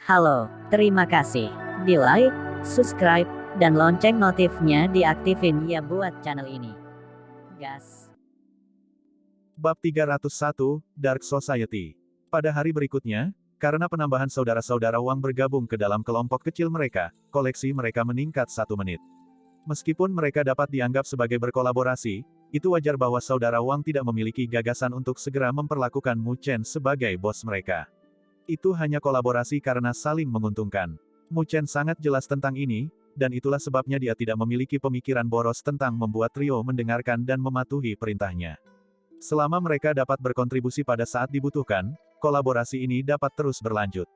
Halo, terima kasih. Di like, subscribe, dan lonceng notifnya diaktifin ya buat channel ini. Gas. Bab 301, Dark Society. Pada hari berikutnya, karena penambahan saudara-saudara Wang bergabung ke dalam kelompok kecil mereka, koleksi mereka meningkat 1 menit. Meskipun mereka dapat dianggap sebagai berkolaborasi, itu wajar bahwa saudara Wang tidak memiliki gagasan untuk segera memperlakukan Mu Chen sebagai bos mereka. Itu hanya kolaborasi karena saling menguntungkan. Mu Chen sangat jelas tentang ini, dan itulah sebabnya dia tidak memiliki pemikiran boros tentang membuat trio mendengarkan dan mematuhi perintahnya. Selama mereka dapat berkontribusi pada saat dibutuhkan, kolaborasi ini dapat terus berlanjut.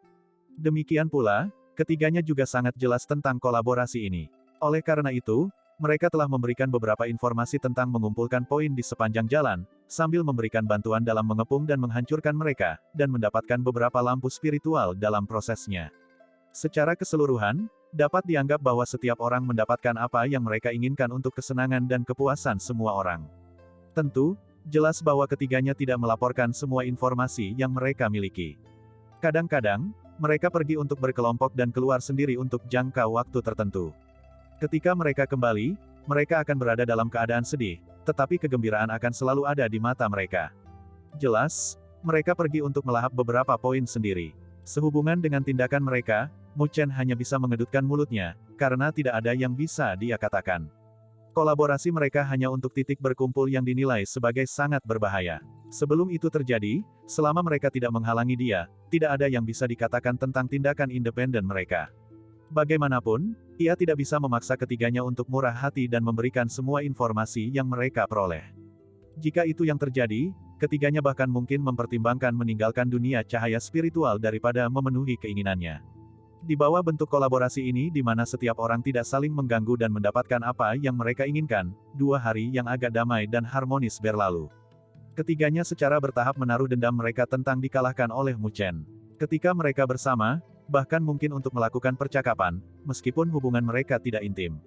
Demikian pula, ketiganya juga sangat jelas tentang kolaborasi ini. Oleh karena itu, mereka telah memberikan beberapa informasi tentang mengumpulkan poin di sepanjang jalan, sambil memberikan bantuan dalam mengepung dan menghancurkan mereka, dan mendapatkan beberapa lampu spiritual dalam prosesnya. Secara keseluruhan, dapat dianggap bahwa setiap orang mendapatkan apa yang mereka inginkan untuk kesenangan dan kepuasan semua orang. Tentu, jelas bahwa ketiganya tidak melaporkan semua informasi yang mereka miliki. Kadang-kadang, mereka pergi untuk berkelompok dan keluar sendiri untuk jangka waktu tertentu. Ketika mereka kembali, mereka akan berada dalam keadaan sedih, tetapi kegembiraan akan selalu ada di mata mereka. Jelas, mereka pergi untuk melahap beberapa poin sendiri. Sehubungan dengan tindakan mereka, Mu Chen hanya bisa mengedutkan mulutnya, karena tidak ada yang bisa dia katakan. Kolaborasi mereka hanya untuk titik berkumpul yang dinilai sebagai sangat berbahaya. Sebelum itu terjadi, selama mereka tidak menghalangi dia, tidak ada yang bisa dikatakan tentang tindakan independen mereka. Bagaimanapun, ia tidak bisa memaksa ketiganya untuk murah hati dan memberikan semua informasi yang mereka peroleh. Jika itu yang terjadi, ketiganya bahkan mungkin mempertimbangkan meninggalkan dunia cahaya spiritual daripada memenuhi keinginannya. Di bawah bentuk kolaborasi ini di mana setiap orang tidak saling mengganggu dan mendapatkan apa yang mereka inginkan, 2 hari yang agak damai dan harmonis berlalu. Ketiganya secara bertahap menaruh dendam mereka tentang dikalahkan oleh Mu Chen. Ketika mereka bersama, bahkan mungkin untuk melakukan percakapan, meskipun hubungan mereka tidak intim.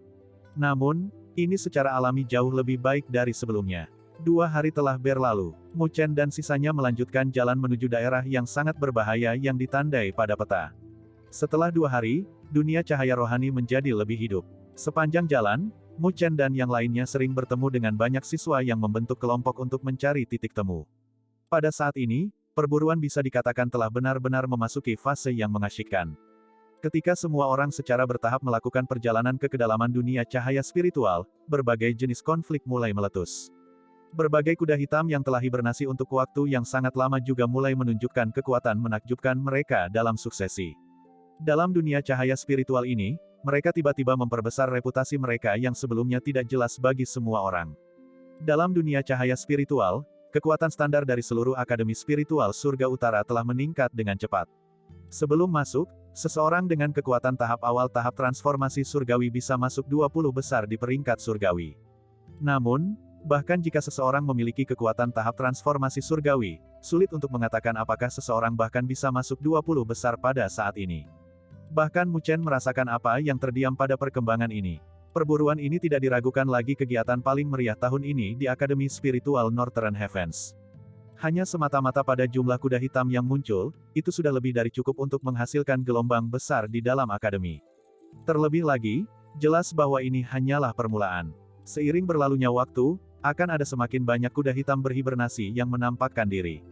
Namun, ini secara alami jauh lebih baik dari sebelumnya. 2 hari telah berlalu, Mu Chen dan sisanya melanjutkan jalan menuju daerah yang sangat berbahaya yang ditandai pada peta. Setelah 2 hari, dunia cahaya rohani menjadi lebih hidup. Sepanjang jalan, Mu Chen dan yang lainnya sering bertemu dengan banyak siswa yang membentuk kelompok untuk mencari titik temu. Pada saat ini, perburuan bisa dikatakan telah benar-benar memasuki fase yang mengasyikkan. Ketika semua orang secara bertahap melakukan perjalanan ke kedalaman dunia cahaya spiritual, berbagai jenis konflik mulai meletus. Berbagai kuda hitam yang telah hibernasi untuk waktu yang sangat lama juga mulai menunjukkan kekuatan menakjubkan mereka dalam suksesi. Dalam dunia cahaya spiritual ini, mereka tiba-tiba memperbesar reputasi mereka yang sebelumnya tidak jelas bagi semua orang. Dalam dunia cahaya spiritual, kekuatan standar dari seluruh akademi spiritual surga utara telah meningkat dengan cepat. Sebelum masuk, seseorang dengan kekuatan tahap awal tahap transformasi surgawi bisa masuk 20 besar di peringkat surgawi. Namun, bahkan jika seseorang memiliki kekuatan tahap transformasi surgawi, sulit untuk mengatakan apakah seseorang bahkan bisa masuk 20 besar pada saat ini. Bahkan Mu Chen merasakan apa yang terdiam pada perkembangan ini. Perburuan ini tidak diragukan lagi kegiatan paling meriah tahun ini di Akademi Spiritual Northern Heavens. Hanya semata-mata pada jumlah kuda hitam yang muncul, itu sudah lebih dari cukup untuk menghasilkan gelombang besar di dalam akademi. Terlebih lagi, jelas bahwa ini hanyalah permulaan. Seiring berlalunya waktu, akan ada semakin banyak kuda hitam berhibernasi yang menampakkan diri.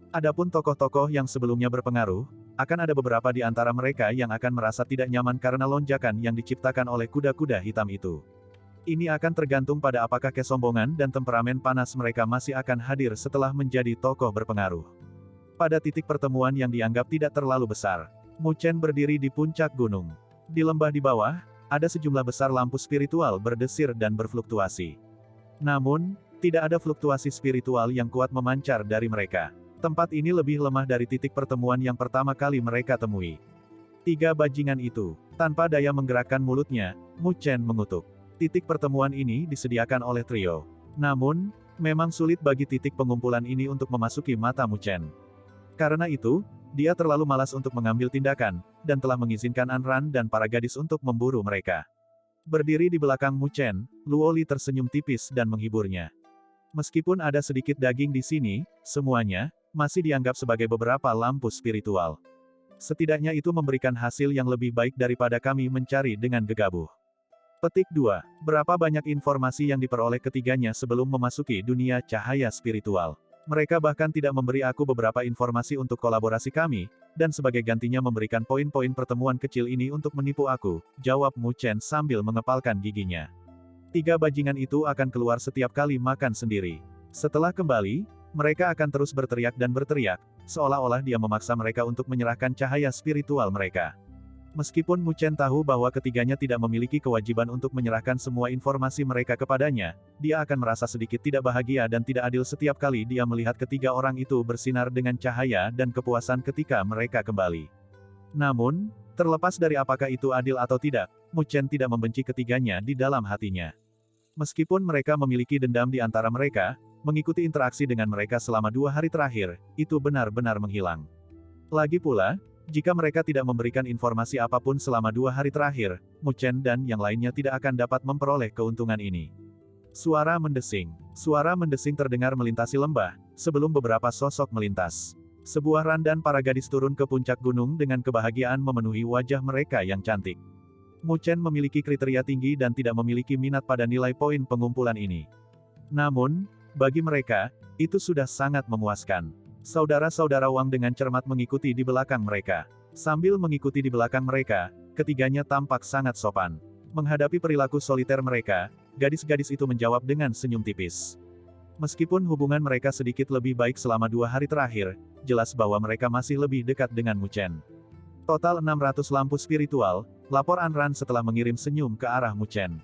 Adapun tokoh-tokoh yang sebelumnya berpengaruh, akan ada beberapa di antara mereka yang akan merasa tidak nyaman karena lonjakan yang diciptakan oleh kuda-kuda hitam itu. Ini akan tergantung pada apakah kesombongan dan temperamen panas mereka masih akan hadir setelah menjadi tokoh berpengaruh. Pada titik pertemuan yang dianggap tidak terlalu besar, Mu Chen berdiri di puncak gunung. Di lembah di bawah, ada sejumlah besar lampu spiritual berdesir dan berfluktuasi. Namun, tidak ada fluktuasi spiritual yang kuat memancar dari mereka. Tempat ini lebih lemah dari titik pertemuan yang pertama kali mereka temui. 3 bajingan itu, tanpa daya menggerakkan mulutnya, Mu Chen mengutuk. Titik pertemuan ini disediakan oleh trio. Namun, memang sulit bagi titik pengumpulan ini untuk memasuki mata Mu Chen. Karena itu, dia terlalu malas untuk mengambil tindakan, dan telah mengizinkan Anran dan para gadis untuk memburu mereka. Berdiri di belakang Mu Chen, Luoli tersenyum tipis dan menghiburnya. Meskipun ada sedikit daging di sini, semuanya masih dianggap sebagai beberapa lampu spiritual. Setidaknya itu memberikan hasil yang lebih baik daripada kami mencari dengan gegabah. Petik 2. Berapa banyak informasi yang diperoleh ketiganya sebelum memasuki dunia cahaya spiritual? Mereka bahkan tidak memberi aku beberapa informasi untuk kolaborasi kami, dan sebagai gantinya memberikan poin-poin pertemuan kecil ini untuk menipu aku, jawab Mu Chen sambil mengepalkan giginya. 3 bajingan itu akan keluar setiap kali makan sendiri. Setelah kembali, mereka akan terus berteriak dan berteriak, seolah-olah dia memaksa mereka untuk menyerahkan cahaya spiritual mereka. Meskipun Mu Chen tahu bahwa ketiganya tidak memiliki kewajiban untuk menyerahkan semua informasi mereka kepadanya, dia akan merasa sedikit tidak bahagia dan tidak adil setiap kali dia melihat ketiga orang itu bersinar dengan cahaya dan kepuasan ketika mereka kembali. Namun, terlepas dari apakah itu adil atau tidak, Mu Chen tidak membenci ketiganya di dalam hatinya. Meskipun mereka memiliki dendam di antara mereka, mengikuti interaksi dengan mereka selama 2 hari terakhir, itu benar-benar menghilang. Lagi pula, jika mereka tidak memberikan informasi apapun selama 2 hari terakhir, Mu Chen dan yang lainnya tidak akan dapat memperoleh keuntungan ini. Suara mendesing terdengar melintasi lembah, sebelum beberapa sosok melintas. Sebuah randan para gadis turun ke puncak gunung dengan kebahagiaan memenuhi wajah mereka yang cantik. Mu Chen memiliki kriteria tinggi dan tidak memiliki minat pada nilai poin pengumpulan ini. Namun, bagi mereka, itu sudah sangat memuaskan. Saudara-saudara Wang dengan cermat mengikuti di belakang mereka. Sambil mengikuti di belakang mereka, ketiganya tampak sangat sopan. Menghadapi perilaku soliter mereka, gadis-gadis itu menjawab dengan senyum tipis. Meskipun hubungan mereka sedikit lebih baik selama 2 hari terakhir, jelas bahwa mereka masih lebih dekat dengan Mu Chen. Total 600 lampu spiritual, lapor Anran setelah mengirim senyum ke arah Mu Chen.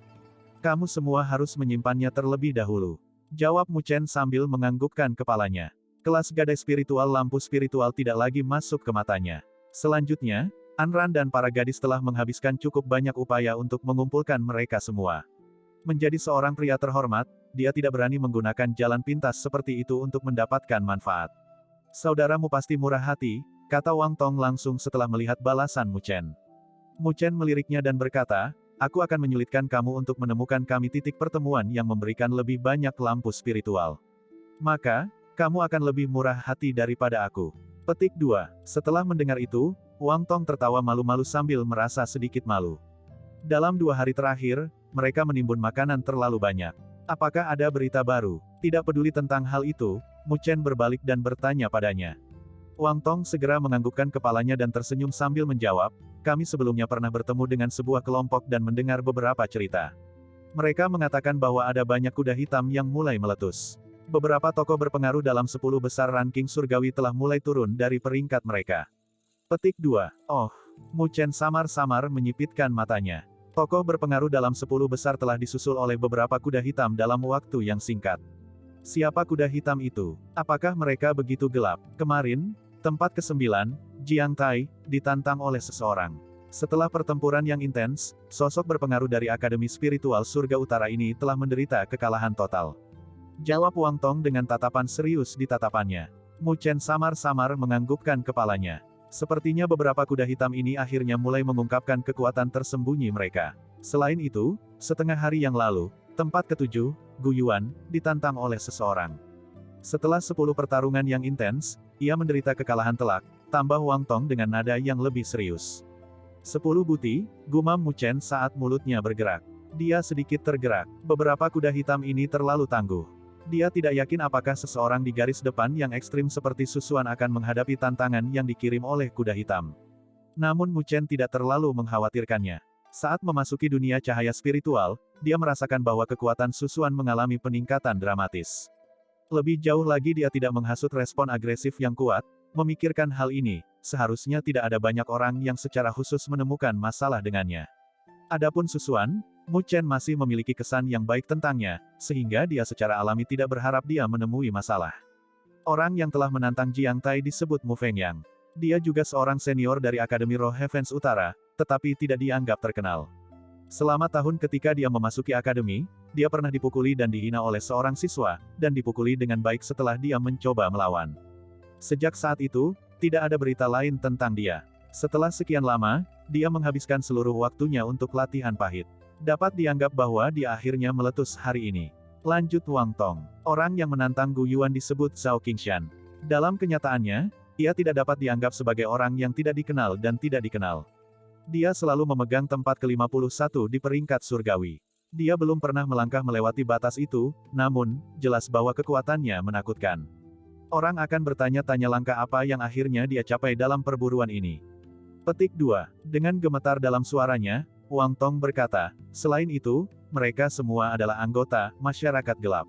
Kamu semua harus menyimpannya terlebih dahulu, jawab Mu Chen sambil menganggukkan kepalanya. Kelas gadai spiritual lampu spiritual tidak lagi masuk ke matanya. Selanjutnya, Anran dan para gadis telah menghabiskan cukup banyak upaya untuk mengumpulkan mereka semua. Menjadi seorang pria terhormat, dia tidak berani menggunakan jalan pintas seperti itu untuk mendapatkan manfaat. Saudaramu pasti murah hati, kata Wang Tong langsung setelah melihat balasan Mu Chen. Mu Chen meliriknya dan berkata, aku akan menyulitkan kamu untuk menemukan kami titik pertemuan yang memberikan lebih banyak lampu spiritual. Maka, kamu akan lebih murah hati daripada aku. Petik 2. Setelah mendengar itu, Wang Tong tertawa malu-malu sambil merasa sedikit malu. Dalam 2 hari terakhir, mereka menimbun makanan terlalu banyak. Apakah ada berita baru? Tidak peduli tentang hal itu, Mu Chen berbalik dan bertanya padanya. Wang Tong segera menganggukkan kepalanya dan tersenyum sambil menjawab, kami sebelumnya pernah bertemu dengan sebuah kelompok dan mendengar beberapa cerita. Mereka mengatakan bahwa ada banyak kuda hitam yang mulai meletus. Beberapa tokoh berpengaruh dalam 10 besar ranking surgawi telah mulai turun dari peringkat mereka. Petik 2. Oh, Mu Chen samar-samar menyipitkan matanya. Tokoh berpengaruh dalam 10 besar telah disusul oleh beberapa kuda hitam dalam waktu yang singkat. Siapa kuda hitam itu? Apakah mereka begitu gelap? Kemarin, tempat ke-9, Jiang Tai, ditantang oleh seseorang. Setelah pertempuran yang intens, sosok berpengaruh dari Akademi Spiritual Surga Utara ini telah menderita kekalahan total. Jawab Wang Tong dengan tatapan serius di tatapannya. Mu Chen samar-samar menganggukkan kepalanya. Sepertinya beberapa kuda hitam ini akhirnya mulai mengungkapkan kekuatan tersembunyi mereka. Selain itu, setengah hari yang lalu, tempat ke-7, Gu Yuan, ditantang oleh seseorang. Setelah 10 pertarungan yang intens, ia menderita kekalahan telak, tambah Wang Tong dengan nada yang lebih serius. 10 buti, gumam Mu Chen saat mulutnya bergerak. Dia sedikit tergerak. Beberapa kuda hitam ini terlalu tangguh. Dia tidak yakin apakah seseorang di garis depan yang ekstrim seperti Susuan akan menghadapi tantangan yang dikirim oleh kuda hitam. Namun Mu Chen tidak terlalu mengkhawatirkannya. Saat memasuki dunia cahaya spiritual, dia merasakan bahwa kekuatan Susuan mengalami peningkatan dramatis. Lebih jauh lagi dia tidak menghasut respon agresif yang kuat, memikirkan hal ini, seharusnya tidak ada banyak orang yang secara khusus menemukan masalah dengannya. Adapun Susuan, Mu Chen masih memiliki kesan yang baik tentangnya, sehingga dia secara alami tidak berharap dia menemui masalah. Orang yang telah menantang Jiang Tai disebut Mu Fengyang. Dia juga seorang senior dari Akademi Roh Heavens Utara, tetapi tidak dianggap terkenal. Selama tahun ketika dia memasuki akademi, dia pernah dipukuli dan dihina oleh seorang siswa, dan dipukuli dengan baik setelah dia mencoba melawan. Sejak saat itu, tidak ada berita lain tentang dia. Setelah sekian lama, dia menghabiskan seluruh waktunya untuk latihan pahit. Dapat dianggap bahwa dia akhirnya meletus hari ini. Lanjut Wang Tong. Orang yang menantang Gu Yuan disebut Zhao Qingshan. Dalam kenyataannya, Ia tidak dapat dianggap sebagai orang yang tidak dikenal dan tidak dikenal. Dia selalu memegang tempat ke-51 di peringkat surgawi. Dia belum pernah melangkah melewati batas itu, namun, jelas bahwa kekuatannya menakutkan. Orang akan bertanya-tanya langkah apa yang akhirnya dia capai dalam perburuan ini. Petik 2. Dengan gemetar dalam suaranya, Wang Tong berkata, selain itu, mereka semua adalah anggota masyarakat gelap.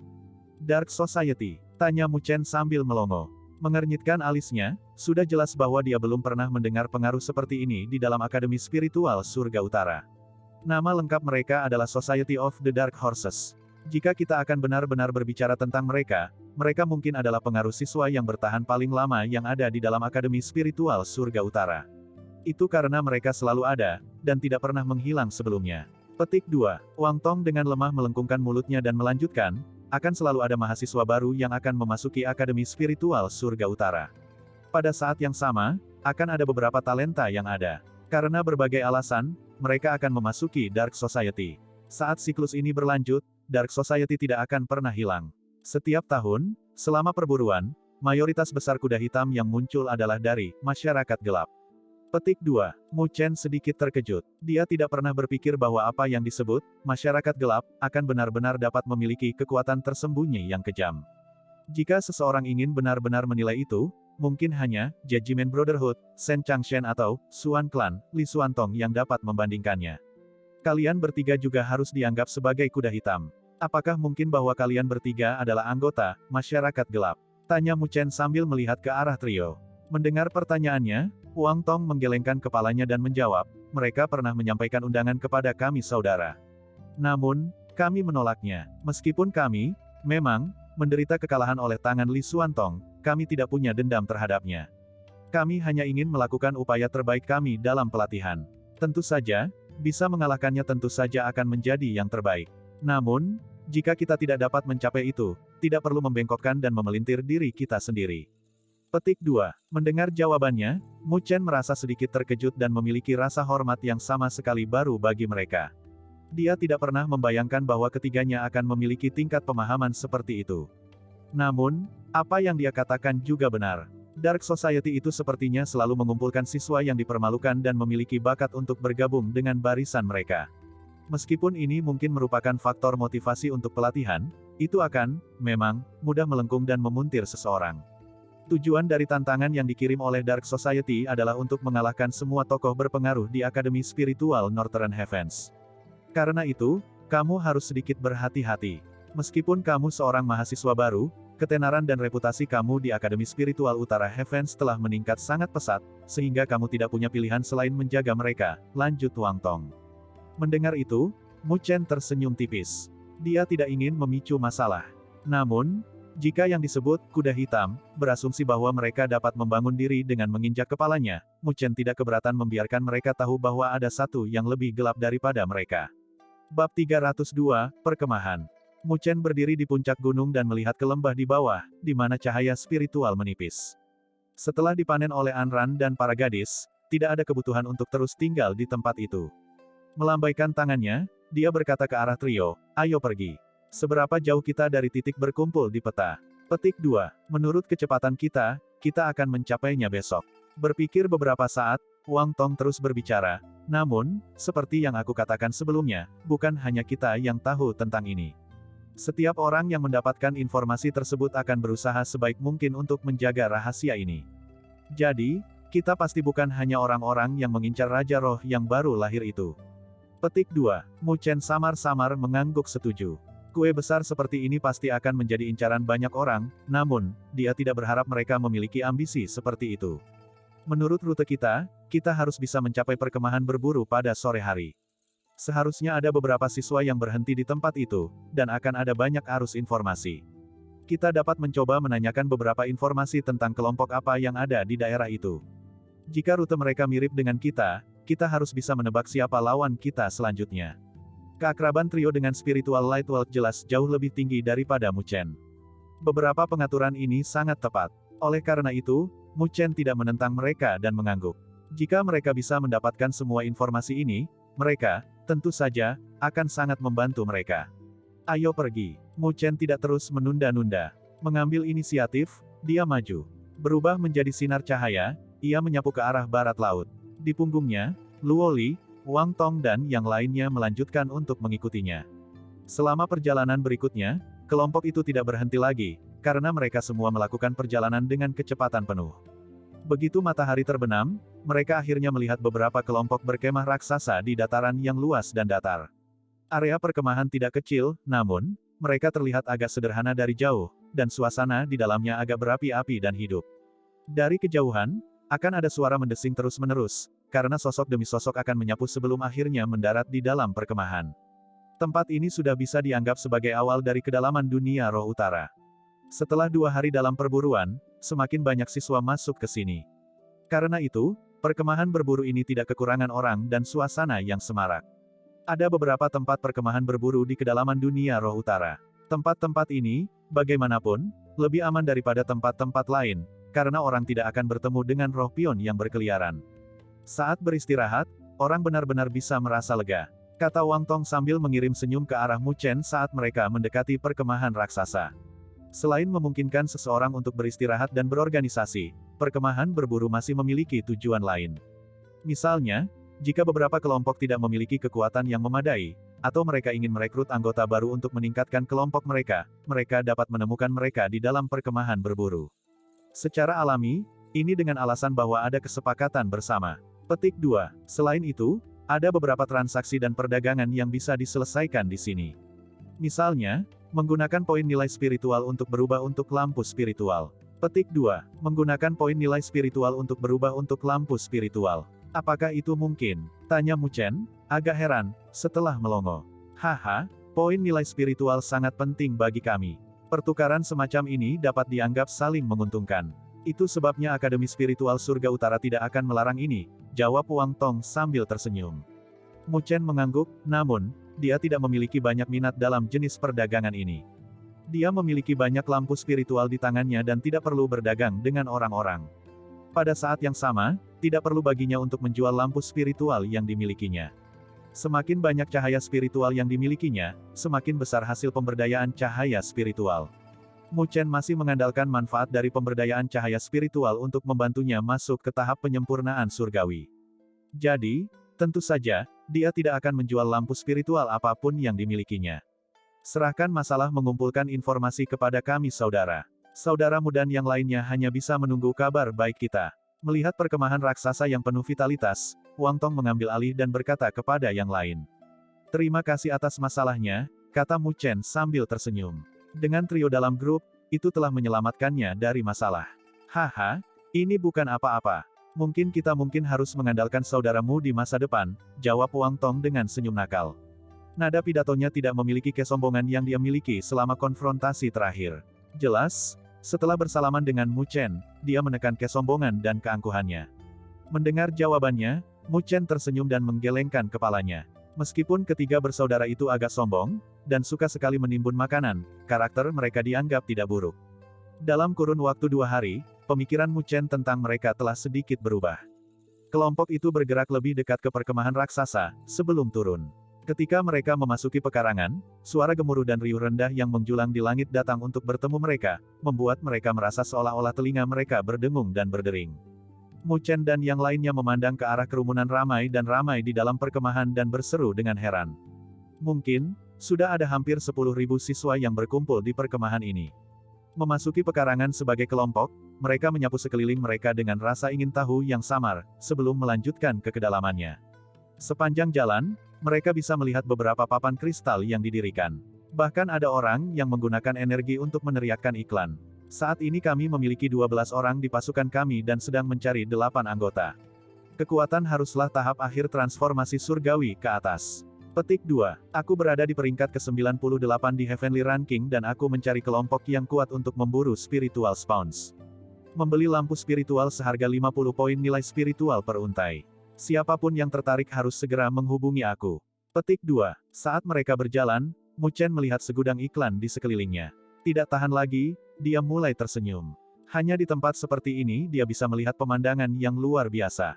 Dark Society, tanya Mu Chen sambil melongo. Mengernyitkan alisnya, sudah jelas bahwa dia belum pernah mendengar pengaruh seperti ini di dalam Akademi Spiritual Surga Utara. Nama lengkap mereka adalah Society of the Dark Horses. Jika kita akan benar-benar berbicara tentang mereka, mereka mungkin adalah pengaruh siswa yang bertahan paling lama yang ada di dalam Akademi Spiritual Surga Utara. Itu karena mereka selalu ada, dan tidak pernah menghilang sebelumnya. Petik 2. Wang Tong dengan lemah melengkungkan mulutnya dan melanjutkan, akan selalu ada mahasiswa baru yang akan memasuki Akademi Spiritual Surga Utara. Pada saat yang sama, akan ada beberapa talenta yang ada. Karena berbagai alasan, mereka akan memasuki Dark Society. Saat siklus ini berlanjut, Dark Society tidak akan pernah hilang. Setiap tahun, selama perburuan, mayoritas besar kuda hitam yang muncul adalah dari masyarakat gelap. Petik 2. Mu Chen sedikit terkejut. Dia tidak pernah berpikir bahwa apa yang disebut masyarakat gelap akan benar-benar dapat memiliki kekuatan tersembunyi yang kejam. Jika seseorang ingin benar-benar menilai itu, mungkin hanya Judgment Brotherhood, Shen Changshen atau Xuan Clan, Li Xuantong yang dapat membandingkannya. Kalian bertiga juga harus dianggap sebagai kuda hitam. Apakah mungkin bahwa kalian bertiga adalah anggota masyarakat gelap? Tanya Mu Chen sambil melihat ke arah trio. Mendengar pertanyaannya, Wang Tong menggelengkan kepalanya dan menjawab, mereka pernah menyampaikan undangan kepada kami saudara. Namun, kami menolaknya. Meskipun kami, memang, menderita kekalahan oleh tangan Li Xuantong, kami tidak punya dendam terhadapnya. Kami hanya ingin melakukan upaya terbaik kami dalam pelatihan. Tentu saja, bisa mengalahkannya tentu saja akan menjadi yang terbaik. Namun, jika kita tidak dapat mencapai itu, tidak perlu membengkokkan dan memelintir diri kita sendiri. Petik 2. Mendengar jawabannya, Mu Chen merasa sedikit terkejut dan memiliki rasa hormat yang sama sekali baru bagi mereka. Dia tidak pernah membayangkan bahwa ketiganya akan memiliki tingkat pemahaman seperti itu. Namun, apa yang dia katakan juga benar. Dark Society itu sepertinya selalu mengumpulkan siswa yang dipermalukan dan memiliki bakat untuk bergabung dengan barisan mereka. Meskipun ini mungkin merupakan faktor motivasi untuk pelatihan, itu akan, memang, mudah melengkung dan memuntir seseorang. Tujuan dari tantangan yang dikirim oleh Dark Society adalah untuk mengalahkan semua tokoh berpengaruh di Akademi Spiritual Northern Heavens. Karena itu, kamu harus sedikit berhati-hati. Meskipun kamu seorang mahasiswa baru, ketenaran dan reputasi kamu di Akademi Spiritual Utara Heavens telah meningkat sangat pesat, sehingga kamu tidak punya pilihan selain menjaga mereka, lanjut Wang Tong. Mendengar itu, Mu Chen tersenyum tipis. Dia tidak ingin memicu masalah. Namun, jika yang disebut kuda hitam berasumsi bahwa mereka dapat membangun diri dengan menginjak kepalanya, Mu Chen tidak keberatan membiarkan mereka tahu bahwa ada satu yang lebih gelap daripada mereka. Bab 302, Perkemahan. Mu Chen berdiri di puncak gunung dan melihat ke lembah di bawah, di mana cahaya spiritual menipis. Setelah dipanen oleh Anran dan para gadis, tidak ada kebutuhan untuk terus tinggal di tempat itu. Melambaikan tangannya, dia berkata ke arah trio, ayo pergi. Seberapa jauh kita dari titik berkumpul di peta? Petik 2. Menurut kecepatan kita, kita akan mencapainya besok. Berpikir beberapa saat, Wang Tong terus berbicara. Namun, seperti yang aku katakan sebelumnya, bukan hanya kita yang tahu tentang ini. Setiap orang yang mendapatkan informasi tersebut akan berusaha sebaik mungkin untuk menjaga rahasia ini. Jadi, kita pasti bukan hanya orang-orang yang mengincar Raja Roh yang baru lahir itu. Petik 2. Mu Chen samar-samar mengangguk setuju. Kue besar seperti ini pasti akan menjadi incaran banyak orang, namun, dia tidak berharap mereka memiliki ambisi seperti itu. Menurut rute kita harus bisa mencapai perkemahan berburu pada sore hari. Seharusnya ada beberapa siswa yang berhenti di tempat itu, dan akan ada banyak arus informasi. Kita dapat mencoba menanyakan beberapa informasi tentang kelompok apa yang ada di daerah itu. Jika rute mereka mirip dengan kita harus bisa menebak siapa lawan kita selanjutnya. Keakraban trio dengan Spiritual Light World jelas jauh lebih tinggi daripada Mu Chen. Beberapa pengaturan ini sangat tepat. Oleh karena itu, Mu Chen tidak menentang mereka dan mengangguk. Jika mereka bisa mendapatkan semua informasi ini, mereka, tentu saja, akan sangat membantu mereka. Ayo pergi. Mu Chen tidak terus menunda-nunda. Mengambil inisiatif, dia maju. Berubah menjadi sinar cahaya, ia menyapu ke arah barat laut. Di punggungnya, Luo Li, Wang Tong dan yang lainnya melanjutkan untuk mengikutinya. Selama perjalanan berikutnya, kelompok itu tidak berhenti lagi, karena mereka semua melakukan perjalanan dengan kecepatan penuh. Begitu matahari terbenam, mereka akhirnya melihat beberapa kelompok berkemah raksasa di dataran yang luas dan datar. Area perkemahan tidak kecil, namun, mereka terlihat agak sederhana dari jauh, dan suasana di dalamnya agak berapi-api dan hidup. Dari kejauhan, akan ada suara mendesing terus-menerus, karena sosok demi sosok akan menyapu sebelum akhirnya mendarat di dalam perkemahan. Tempat ini sudah bisa dianggap sebagai awal dari kedalaman dunia roh utara. Setelah 2 hari dalam perburuan, semakin banyak siswa masuk ke sini. Karena itu, perkemahan berburu ini tidak kekurangan orang dan suasana yang semarak. Ada beberapa tempat perkemahan berburu di kedalaman dunia roh utara. Tempat-tempat ini, bagaimanapun, lebih aman daripada tempat-tempat lain, karena orang tidak akan bertemu dengan roh pion yang berkeliaran. Saat beristirahat, orang benar-benar bisa merasa lega, kata Wang Tong sambil mengirim senyum ke arah Mu Chen saat mereka mendekati perkemahan raksasa. Selain memungkinkan seseorang untuk beristirahat dan berorganisasi, perkemahan berburu masih memiliki tujuan lain. Misalnya, jika beberapa kelompok tidak memiliki kekuatan yang memadai, atau mereka ingin merekrut anggota baru untuk meningkatkan kelompok mereka, mereka dapat menemukan mereka di dalam perkemahan berburu. Secara alami, ini dengan alasan bahwa ada kesepakatan bersama. Petik 2. Selain itu, ada beberapa transaksi dan perdagangan yang bisa diselesaikan di sini. Misalnya, menggunakan poin nilai spiritual untuk berubah untuk lampu spiritual. Petik 2. Menggunakan poin nilai spiritual untuk berubah untuk lampu spiritual. Apakah itu mungkin? Tanya Mu Chen, agak heran, setelah melongo. Haha, poin nilai spiritual sangat penting bagi kami. Pertukaran semacam ini dapat dianggap saling menguntungkan. Itu sebabnya Akademi Spiritual Surga Utara tidak akan melarang ini, jawab Wang Tong sambil tersenyum. Mu Chen mengangguk, namun, dia tidak memiliki banyak minat dalam jenis perdagangan ini. Dia memiliki banyak lampu spiritual di tangannya dan tidak perlu berdagang dengan orang-orang. Pada saat yang sama, tidak perlu baginya untuk menjual lampu spiritual yang dimilikinya. Semakin banyak cahaya spiritual yang dimilikinya, semakin besar hasil pemberdayaan cahaya spiritual. Mu Chen masih mengandalkan manfaat dari pemberdayaan cahaya spiritual untuk membantunya masuk ke tahap penyempurnaan surgawi. Jadi, tentu saja, dia tidak akan menjual lampu spiritual apapun yang dimilikinya. Serahkan masalah mengumpulkan informasi kepada kami saudara. Saudaramu dan yang lainnya hanya bisa menunggu kabar baik kita. Melihat perkemahan raksasa yang penuh vitalitas, Wang Tong mengambil alih dan berkata kepada yang lain. Terima kasih atas masalahnya, kata Mu Chen sambil tersenyum. Dengan trio dalam grup, itu telah menyelamatkannya dari masalah. Haha, ini bukan apa-apa. Mungkin kita harus mengandalkan saudaramu di masa depan, jawab Wang Tong dengan senyum nakal. Nada pidatonya tidak memiliki kesombongan yang dia miliki selama konfrontasi terakhir. Jelas, setelah bersalaman dengan Mu Chen, dia menekan kesombongan dan keangkuhannya. Mendengar jawabannya, Mu Chen tersenyum dan menggelengkan kepalanya. Meskipun ketiga bersaudara itu agak sombong, dan suka sekali menimbun makanan, karakter mereka dianggap tidak buruk. Dalam kurun waktu 2 hari, pemikiran Mu Chen tentang mereka telah sedikit berubah. Kelompok itu bergerak lebih dekat ke perkemahan raksasa, sebelum turun. Ketika mereka memasuki pekarangan, suara gemuruh dan riuh rendah yang menjulang di langit datang untuk bertemu mereka, membuat mereka merasa seolah-olah telinga mereka berdengung dan berdering. Mu Chen dan yang lainnya memandang ke arah kerumunan ramai di dalam perkemahan dan berseru dengan heran. Mungkin, sudah ada hampir 10.000 siswa yang berkumpul di perkemahan ini. Memasuki pekarangan sebagai kelompok, mereka menyapu sekeliling mereka dengan rasa ingin tahu yang samar, sebelum melanjutkan ke kedalamannya. Sepanjang jalan, mereka bisa melihat beberapa papan kristal yang didirikan. Bahkan ada orang yang menggunakan energi untuk meneriakkan iklan. Saat ini kami memiliki 12 orang di pasukan kami dan sedang mencari 8 anggota. Kekuatan haruslah tahap akhir transformasi surgawi ke atas. Petik 2. Aku berada di peringkat ke-98 di Heavenly Ranking dan aku mencari kelompok yang kuat untuk memburu Spiritual Spawns. Membeli lampu spiritual seharga 50 poin nilai spiritual per untai. Siapapun yang tertarik harus segera menghubungi aku. Petik 2. Saat mereka berjalan, Mu Chen melihat segudang iklan di sekelilingnya. Tidak tahan lagi, dia mulai tersenyum. Hanya di tempat seperti ini dia bisa melihat pemandangan yang luar biasa.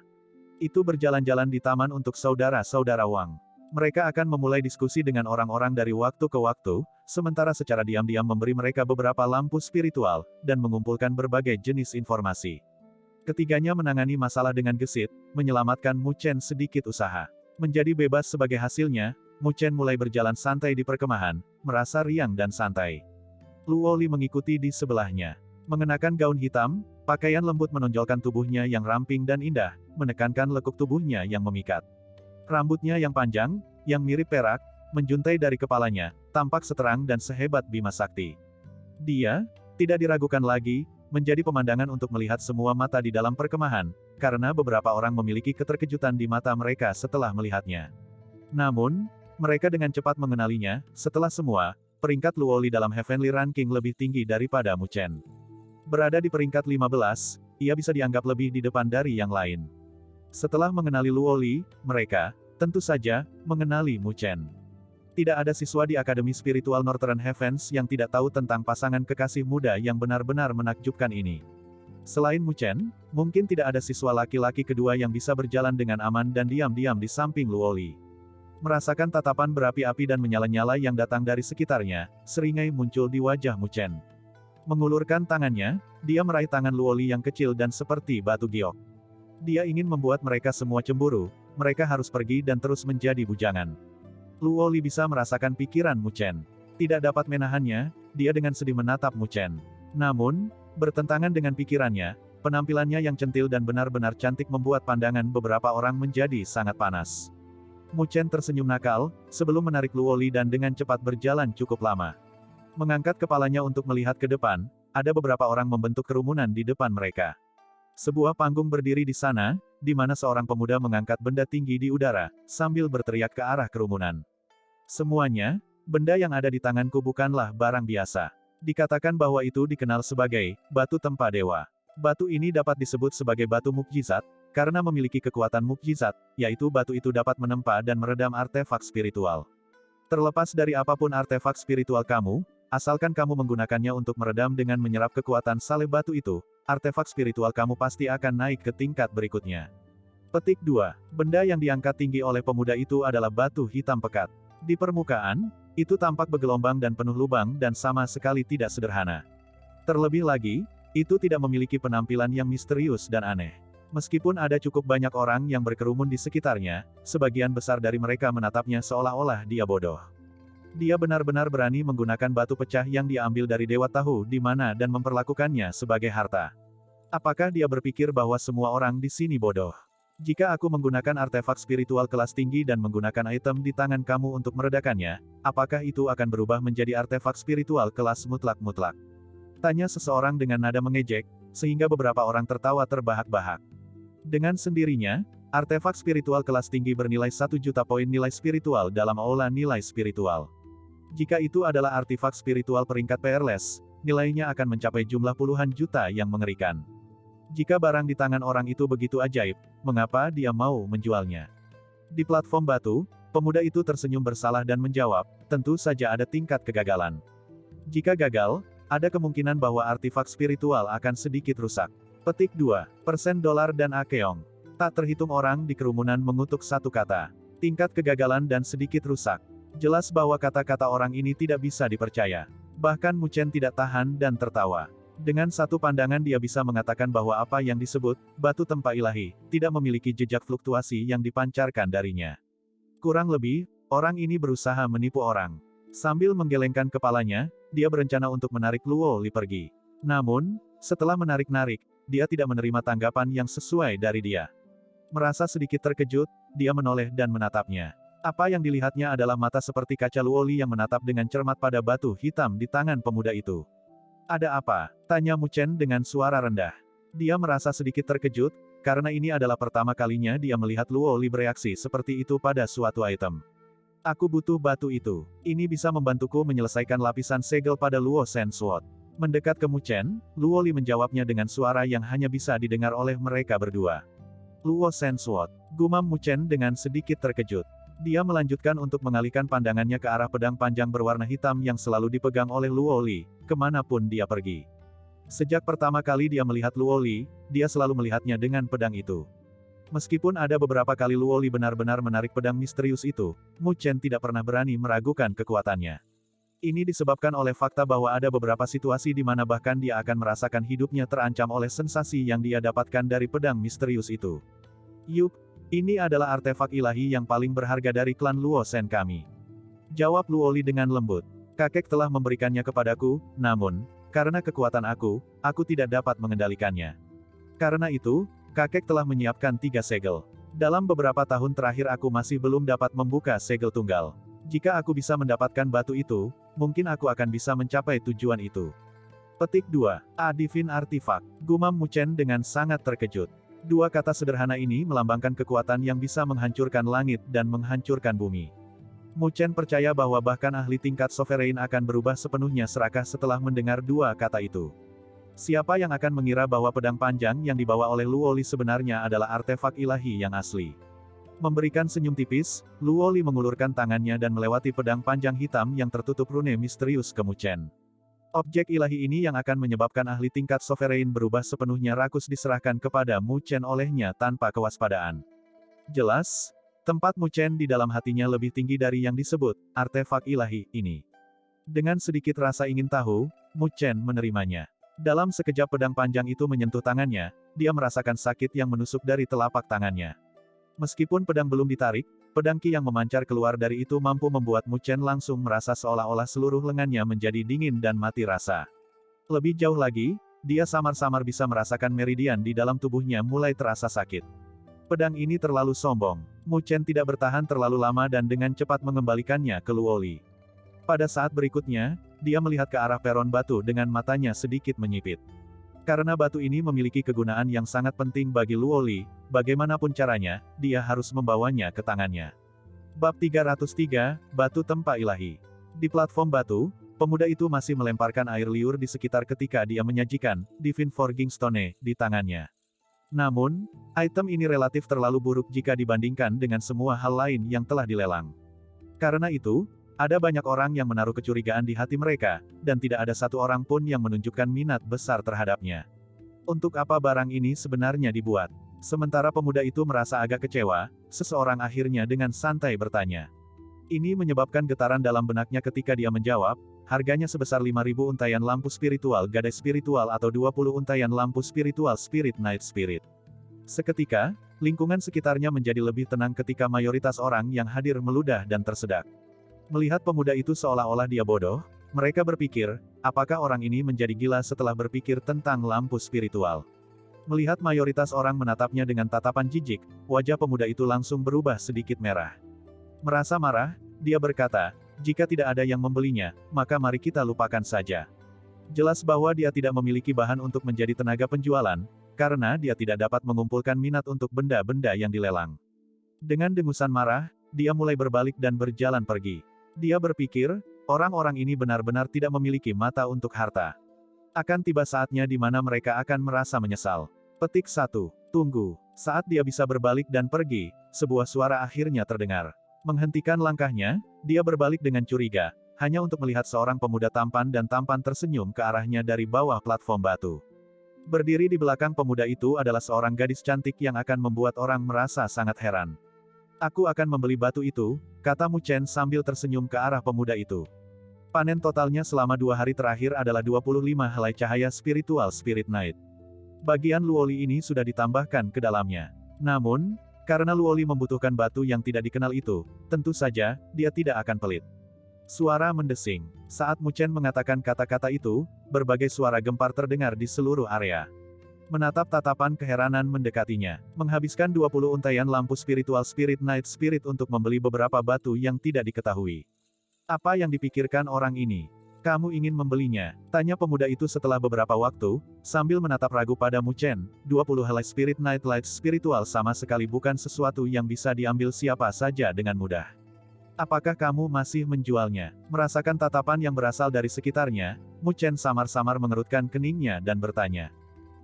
Itu berjalan-jalan di taman untuk saudara-saudara Wang. Mereka akan memulai diskusi dengan orang-orang dari waktu ke waktu, sementara secara diam-diam memberi mereka beberapa lampu spiritual, dan mengumpulkan berbagai jenis informasi. Ketiganya menangani masalah dengan gesit, menyelamatkan Mu Chen sedikit usaha. Menjadi bebas sebagai hasilnya, Mu Chen mulai berjalan santai di perkemahan, merasa riang dan santai. Luo Li mengikuti di sebelahnya. Mengenakan gaun hitam, pakaian lembut menonjolkan tubuhnya yang ramping dan indah, menekankan lekuk tubuhnya yang memikat. Rambutnya yang panjang, yang mirip perak, menjuntai dari kepalanya, tampak seterang dan sehebat Bima Sakti. Dia tidak diragukan lagi, menjadi pemandangan untuk melihat semua mata di dalam perkemahan, karena beberapa orang memiliki keterkejutan di mata mereka setelah melihatnya. Namun, mereka dengan cepat mengenalinya, setelah semua, peringkat Luo Li dalam Heavenly Ranking lebih tinggi daripada Mu Chen. Berada di peringkat 15, ia bisa dianggap lebih di depan dari yang lain. Setelah mengenali Luo Li, mereka, tentu saja, mengenali Mu Chen. Tidak ada siswa di Akademi Spiritual Northern Heavens yang tidak tahu tentang pasangan kekasih muda yang benar-benar menakjubkan ini. Selain Mu Chen, mungkin tidak ada siswa laki-laki kedua yang bisa berjalan dengan aman dan diam-diam di samping Luo Li. Merasakan tatapan berapi-api dan menyala-nyala yang datang dari sekitarnya, seringai muncul di wajah Mu Chen. Mengulurkan tangannya, dia meraih tangan Luo Li yang kecil dan seperti batu giok. Dia ingin membuat mereka semua cemburu, mereka harus pergi dan terus menjadi bujangan. Luo Li bisa merasakan pikiran Mu Chen. Tidak dapat menahannya, dia dengan sedih menatap Mu Chen. Namun, bertentangan dengan pikirannya, penampilannya yang centil dan benar-benar cantik membuat pandangan beberapa orang menjadi sangat panas. Mu Chen tersenyum nakal, sebelum menarik Luo Li dan dengan cepat berjalan cukup lama. Mengangkat kepalanya untuk melihat ke depan, ada beberapa orang membentuk kerumunan di depan mereka. Sebuah panggung berdiri di sana, di mana seorang pemuda mengangkat benda tinggi di udara, sambil berteriak ke arah kerumunan. Semuanya, benda yang ada di tanganku bukanlah barang biasa. Dikatakan bahwa itu dikenal sebagai batu tempa dewa. Batu ini dapat disebut sebagai batu mukjizat, karena memiliki kekuatan mukjizat, yaitu batu itu dapat menempa dan meredam artefak spiritual. Terlepas dari apapun artefak spiritual kamu, asalkan kamu menggunakannya untuk meredam dengan menyerap kekuatan salib batu itu, artefak spiritual kamu pasti akan naik ke tingkat berikutnya. Petik 2. Benda yang diangkat tinggi oleh pemuda itu adalah batu hitam pekat. Di permukaan, itu tampak bergelombang dan penuh lubang dan sama sekali tidak sederhana. Terlebih lagi, itu tidak memiliki penampilan yang misterius dan aneh. Meskipun ada cukup banyak orang yang berkerumun di sekitarnya, sebagian besar dari mereka menatapnya seolah-olah dia bodoh. Dia benar-benar berani menggunakan batu pecah yang dia ambil dari Dewa Tahu di mana dan memperlakukannya sebagai harta. Apakah dia berpikir bahwa semua orang di sini bodoh? Jika aku menggunakan artefak spiritual kelas tinggi dan menggunakan item di tangan kamu untuk meredakannya, apakah itu akan berubah menjadi artefak spiritual kelas mutlak-mutlak? Tanya seseorang dengan nada mengejek, sehingga beberapa orang tertawa terbahak-bahak. Dengan sendirinya, artefak spiritual kelas tinggi bernilai 1 juta poin nilai spiritual dalam aula nilai spiritual. Jika itu adalah artefak spiritual peringkat peerless, nilainya akan mencapai jumlah puluhan juta yang mengerikan. Jika barang di tangan orang itu begitu ajaib, mengapa dia mau menjualnya? Di platform batu, pemuda itu tersenyum bersalah dan menjawab, tentu saja ada tingkat kegagalan. Jika gagal, ada kemungkinan bahwa artefak spiritual akan sedikit rusak. Petik 2. % dolar dan akeong. Tak terhitung orang di kerumunan mengutuk satu kata. Tingkat kegagalan dan sedikit rusak. Jelas bahwa kata-kata orang ini tidak bisa dipercaya. Bahkan Mu Chen tidak tahan dan tertawa. Dengan satu pandangan dia bisa mengatakan bahwa apa yang disebut batu tempa ilahi tidak memiliki jejak fluktuasi yang dipancarkan darinya. Kurang lebih, orang ini berusaha menipu orang. Sambil menggelengkan kepalanya, dia berencana untuk menarik Luo Li pergi. Namun, setelah menarik-narik, dia tidak menerima tanggapan yang sesuai dari dia. Merasa sedikit terkejut, dia menoleh dan menatapnya. Apa yang dilihatnya adalah mata seperti kaca Luo Li yang menatap dengan cermat pada batu hitam di tangan pemuda itu. Ada apa? Tanya Mu Chen dengan suara rendah. Dia merasa sedikit terkejut, karena ini adalah pertama kalinya dia melihat Luo Li bereaksi seperti itu pada suatu item. Aku butuh batu itu. Ini bisa membantuku menyelesaikan lapisan segel pada Luo Shen Sword. Mendekat ke Mu Chen, Luo Li menjawabnya dengan suara yang hanya bisa didengar oleh mereka berdua. Luo Shen Sword. Gumam Mu Chen dengan sedikit terkejut. Dia melanjutkan untuk mengalihkan pandangannya ke arah pedang panjang berwarna hitam yang selalu dipegang oleh Luo Li, kemanapun dia pergi. Sejak pertama kali dia melihat Luo Li, dia selalu melihatnya dengan pedang itu. Meskipun ada beberapa kali Luoli benar-benar menarik pedang misterius itu, Mu Chen tidak pernah berani meragukan kekuatannya. Ini disebabkan oleh fakta bahwa ada beberapa situasi di mana bahkan dia akan merasakan hidupnya terancam oleh sensasi yang dia dapatkan dari pedang misterius itu. Yup, ini adalah artefak ilahi yang paling berharga dari klan Luo Shen kami. Jawab Luoli dengan lembut. Kakek telah memberikannya kepadaku, namun, karena kekuatan aku tidak dapat mengendalikannya. Karena itu, kakek telah menyiapkan 3 segel. Dalam beberapa tahun terakhir aku masih belum dapat membuka segel tunggal. Jika aku bisa mendapatkan batu itu, mungkin aku akan bisa mencapai tujuan itu. Petik 2. A Divine Artifact. Gumam Mu Chen dengan sangat terkejut. 2 kata sederhana ini melambangkan kekuatan yang bisa menghancurkan langit dan menghancurkan bumi. Mu Chen percaya bahwa bahkan ahli tingkat sovereign akan berubah sepenuhnya serakah setelah mendengar 2 kata itu. Siapa yang akan mengira bahwa pedang panjang yang dibawa oleh Luoli sebenarnya adalah artefak ilahi yang asli? Memberikan senyum tipis, Luoli mengulurkan tangannya dan melewati pedang panjang hitam yang tertutup rune misterius ke Mu Chen. Objek ilahi ini yang akan menyebabkan ahli tingkat sovereign berubah sepenuhnya rakus diserahkan kepada Mu Chen olehnya tanpa kewaspadaan. Jelas, tempat Mu Chen di dalam hatinya lebih tinggi dari yang disebut artefak ilahi ini. Dengan sedikit rasa ingin tahu, Mu Chen menerimanya. Dalam sekejap pedang panjang itu menyentuh tangannya, dia merasakan sakit yang menusuk dari telapak tangannya. Meskipun pedang belum ditarik, pedang ki yang memancar keluar dari itu mampu membuat Mu Chen langsung merasa seolah-olah seluruh lengannya menjadi dingin dan mati rasa. Lebih jauh lagi, dia samar-samar bisa merasakan meridian di dalam tubuhnya mulai terasa sakit. Pedang ini terlalu sombong. Mu Chen tidak bertahan terlalu lama dan dengan cepat mengembalikannya ke Luoli. Pada saat berikutnya, dia melihat ke arah peron batu dengan matanya sedikit menyipit. Karena batu ini memiliki kegunaan yang sangat penting bagi Luoli, bagaimanapun caranya, dia harus membawanya ke tangannya. Bab 303, Batu Tempa Ilahi. Di platform batu, pemuda itu masih melemparkan air liur di sekitar ketika dia menyajikan Divine Forging Stone di tangannya. Namun, item ini relatif terlalu buruk jika dibandingkan dengan semua hal lain yang telah dilelang. Karena itu, ada banyak orang yang menaruh kecurigaan di hati mereka, dan tidak ada satu orang pun yang menunjukkan minat besar terhadapnya. Untuk apa barang ini sebenarnya dibuat? Sementara pemuda itu merasa agak kecewa, seseorang akhirnya dengan santai bertanya. Ini menyebabkan getaran dalam benaknya ketika dia menjawab, harganya sebesar 5.000 untaian lampu spiritual gadai spiritual atau 20 untaian lampu spiritual Spirit Night Spirit. Seketika, lingkungan sekitarnya menjadi lebih tenang ketika mayoritas orang yang hadir meludah dan tersedak. Melihat pemuda itu seolah-olah dia bodoh, mereka berpikir, apakah orang ini menjadi gila setelah berpikir tentang lampu spiritual. Melihat mayoritas orang menatapnya dengan tatapan jijik, wajah pemuda itu langsung berubah sedikit merah. Merasa marah, dia berkata, jika tidak ada yang membelinya, maka mari kita lupakan saja. Jelas bahwa dia tidak memiliki bahan untuk menjadi tenaga penjualan, karena dia tidak dapat mengumpulkan minat untuk benda-benda yang dilelang. Dengan dengusan marah, dia mulai berbalik dan berjalan pergi. Dia berpikir, orang-orang ini benar-benar tidak memiliki mata untuk harta. Akan tiba saatnya di mana mereka akan merasa menyesal. Petik 1. Tunggu. Saat dia bisa berbalik dan pergi, sebuah suara akhirnya terdengar. Menghentikan langkahnya, dia berbalik dengan curiga, hanya untuk melihat seorang pemuda tampan dan tampan tersenyum ke arahnya dari bawah platform batu. Berdiri di belakang pemuda itu adalah seorang gadis cantik yang akan membuat orang merasa sangat heran. Aku akan membeli batu itu, kata Mu Chen sambil tersenyum ke arah pemuda itu. Panen totalnya selama 2 hari terakhir adalah 25 helai cahaya spiritual Spirit Night. Bagian Luoli ini sudah ditambahkan ke dalamnya. Namun, karena Luoli membutuhkan batu yang tidak dikenal itu, tentu saja, dia tidak akan pelit. Suara mendesing. Saat Mu Chen mengatakan kata-kata itu, berbagai suara gempar terdengar di seluruh area. Menatap tatapan keheranan mendekatinya. Menghabiskan 20 untaian lampu spiritual Spirit Night Spirit untuk membeli beberapa batu yang tidak diketahui. Apa yang dipikirkan orang ini? Kamu ingin membelinya? Tanya pemuda itu setelah beberapa waktu, sambil menatap ragu pada Mu Chen. 20 helai Spirit Night Light spiritual sama sekali bukan sesuatu yang bisa diambil siapa saja dengan mudah. Apakah kamu masih menjualnya? Merasakan tatapan yang berasal dari sekitarnya, Mu Chen samar-samar mengerutkan keningnya dan bertanya.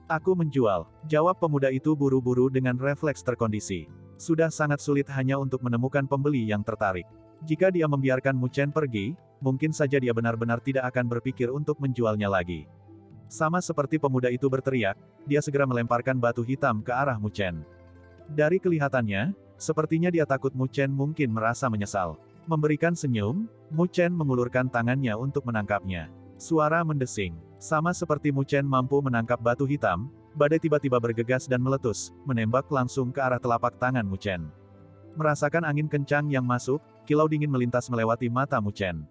Aku menjual, jawab pemuda itu buru-buru dengan refleks terkondisi. Sudah sangat sulit hanya untuk menemukan pembeli yang tertarik. Jika dia membiarkan Mu Chen pergi, mungkin saja dia benar-benar tidak akan berpikir untuk menjualnya lagi. Sama seperti pemuda itu berteriak, dia segera melemparkan batu hitam ke arah Mu Chen. Dari kelihatannya, sepertinya dia takut Mu Chen mungkin merasa menyesal. Memberikan senyum, Mu Chen mengulurkan tangannya untuk menangkapnya. Suara mendesing. Sama seperti Mu Chen mampu menangkap batu hitam, badai tiba-tiba bergegas dan meletus, menembak langsung ke arah telapak tangan Mu Chen. Merasakan angin kencang yang masuk, kilau dingin melintas melewati mata Mu Chen.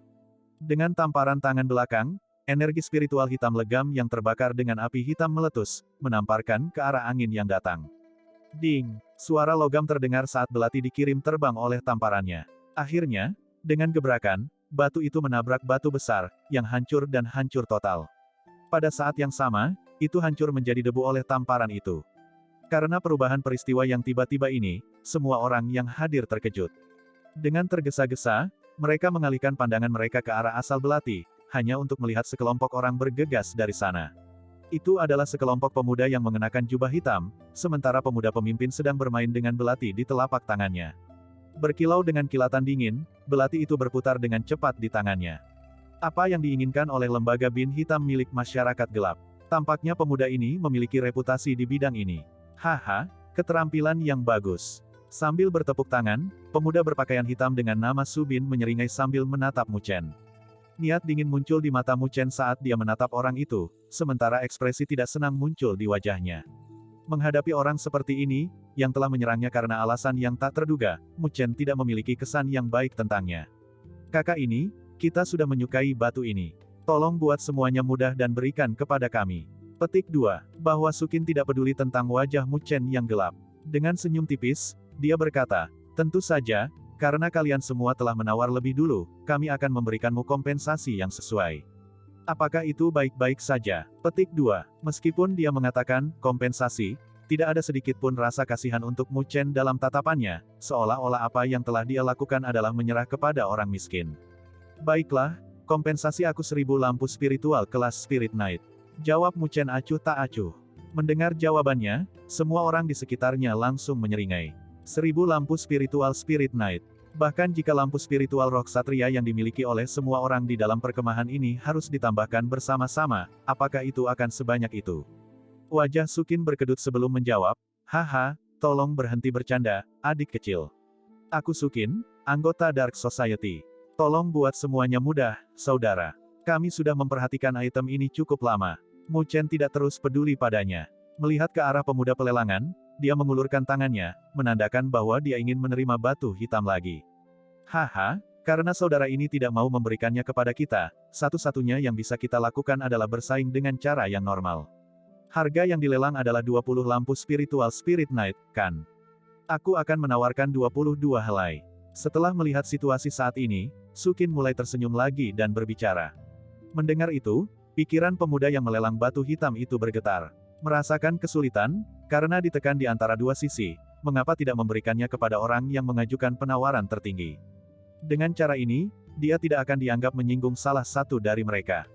Dengan tamparan tangan belakang, energi spiritual hitam legam yang terbakar dengan api hitam meletus, menamparkan ke arah angin yang datang. Ding! Suara logam terdengar saat belati dikirim terbang oleh tamparannya. Akhirnya, dengan gebrakan, batu itu menabrak batu besar, yang hancur dan hancur total. Pada saat yang sama, itu hancur menjadi debu oleh tamparan itu. Karena perubahan peristiwa yang tiba-tiba ini, semua orang yang hadir terkejut. Dengan tergesa-gesa, mereka mengalihkan pandangan mereka ke arah asal belati, hanya untuk melihat sekelompok orang bergegas dari sana. Itu adalah sekelompok pemuda yang mengenakan jubah hitam, sementara pemuda pemimpin sedang bermain dengan belati di telapak tangannya. Berkilau dengan kilatan dingin, belati itu berputar dengan cepat di tangannya. Apa yang diinginkan oleh lembaga bin hitam milik masyarakat gelap? Tampaknya pemuda ini memiliki reputasi di bidang ini. Haha, keterampilan yang bagus. Sambil bertepuk tangan, pemuda berpakaian hitam dengan nama Su Bin menyeringai sambil menatap Mu Chen. Niat dingin muncul di mata Mu Chen saat dia menatap orang itu, sementara ekspresi tidak senang muncul di wajahnya. Menghadapi orang seperti ini, yang telah menyerangnya karena alasan yang tak terduga, Mu Chen tidak memiliki kesan yang baik tentangnya. Kakak ini, kita sudah menyukai batu ini. Tolong buat semuanya mudah dan berikan kepada kami. Petik 2. Bahwa Sukin tidak peduli tentang wajah Mu Chen yang gelap. Dengan senyum tipis, dia berkata, tentu saja, karena kalian semua telah menawar lebih dulu, kami akan memberikanmu kompensasi yang sesuai. Apakah itu baik-baik saja? Petik 2. Meskipun dia mengatakan, kompensasi, tidak ada sedikit pun rasa kasihan untuk Mu Chen dalam tatapannya, seolah-olah apa yang telah dia lakukan adalah menyerah kepada orang miskin. Baiklah, kompensasi aku 1000 lampu spiritual kelas Spirit Knight. Jawab Mu Chen acuh tak acuh. Mendengar jawabannya, semua orang di sekitarnya langsung menyeringai. 1000 lampu spiritual Spirit Knight. Bahkan jika lampu spiritual roh ksatria yang dimiliki oleh semua orang di dalam perkemahan ini harus ditambahkan bersama-sama, apakah itu akan sebanyak itu? Wajah Sukin berkedut sebelum menjawab, haha, tolong berhenti bercanda, adik kecil. Aku Sukin, anggota Dark Society. Tolong buat semuanya mudah, saudara. Kami sudah memperhatikan item ini cukup lama. Mu Chen tidak terus peduli padanya. Melihat ke arah pemuda pelelangan, dia mengulurkan tangannya, menandakan bahwa dia ingin menerima batu hitam lagi. Haha, karena saudara ini tidak mau memberikannya kepada kita, satu-satunya yang bisa kita lakukan adalah bersaing dengan cara yang normal. Harga yang dilelang adalah 20 lampu spiritual Spirit Knight, kan? Aku akan menawarkan 22 helai. Setelah melihat situasi saat ini, Sukin mulai tersenyum lagi dan berbicara. Mendengar itu, pikiran pemuda yang melelang batu hitam itu bergetar. Merasakan kesulitan, karena ditekan di antara dua sisi, mengapa tidak memberikannya kepada orang yang mengajukan penawaran tertinggi. Dengan cara ini, dia tidak akan dianggap menyinggung salah satu dari mereka.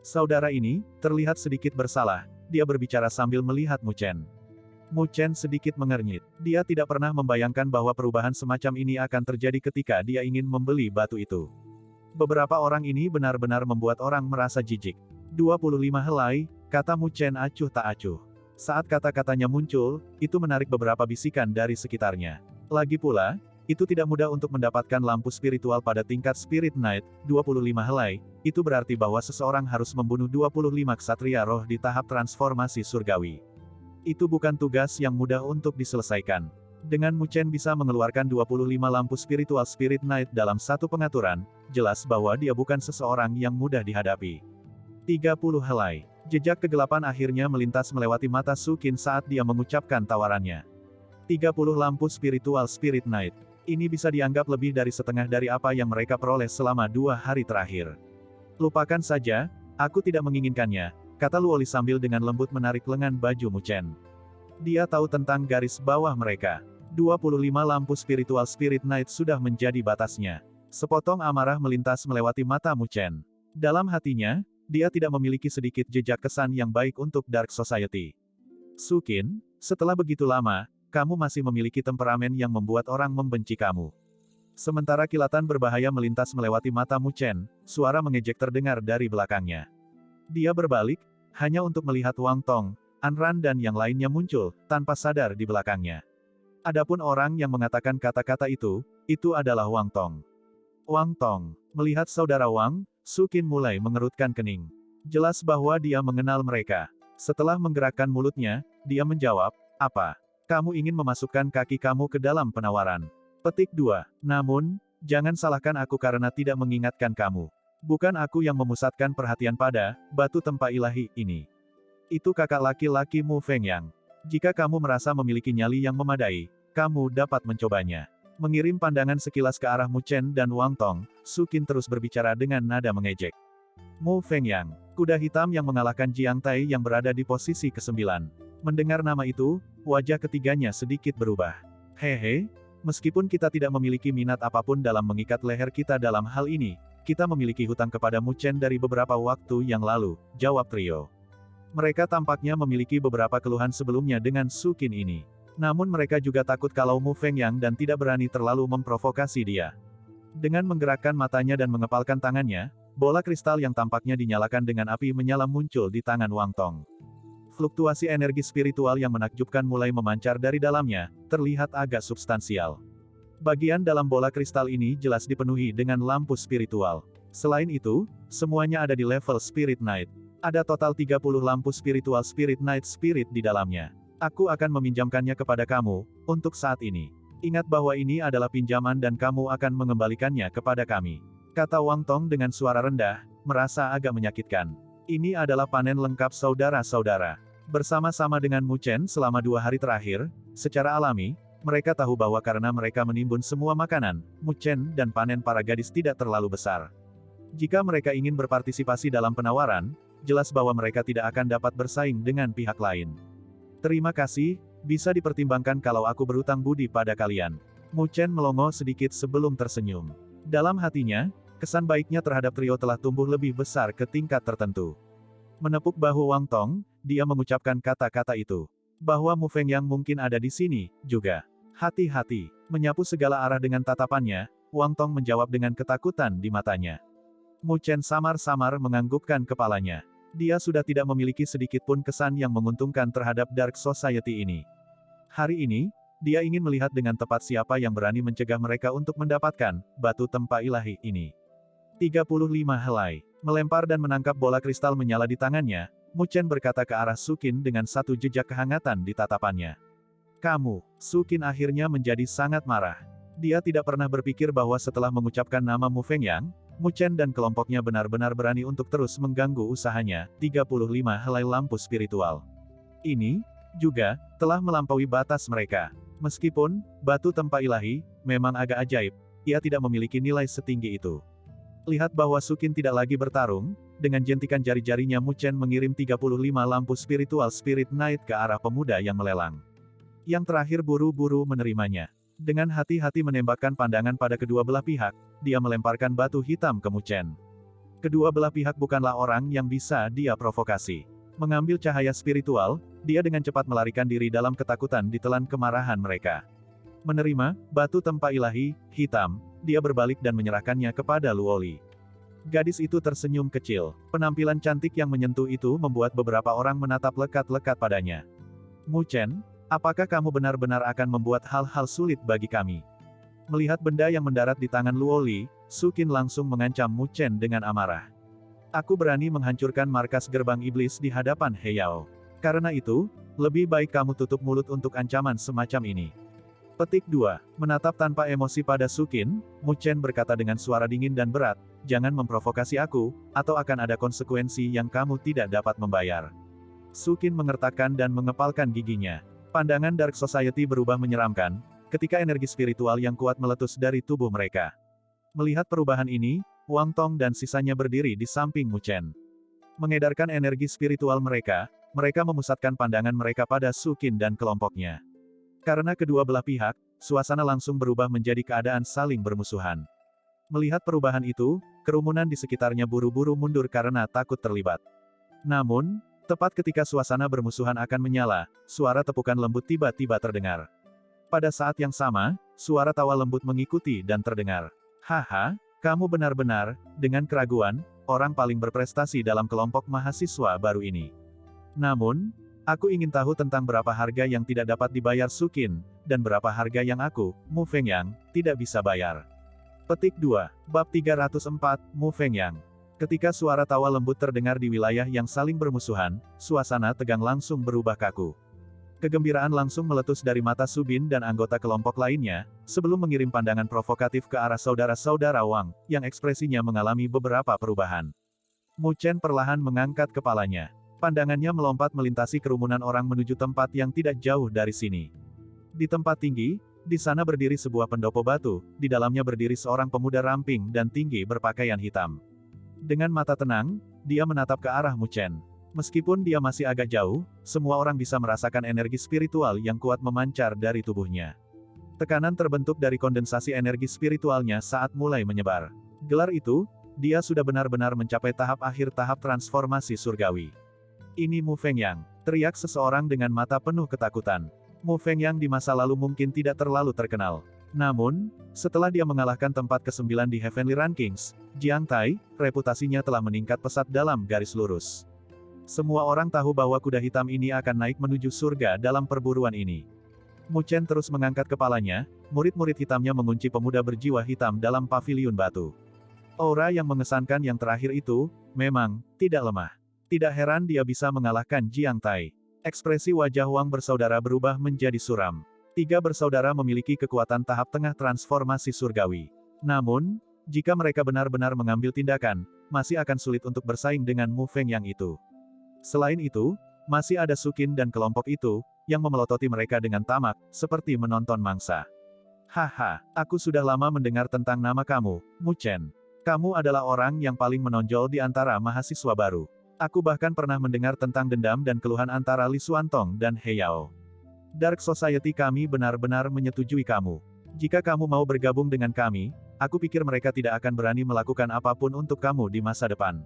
Saudara ini, terlihat sedikit bersalah, dia berbicara sambil melihat Mu Chen. Mu Chen sedikit mengernyit. Dia tidak pernah membayangkan bahwa perubahan semacam ini akan terjadi ketika dia ingin membeli batu itu. Beberapa orang ini benar-benar membuat orang merasa jijik. 25 helai, kata Mu Chen acuh tak acuh. Saat kata-katanya muncul, itu menarik beberapa bisikan dari sekitarnya. Lagi pula, itu tidak mudah untuk mendapatkan lampu spiritual pada tingkat Spirit Knight, 25 helai, itu berarti bahwa seseorang harus membunuh 25 ksatria roh di tahap transformasi surgawi. Itu bukan tugas yang mudah untuk diselesaikan. Dengan Mu Chen bisa mengeluarkan 25 lampu spiritual Spirit Knight dalam satu pengaturan, jelas bahwa dia bukan seseorang yang mudah dihadapi. 30 helai. Jejak kegelapan akhirnya melintas melewati mata Sukin saat dia mengucapkan tawarannya. 30 lampu spiritual Spirit Knight. Ini bisa dianggap lebih dari setengah dari apa yang mereka peroleh selama 2 hari terakhir. Lupakan saja, aku tidak menginginkannya, kata Luoli sambil dengan lembut menarik lengan baju Mu Chen. Dia tahu tentang garis bawah mereka. 25 lampu spiritual Spirit Knight sudah menjadi batasnya. Sepotong amarah melintas melewati mata Mu Chen. Dalam hatinya, dia tidak memiliki sedikit jejak kesan yang baik untuk Dark Society. Sukin, setelah begitu lama, kamu masih memiliki temperamen yang membuat orang membenci kamu. Sementara kilatan berbahaya melintas melewati mata Mu Chen, suara mengejek terdengar dari belakangnya. Dia berbalik, hanya untuk melihat Wang Tong, Anran dan yang lainnya muncul, tanpa sadar di belakangnya. Adapun orang yang mengatakan kata-kata itu adalah Wang Tong. Wang Tong, melihat saudara Wang, Sukin mulai mengerutkan kening. Jelas bahwa dia mengenal mereka. Setelah menggerakkan mulutnya, dia menjawab, apa? Kamu ingin memasukkan kaki kamu ke dalam penawaran. Petik 2. Namun, jangan salahkan aku karena tidak mengingatkan kamu. Bukan aku yang memusatkan perhatian pada batu tempa ilahi ini. Itu kakak laki-laki Mu Fengyang. Jika kamu merasa memiliki nyali yang memadai, kamu dapat mencobanya. Mengirim pandangan sekilas ke arah Mu Chen dan Wang Tong, Sukin terus berbicara dengan nada mengejek. Mu Fengyang, kuda hitam yang mengalahkan Jiang Tai yang berada di posisi ke-9. Mendengar nama itu, wajah ketiganya sedikit berubah. Hehe, meskipun kita tidak memiliki minat apapun dalam mengikat leher kita dalam hal ini, kita memiliki hutang kepada Mu Chen dari beberapa waktu yang lalu, jawab trio. Mereka tampaknya memiliki beberapa keluhan sebelumnya dengan Sukin ini. Namun mereka juga takut kalau Mu Fengyang dan tidak berani terlalu memprovokasi dia. Dengan menggerakkan matanya dan mengepalkan tangannya, bola kristal yang tampaknya dinyalakan dengan api menyala muncul di tangan Wang Tong. Fluktuasi energi spiritual yang menakjubkan mulai memancar dari dalamnya, terlihat agak substansial. Bagian dalam bola kristal ini jelas dipenuhi dengan lampu spiritual. Selain itu, semuanya ada di level Spirit Knight. Ada total 30 lampu spiritual Spirit Knight Spirit di dalamnya. Aku akan meminjamkannya kepada kamu, untuk saat ini. Ingat bahwa ini adalah pinjaman dan kamu akan mengembalikannya kepada kami. Kata Wang Tong dengan suara rendah, merasa agak menyakitkan. Ini adalah panen lengkap saudara-saudara. Bersama-sama dengan Mu Chen selama 2 hari terakhir, secara alami, mereka tahu bahwa karena mereka menimbun semua makanan, Mu Chen dan panen para gadis tidak terlalu besar. Jika mereka ingin berpartisipasi dalam penawaran, jelas bahwa mereka tidak akan dapat bersaing dengan pihak lain. Terima kasih, bisa dipertimbangkan kalau aku berutang budi pada kalian. Mu Chen melongo sedikit sebelum tersenyum. Dalam hatinya, kesan baiknya terhadap trio telah tumbuh lebih besar ke tingkat tertentu. Menepuk bahu Wang Tong, dia mengucapkan kata-kata itu. Bahwa Mu Fengyang mungkin ada di sini, juga. Hati-hati, menyapu segala arah dengan tatapannya, Wang Tong menjawab dengan ketakutan di matanya. Mu Chen samar-samar menganggukkan kepalanya. Dia sudah tidak memiliki sedikit pun kesan yang menguntungkan terhadap Dark Society ini. Hari ini, dia ingin melihat dengan tepat siapa yang berani mencegah mereka untuk mendapatkan batu tempa ilahi ini. 35 helai. Melempar dan menangkap bola kristal menyala di tangannya, Mu Chen berkata ke arah Sukin dengan satu jejak kehangatan di tatapannya. Kamu, Sukin akhirnya menjadi sangat marah. Dia tidak pernah berpikir bahwa setelah mengucapkan nama Mu Fengyang, Mu Chen dan kelompoknya benar-benar berani untuk terus mengganggu usahanya, 35 helai lampu spiritual. Ini, juga, telah melampaui batas mereka. Meskipun, batu tempa ilahi, memang agak ajaib, ia tidak memiliki nilai setinggi itu. Lihat bahwa Sukin tidak lagi bertarung, dengan jentikan jari-jarinya Mu Chen mengirim 35 lampu spiritual Spirit Knight ke arah pemuda yang melelang. Yang terakhir buru-buru menerimanya. Dengan hati-hati menembakkan pandangan pada kedua belah pihak, dia melemparkan batu hitam ke Mu Chen. Kedua belah pihak bukanlah orang yang bisa dia provokasi. Mengambil cahaya spiritual, dia dengan cepat melarikan diri dalam ketakutan ditelan kemarahan mereka. Menerima batu tempa ilahi hitam, dia berbalik dan menyerahkannya kepada Luoli. Gadis itu tersenyum kecil. Penampilan cantik yang menyentuh itu membuat beberapa orang menatap lekat-lekat padanya. Mu Chen, apakah kamu benar-benar akan membuat hal-hal sulit bagi kami? Melihat benda yang mendarat di tangan Luoli, Sukin langsung mengancam Mu Chen dengan amarah. Aku berani menghancurkan markas gerbang iblis di hadapan Heyao. Karena itu, lebih baik kamu tutup mulut untuk ancaman semacam ini. Petik 2. Menatap tanpa emosi pada Sukin, Mu Chen berkata dengan suara dingin dan berat, jangan memprovokasi aku, atau akan ada konsekuensi yang kamu tidak dapat membayar. Sukin mengertakkan dan mengepalkan giginya. Pandangan Dark Society berubah menyeramkan, ketika energi spiritual yang kuat meletus dari tubuh mereka. Melihat perubahan ini, Wang Tong dan sisanya berdiri di samping Mu Chen. Mengedarkan energi spiritual mereka memusatkan pandangan mereka pada Sukin dan kelompoknya. Karena kedua belah pihak, suasana langsung berubah menjadi keadaan saling bermusuhan. Melihat perubahan itu, kerumunan di sekitarnya buru-buru mundur karena takut terlibat. Namun, tepat ketika suasana bermusuhan akan menyala, suara tepukan lembut tiba-tiba terdengar. Pada saat yang sama, suara tawa lembut mengikuti dan terdengar. Haha, kamu benar-benar, dengan keraguan, orang paling berprestasi dalam kelompok mahasiswa baru ini. Namun, aku ingin tahu tentang berapa harga yang tidak dapat dibayar Sukin, dan berapa harga yang aku, Mu Fengyang, tidak bisa bayar. Petik 2. Bab 304, Mu Fengyang. Ketika suara tawa lembut terdengar di wilayah yang saling bermusuhan, suasana tegang langsung berubah kaku. Kegembiraan langsung meletus dari mata Subin dan anggota kelompok lainnya, sebelum mengirim pandangan provokatif ke arah saudara-saudara Wang, yang ekspresinya mengalami beberapa perubahan. Mu Chen perlahan mengangkat kepalanya. Pandangannya melompat melintasi kerumunan orang menuju tempat yang tidak jauh dari sini. Di tempat tinggi, di sana berdiri sebuah pendopo batu, di dalamnya berdiri seorang pemuda ramping dan tinggi berpakaian hitam. Dengan mata tenang, dia menatap ke arah Mu Chen. Meskipun dia masih agak jauh, semua orang bisa merasakan energi spiritual yang kuat memancar dari tubuhnya. Tekanan terbentuk dari kondensasi energi spiritualnya saat mulai menyebar. Gelar itu, dia sudah benar-benar mencapai tahap akhir tahap transformasi surgawi. Ini Mu Fengyang, teriak seseorang dengan mata penuh ketakutan. Mu Fengyang di masa lalu mungkin tidak terlalu terkenal. Namun, setelah dia mengalahkan tempat ke-9 di Heavenly Rankings, Jiang Tai, reputasinya telah meningkat pesat dalam garis lurus. Semua orang tahu bahwa kuda hitam ini akan naik menuju surga dalam perburuan ini. Mu Chen terus mengangkat kepalanya, murid-murid hitamnya mengunci pemuda berjiwa hitam dalam paviliun batu. Aura yang mengesankan yang terakhir itu, memang, tidak lemah. Tidak heran dia bisa mengalahkan Jiang Tai. Ekspresi wajah Wang bersaudara berubah menjadi suram. 3 bersaudara memiliki kekuatan tahap tengah transformasi surgawi. Namun, jika mereka benar-benar mengambil tindakan, masih akan sulit untuk bersaing dengan Mu Fengyang itu. Selain itu, masih ada Sukin dan kelompok itu, yang memelototi mereka dengan tamak, seperti menonton mangsa. Haha, aku sudah lama mendengar tentang nama kamu, Mu Chen. Kamu adalah orang yang paling menonjol di antara mahasiswa baru. Aku bahkan pernah mendengar tentang dendam dan keluhan antara Li Xuantong dan He Yao. Dark Society kami benar-benar menyetujui kamu. Jika kamu mau bergabung dengan kami, aku pikir mereka tidak akan berani melakukan apapun untuk kamu di masa depan.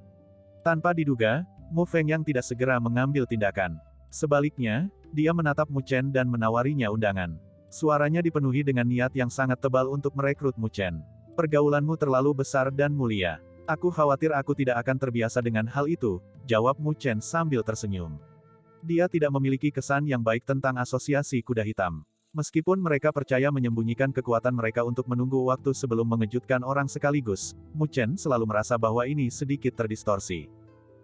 Tanpa diduga, Mu Fengyang tidak segera mengambil tindakan. Sebaliknya, dia menatap Mu Chen dan menawarinya undangan. Suaranya dipenuhi dengan niat yang sangat tebal untuk merekrut Mu Chen. Pergaulanmu terlalu besar dan mulia. Aku khawatir aku tidak akan terbiasa dengan hal itu, jawab Mu Chen sambil tersenyum. Dia tidak memiliki kesan yang baik tentang asosiasi kuda hitam. Meskipun mereka percaya menyembunyikan kekuatan mereka untuk menunggu waktu sebelum mengejutkan orang sekaligus, Mu Chen selalu merasa bahwa ini sedikit terdistorsi.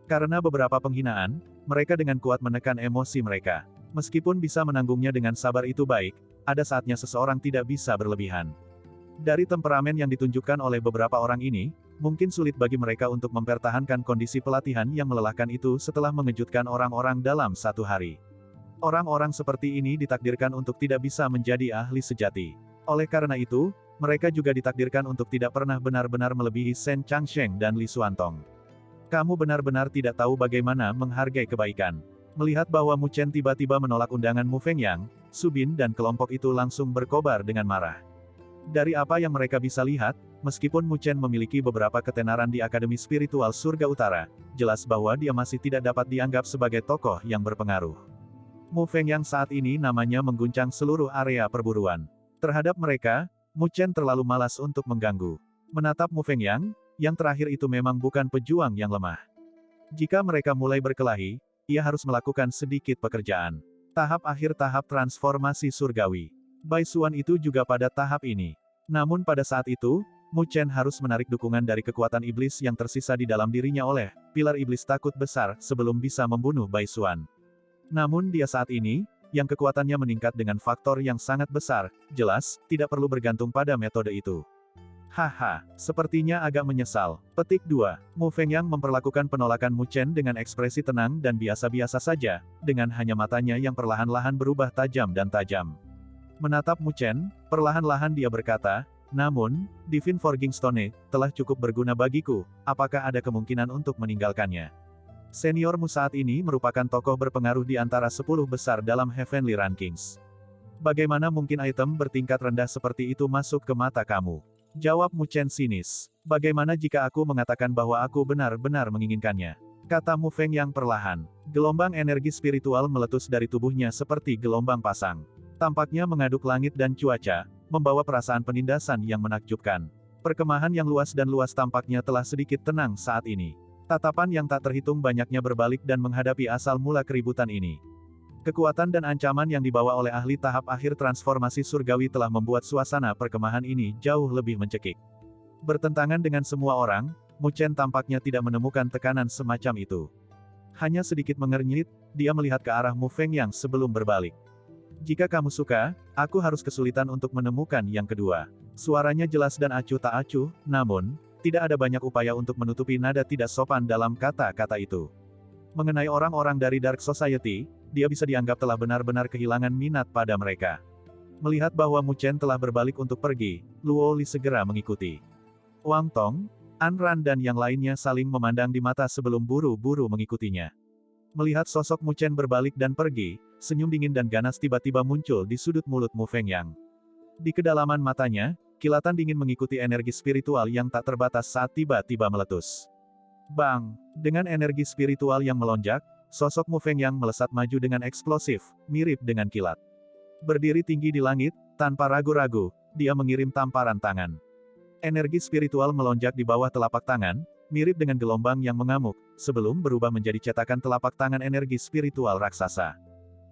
Karena beberapa penghinaan, mereka dengan kuat menekan emosi mereka. Meskipun bisa menanggungnya dengan sabar itu baik, ada saatnya seseorang tidak bisa berlebihan. Dari temperamen yang ditunjukkan oleh beberapa orang ini, mungkin sulit bagi mereka untuk mempertahankan kondisi pelatihan yang melelahkan itu setelah mengejutkan orang-orang dalam satu hari. Orang-orang seperti ini ditakdirkan untuk tidak bisa menjadi ahli sejati. Oleh karena itu, mereka juga ditakdirkan untuk tidak pernah benar-benar melebihi Shen Changsheng dan Li Xuantong. Kamu benar-benar tidak tahu bagaimana menghargai kebaikan. Melihat bahwa Mu Chen tiba-tiba menolak undangan Mu Fengyang, Subin dan kelompok itu langsung berkobar dengan marah. Dari apa yang mereka bisa lihat, meskipun Mu Chen memiliki beberapa ketenaran di Akademi Spiritual Surga Utara, jelas bahwa dia masih tidak dapat dianggap sebagai tokoh yang berpengaruh. Mu Fengyang saat ini namanya mengguncang seluruh area perburuan. Terhadap mereka, Mu Chen terlalu malas untuk mengganggu. Menatap Mu Fengyang, yang terakhir itu memang bukan pejuang yang lemah. Jika mereka mulai berkelahi, ia harus melakukan sedikit pekerjaan. Tahap akhir tahap transformasi surgawi. Bai Xuan itu juga pada tahap ini. Namun pada saat itu, Mu Chen harus menarik dukungan dari kekuatan iblis yang tersisa di dalam dirinya oleh pilar iblis takut besar sebelum bisa membunuh Bai Xuan. Namun dia saat ini, yang kekuatannya meningkat dengan faktor yang sangat besar, jelas, tidak perlu bergantung pada metode itu. Haha, sepertinya agak menyesal. Petik 2. Mu Fengyang memperlakukan penolakan Mu Chen dengan ekspresi tenang dan biasa-biasa saja, dengan hanya matanya yang perlahan-lahan berubah tajam dan tajam. Menatap Mu Chen, perlahan-lahan dia berkata, namun, Divine Forging Stone telah cukup berguna bagiku, apakah ada kemungkinan untuk meninggalkannya? Seniormu saat ini merupakan tokoh berpengaruh di antara 10 besar dalam Heavenly Rankings. Bagaimana mungkin item bertingkat rendah seperti itu masuk ke mata kamu? Jawab Mu Chen sinis. Bagaimana jika aku mengatakan bahwa aku benar-benar menginginkannya? Kata Mu Fengyang perlahan. Gelombang energi spiritual meletus dari tubuhnya seperti gelombang pasang. Tampaknya mengaduk langit dan cuaca, membawa perasaan penindasan yang menakjubkan. Perkemahan yang luas dan luas tampaknya telah sedikit tenang saat ini. Tatapan yang tak terhitung banyaknya berbalik dan menghadapi asal mula keributan ini. Kekuatan dan ancaman yang dibawa oleh ahli tahap akhir transformasi surgawi telah membuat suasana perkemahan ini jauh lebih mencekik. Bertentangan dengan semua orang, Mu Chen tampaknya tidak menemukan tekanan semacam itu. Hanya sedikit mengernyit, dia melihat ke arah Mu Fengyang sebelum berbalik. Jika kamu suka, aku harus kesulitan untuk menemukan yang kedua. Suaranya jelas dan acuh tak acuh, namun, tidak ada banyak upaya untuk menutupi nada tidak sopan dalam kata-kata itu. Mengenai orang-orang dari Dark Society, dia bisa dianggap telah benar-benar kehilangan minat pada mereka. Melihat bahwa Mu Chen telah berbalik untuk pergi, Luo Li segera mengikuti. Wang Tong, An Ran dan yang lainnya saling memandang di mata sebelum buru-buru mengikutinya. Melihat sosok Mu Chen berbalik dan pergi, senyum dingin dan ganas tiba-tiba muncul di sudut mulut Mu Fengyang. Di kedalaman matanya, kilatan dingin mengikuti energi spiritual yang tak terbatas saat tiba-tiba meletus. Bang! Dengan energi spiritual yang melonjak, sosok Mu Fengyang melesat maju dengan eksplosif, mirip dengan kilat. Berdiri tinggi di langit, tanpa ragu-ragu, dia mengirim tamparan tangan. Energi spiritual melonjak di bawah telapak tangan, mirip dengan gelombang yang mengamuk, sebelum berubah menjadi cetakan telapak tangan energi spiritual raksasa.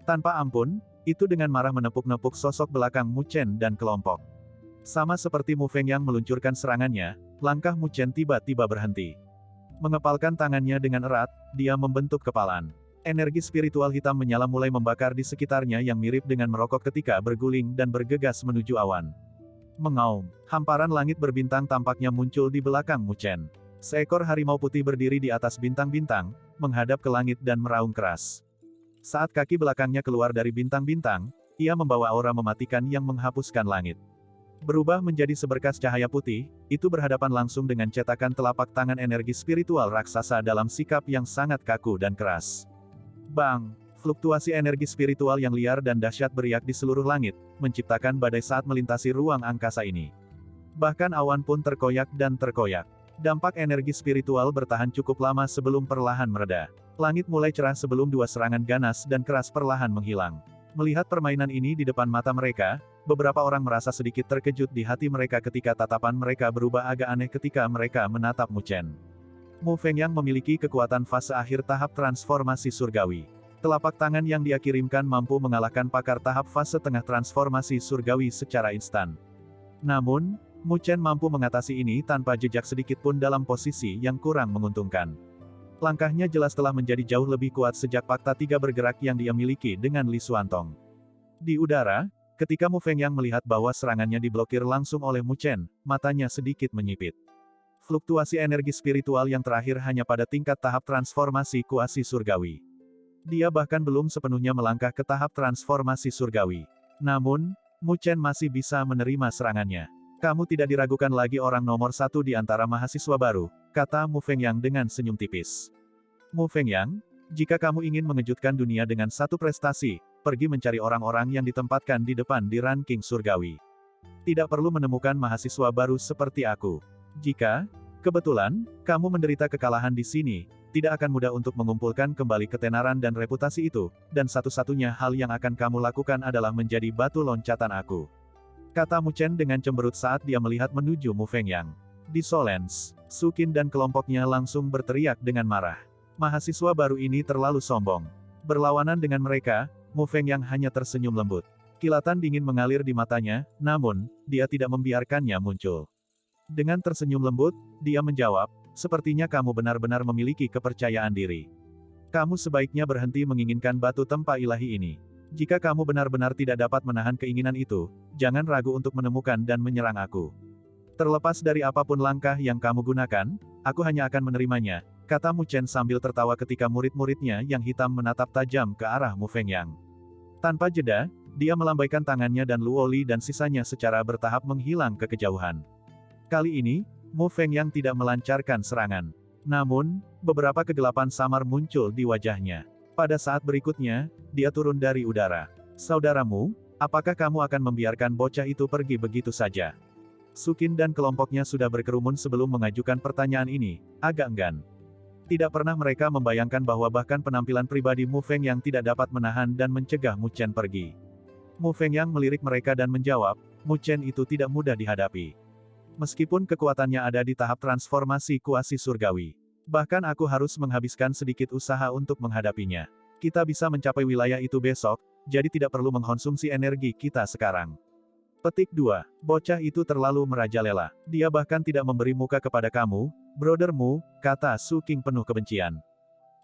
Tanpa ampun, itu dengan marah menepuk-nepuk sosok belakang Mu Chen dan kelompok. Sama seperti Mu Fengyang meluncurkan serangannya, langkah Mu Chen tiba-tiba berhenti. Mengepalkan tangannya dengan erat, dia membentuk kepalan. Energi spiritual hitam menyala mulai membakar di sekitarnya yang mirip dengan merokok ketika berguling dan bergegas menuju awan. Mengaum, hamparan langit berbintang tampaknya muncul di belakang Mu Chen. Seekor harimau putih berdiri di atas bintang-bintang, menghadap ke langit dan meraung keras. Saat kaki belakangnya keluar dari bintang-bintang, ia membawa aura mematikan yang menghapuskan langit. Berubah menjadi seberkas cahaya putih, itu berhadapan langsung dengan cetakan telapak tangan energi spiritual raksasa dalam sikap yang sangat kaku dan keras. Bang! Fluktuasi energi spiritual yang liar dan dahsyat beriak di seluruh langit, menciptakan badai saat melintasi ruang angkasa ini. Bahkan awan pun terkoyak dan terkoyak. Dampak energi spiritual bertahan cukup lama sebelum perlahan mereda. Langit mulai cerah sebelum dua serangan ganas dan keras perlahan menghilang. Melihat permainan ini di depan mata mereka, beberapa orang merasa sedikit terkejut di hati mereka ketika tatapan mereka berubah agak aneh ketika mereka menatap Mu Chen. Mu Fengyang memiliki kekuatan fase akhir tahap transformasi surgawi. Telapak tangan yang dia kirimkan mampu mengalahkan pakar tahap fase tengah transformasi surgawi secara instan. Namun, Mu Chen mampu mengatasi ini tanpa jejak sedikit pun dalam posisi yang kurang menguntungkan. Langkahnya jelas telah menjadi jauh lebih kuat sejak fakta tiga bergerak yang dia miliki dengan Li Xuantong. Di udara, ketika Mu Fengyang melihat bahwa serangannya diblokir langsung oleh Mu Chen, matanya sedikit menyipit. Fluktuasi energi spiritual yang terakhir hanya pada tingkat tahap transformasi kuasi surgawi. Dia bahkan belum sepenuhnya melangkah ke tahap transformasi surgawi. Namun, Mu Chen masih bisa menerima serangannya. Kamu tidak diragukan lagi orang nomor satu di antara mahasiswa baru, kata Mu Fengyang dengan senyum tipis. Mu Fengyang, jika kamu ingin mengejutkan dunia dengan satu prestasi, pergi mencari orang-orang yang ditempatkan di depan di ranking surgawi. Tidak perlu menemukan mahasiswa baru seperti aku. Jika, kebetulan, kamu menderita kekalahan di sini, tidak akan mudah untuk mengumpulkan kembali ketenaran dan reputasi itu, dan satu-satunya hal yang akan kamu lakukan adalah menjadi batu loncatan aku. Kata Mu Chen dengan cemberut saat dia melihat menuju Mu Fengyang. Di Solens, Su Qin dan kelompoknya langsung berteriak dengan marah. Mahasiswa baru ini terlalu sombong. Berlawanan dengan mereka, Mu Fengyang hanya tersenyum lembut. Kilatan dingin mengalir di matanya, namun, dia tidak membiarkannya muncul. Dengan tersenyum lembut, dia menjawab, sepertinya kamu benar-benar memiliki kepercayaan diri. Kamu sebaiknya berhenti menginginkan batu tempa ilahi ini. Jika kamu benar-benar tidak dapat menahan keinginan itu, jangan ragu untuk menemukan dan menyerang aku. Terlepas dari apapun langkah yang kamu gunakan, aku hanya akan menerimanya, kata Mu Chen sambil tertawa ketika murid-muridnya yang hitam menatap tajam ke arah Mu Fengyang. Tanpa jeda, dia melambaikan tangannya dan Luo Li dan sisanya secara bertahap menghilang ke kejauhan. Kali ini, Mu Fengyang tidak melancarkan serangan. Namun, beberapa kegelapan samar muncul di wajahnya. Pada saat berikutnya, dia turun dari udara. Saudaramu, apakah kamu akan membiarkan bocah itu pergi begitu saja? Su Qin dan kelompoknya sudah berkerumun sebelum mengajukan pertanyaan ini, agak enggan. Tidak pernah mereka membayangkan bahwa bahkan penampilan pribadi Mu Fengyang tidak dapat menahan dan mencegah Mu Chen pergi. Mu Fengyang melirik mereka dan menjawab, Mu Chen itu tidak mudah dihadapi. Meskipun kekuatannya ada di tahap transformasi kuasi surgawi. Bahkan aku harus menghabiskan sedikit usaha untuk menghadapinya. Kita bisa mencapai wilayah itu besok, jadi tidak perlu mengkonsumsi energi kita sekarang. Petik 2. Bocah itu terlalu merajalela. Dia bahkan tidak memberi muka kepada kamu, brothermu, kata Su King penuh kebencian.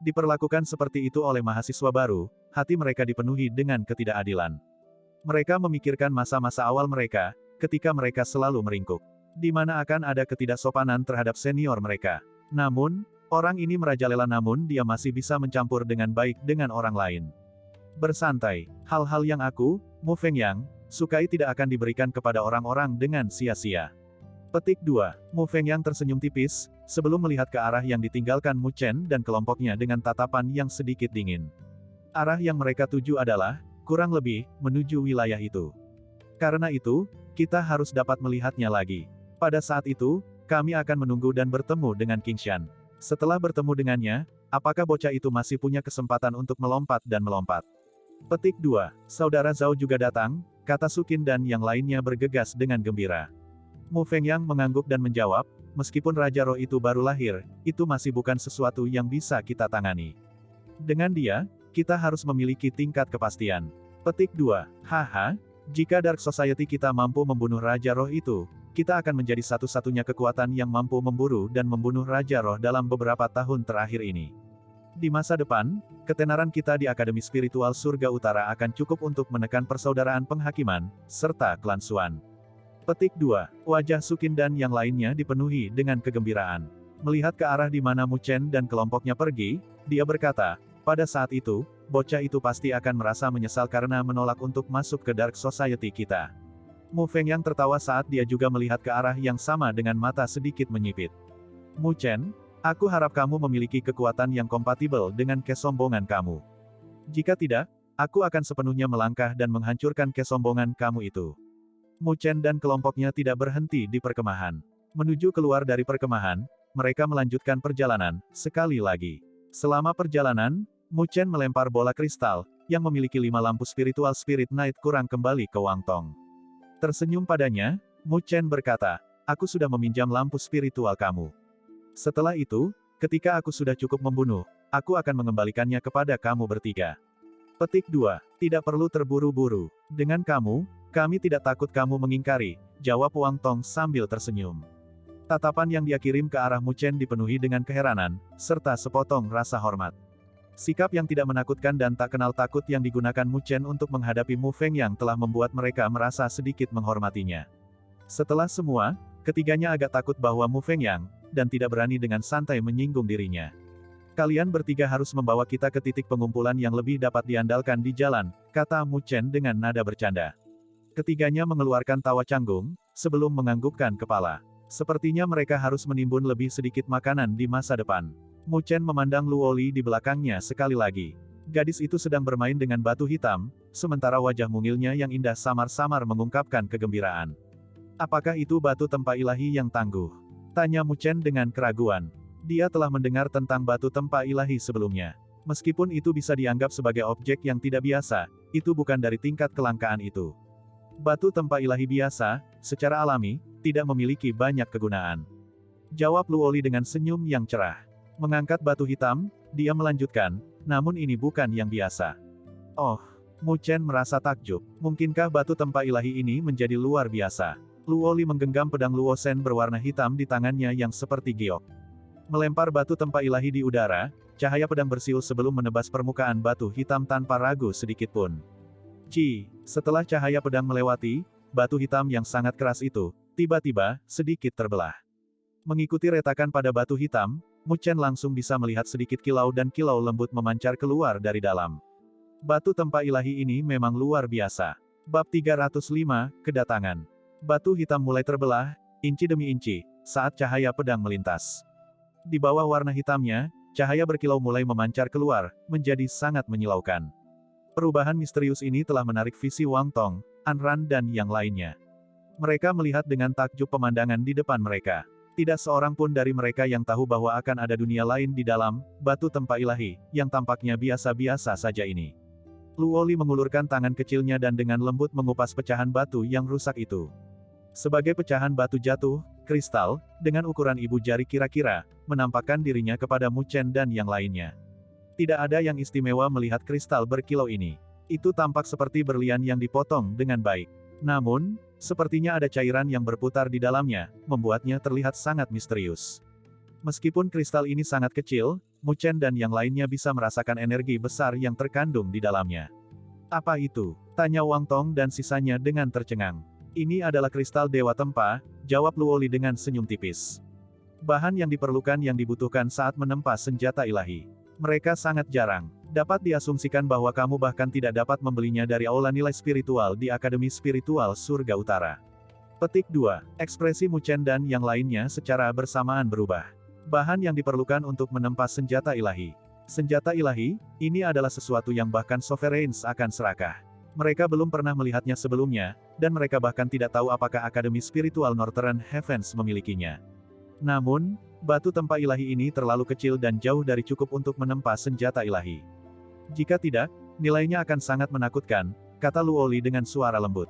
Diperlakukan seperti itu oleh mahasiswa baru, hati mereka dipenuhi dengan ketidakadilan. Mereka memikirkan masa-masa awal mereka, ketika mereka selalu meringkuk. Di mana akan ada ketidaksopanan terhadap senior mereka. Namun, orang ini merajalela namun dia masih bisa mencampur dengan baik dengan orang lain. Bersantai, hal-hal yang aku, Mu Fengyang, sukai tidak akan diberikan kepada orang-orang dengan sia-sia. Petik 2. Mu Fengyang tersenyum tipis, sebelum melihat ke arah yang ditinggalkan Mu Chen dan kelompoknya dengan tatapan yang sedikit dingin. Arah yang mereka tuju adalah, kurang lebih, menuju wilayah itu. Karena itu, kita harus dapat melihatnya lagi. Pada saat itu, kami akan menunggu dan bertemu dengan King Shan. Setelah bertemu dengannya, apakah bocah itu masih punya kesempatan untuk melompat dan melompat? Petik 2. Saudara Zhao juga datang, kata Su Qin dan yang lainnya bergegas dengan gembira. Mu Fengyang mengangguk dan menjawab, meskipun Raja Roh itu baru lahir, itu masih bukan sesuatu yang bisa kita tangani. Dengan dia, kita harus memiliki tingkat kepastian. Petik 2. Haha, jika Dark Society kita mampu membunuh Raja Roh itu, kita akan menjadi satu-satunya kekuatan yang mampu memburu dan membunuh Raja Roh dalam beberapa tahun terakhir ini. Di masa depan, ketenaran kita di Akademi Spiritual Surga Utara akan cukup untuk menekan persaudaraan penghakiman, serta klan Xuan. Petik 2. Wajah Su Qin dan yang lainnya dipenuhi dengan kegembiraan. Melihat ke arah di mana Mu Chen dan kelompoknya pergi, dia berkata, pada saat itu, bocah itu pasti akan merasa menyesal karena menolak untuk masuk ke Dark Society kita. Mu Fengyang tertawa saat dia juga melihat ke arah yang sama dengan mata sedikit menyipit. Mu Chen, aku harap kamu memiliki kekuatan yang kompatibel dengan kesombongan kamu. Jika tidak, aku akan sepenuhnya melangkah dan menghancurkan kesombongan kamu itu. Mu Chen dan kelompoknya tidak berhenti di perkemahan. Menuju keluar dari perkemahan, mereka melanjutkan perjalanan, sekali lagi. Selama perjalanan, Mu Chen melempar bola kristal, yang memiliki 5 lampu spiritual Spirit Knight kurang kembali ke Wang Tong. Tersenyum padanya, Mu Chen berkata, aku sudah meminjam lampu spiritual kamu. Setelah itu, ketika aku sudah cukup membunuh, aku akan mengembalikannya kepada kamu bertiga. Petik 2. Tidak perlu terburu-buru. Dengan kamu, kami tidak takut kamu mengingkari, jawab Wang Tong sambil tersenyum. Tatapan yang dia kirim ke arah Mu Chen dipenuhi dengan keheranan, serta sepotong rasa hormat. Sikap yang tidak menakutkan dan tak kenal takut yang digunakan Mu Chen untuk menghadapi Mu Fengyang telah membuat mereka merasa sedikit menghormatinya. Setelah semua, ketiganya agak takut bahwa Mu Fengyang, dan tidak berani dengan santai menyinggung dirinya. Kalian bertiga harus membawa kita ke titik pengumpulan yang lebih dapat diandalkan di jalan, kata Mu Chen dengan nada bercanda. Ketiganya mengeluarkan tawa canggung, sebelum menganggukkan kepala. Sepertinya mereka harus menimbun lebih sedikit makanan di masa depan. Mu Chen memandang Luoli di belakangnya sekali lagi. Gadis itu sedang bermain dengan batu hitam, sementara wajah mungilnya yang indah samar-samar mengungkapkan kegembiraan. Apakah itu batu tempa ilahi yang tangguh? Tanya Mu Chen dengan keraguan. Dia telah mendengar tentang batu tempa ilahi sebelumnya. Meskipun itu bisa dianggap sebagai objek yang tidak biasa, itu bukan dari tingkat kelangkaan itu. Batu tempa ilahi biasa, secara alami, tidak memiliki banyak kegunaan. Jawab Luoli dengan senyum yang cerah. Mengangkat batu hitam, dia melanjutkan, namun ini bukan yang biasa. Oh, Mu Chen merasa takjub. Mungkinkah batu tempa ilahi ini menjadi luar biasa? Luoli menggenggam pedang Luosen berwarna hitam di tangannya yang seperti giok. Melempar batu tempa ilahi di udara, cahaya pedang bersiul sebelum menebas permukaan batu hitam tanpa ragu sedikitpun. Setelah cahaya pedang melewati, batu hitam yang sangat keras itu, tiba-tiba, sedikit terbelah. Mengikuti retakan pada batu hitam, Mu Chen langsung bisa melihat sedikit kilau dan kilau lembut memancar keluar dari dalam. Batu tempa ilahi ini memang luar biasa. Bab 305, Kedatangan. Batu hitam mulai terbelah, inci demi inci, saat cahaya pedang melintas. Di bawah warna hitamnya, cahaya berkilau mulai memancar keluar, menjadi sangat menyilaukan. Perubahan misterius ini telah menarik visi Wang Tong, An Ran dan yang lainnya. Mereka melihat dengan takjub pemandangan di depan mereka. Tidak seorang pun dari mereka yang tahu bahwa akan ada dunia lain di dalam batu tempa ilahi, yang tampaknya biasa-biasa saja ini. Luoli mengulurkan tangan kecilnya dan dengan lembut mengupas pecahan batu yang rusak itu. Sebagai pecahan batu jatuh, kristal, dengan ukuran ibu jari kira-kira, menampakkan dirinya kepada Mu Chen dan yang lainnya. Tidak ada yang istimewa melihat kristal berkilau ini. Itu tampak seperti berlian yang dipotong dengan baik. Namun, sepertinya ada cairan yang berputar di dalamnya, membuatnya terlihat sangat misterius. Meskipun kristal ini sangat kecil, Mu Chen dan yang lainnya bisa merasakan energi besar yang terkandung di dalamnya. Apa itu? Tanya Wang Tong dan sisanya dengan tercengang. Ini adalah kristal Dewa Tempa, jawab Luoli dengan senyum tipis. Bahan yang diperlukan yang dibutuhkan saat menempa senjata ilahi. Mereka sangat jarang. Dapat diasumsikan bahwa kamu bahkan tidak dapat membelinya dari aula nilai spiritual di Akademi Spiritual Surga Utara. Petik 2. Ekspresi Mu Chen dan yang lainnya secara bersamaan berubah. Bahan yang diperlukan untuk menempa senjata ilahi. Senjata ilahi, ini adalah sesuatu yang bahkan Sovereigns akan serakah. Mereka belum pernah melihatnya sebelumnya, dan mereka bahkan tidak tahu apakah Akademi Spiritual Northern Heavens memilikinya. Namun, batu tempa ilahi ini terlalu kecil dan jauh dari cukup untuk menempa senjata ilahi. Jika tidak, nilainya akan sangat menakutkan, kata Luoli dengan suara lembut.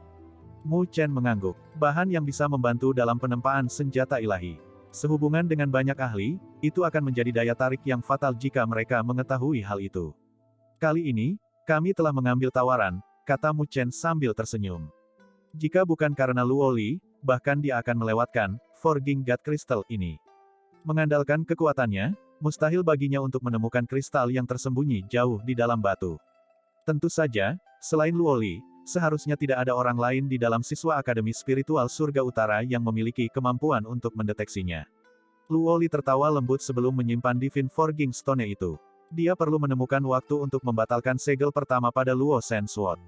Mu Chen mengangguk. Bahan yang bisa membantu dalam penempaan senjata ilahi. Sehubungan dengan banyak ahli, itu akan menjadi daya tarik yang fatal jika mereka mengetahui hal itu. Kali ini, kami telah mengambil tawaran, kata Mu Chen sambil tersenyum. Jika bukan karena Luoli, bahkan dia akan melewatkan Forging God Crystal ini. Mengandalkan kekuatannya, mustahil baginya untuk menemukan kristal yang tersembunyi jauh di dalam batu. Tentu saja, selain Luoli, seharusnya tidak ada orang lain di dalam siswa Akademi Spiritual Surga Utara yang memiliki kemampuan untuk mendeteksinya. Luoli tertawa lembut sebelum menyimpan Divine Forging Stone itu. Dia perlu menemukan waktu untuk membatalkan segel pertama pada Luo Shen Sword.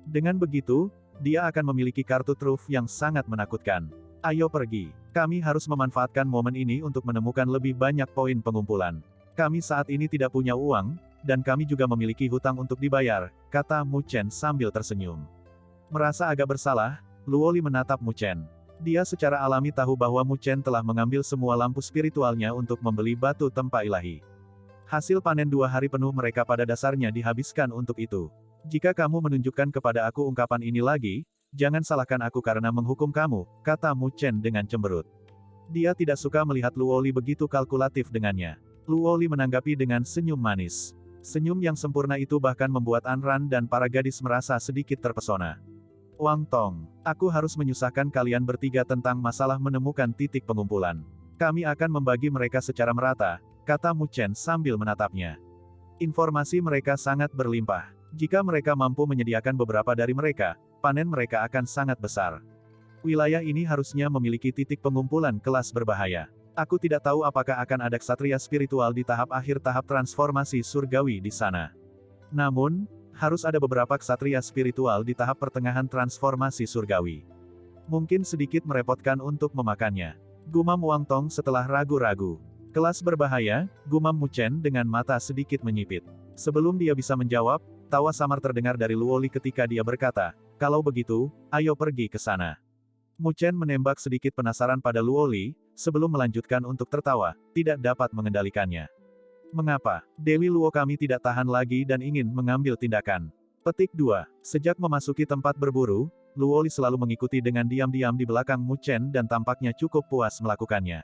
Dengan begitu, dia akan memiliki kartu truf yang sangat menakutkan. Ayo pergi. Kami harus memanfaatkan momen ini untuk menemukan lebih banyak poin pengumpulan. Kami saat ini tidak punya uang, dan kami juga memiliki hutang untuk dibayar, kata Mu Chen sambil tersenyum. Merasa agak bersalah, Luoli menatap Mu Chen. Dia secara alami tahu bahwa Mu Chen telah mengambil semua lampu spiritualnya untuk membeli batu tempa ilahi. Hasil panen 2 hari penuh mereka pada dasarnya dihabiskan untuk itu. Jika kamu menunjukkan kepada aku ungkapan ini lagi, jangan salahkan aku karena menghukum kamu, kata Mu Chen dengan cemberut. Dia tidak suka melihat Luoli begitu kalkulatif dengannya. Luoli menanggapi dengan senyum manis. Senyum yang sempurna itu bahkan membuat Anran dan para gadis merasa sedikit terpesona. Wang Tong, aku harus menyusahkan kalian bertiga tentang masalah menemukan titik pengumpulan. Kami akan membagi mereka secara merata, kata Mu Chen sambil menatapnya. Informasi mereka sangat berlimpah. Jika mereka mampu menyediakan beberapa dari mereka, panen mereka akan sangat besar. Wilayah ini harusnya memiliki titik pengumpulan kelas berbahaya. Aku tidak tahu apakah akan ada ksatria spiritual di tahap akhir tahap transformasi surgawi di sana. Namun, harus ada beberapa ksatria spiritual di tahap pertengahan transformasi surgawi. Mungkin sedikit merepotkan untuk memakannya. Gumam Wang Tong setelah ragu-ragu. Kelas berbahaya, gumam Mu Chen dengan mata sedikit menyipit. Sebelum dia bisa menjawab, tawa samar terdengar dari Luoli ketika dia berkata, kalau begitu, ayo pergi ke sana. Mu Chen menembak sedikit penasaran pada Luoli, sebelum melanjutkan untuk tertawa, tidak dapat mengendalikannya. Mengapa? Dewi Luo kami tidak tahan lagi dan ingin mengambil tindakan. Petik 2. Sejak memasuki tempat berburu, Luoli selalu mengikuti dengan diam-diam di belakang Mu Chen dan tampaknya cukup puas melakukannya.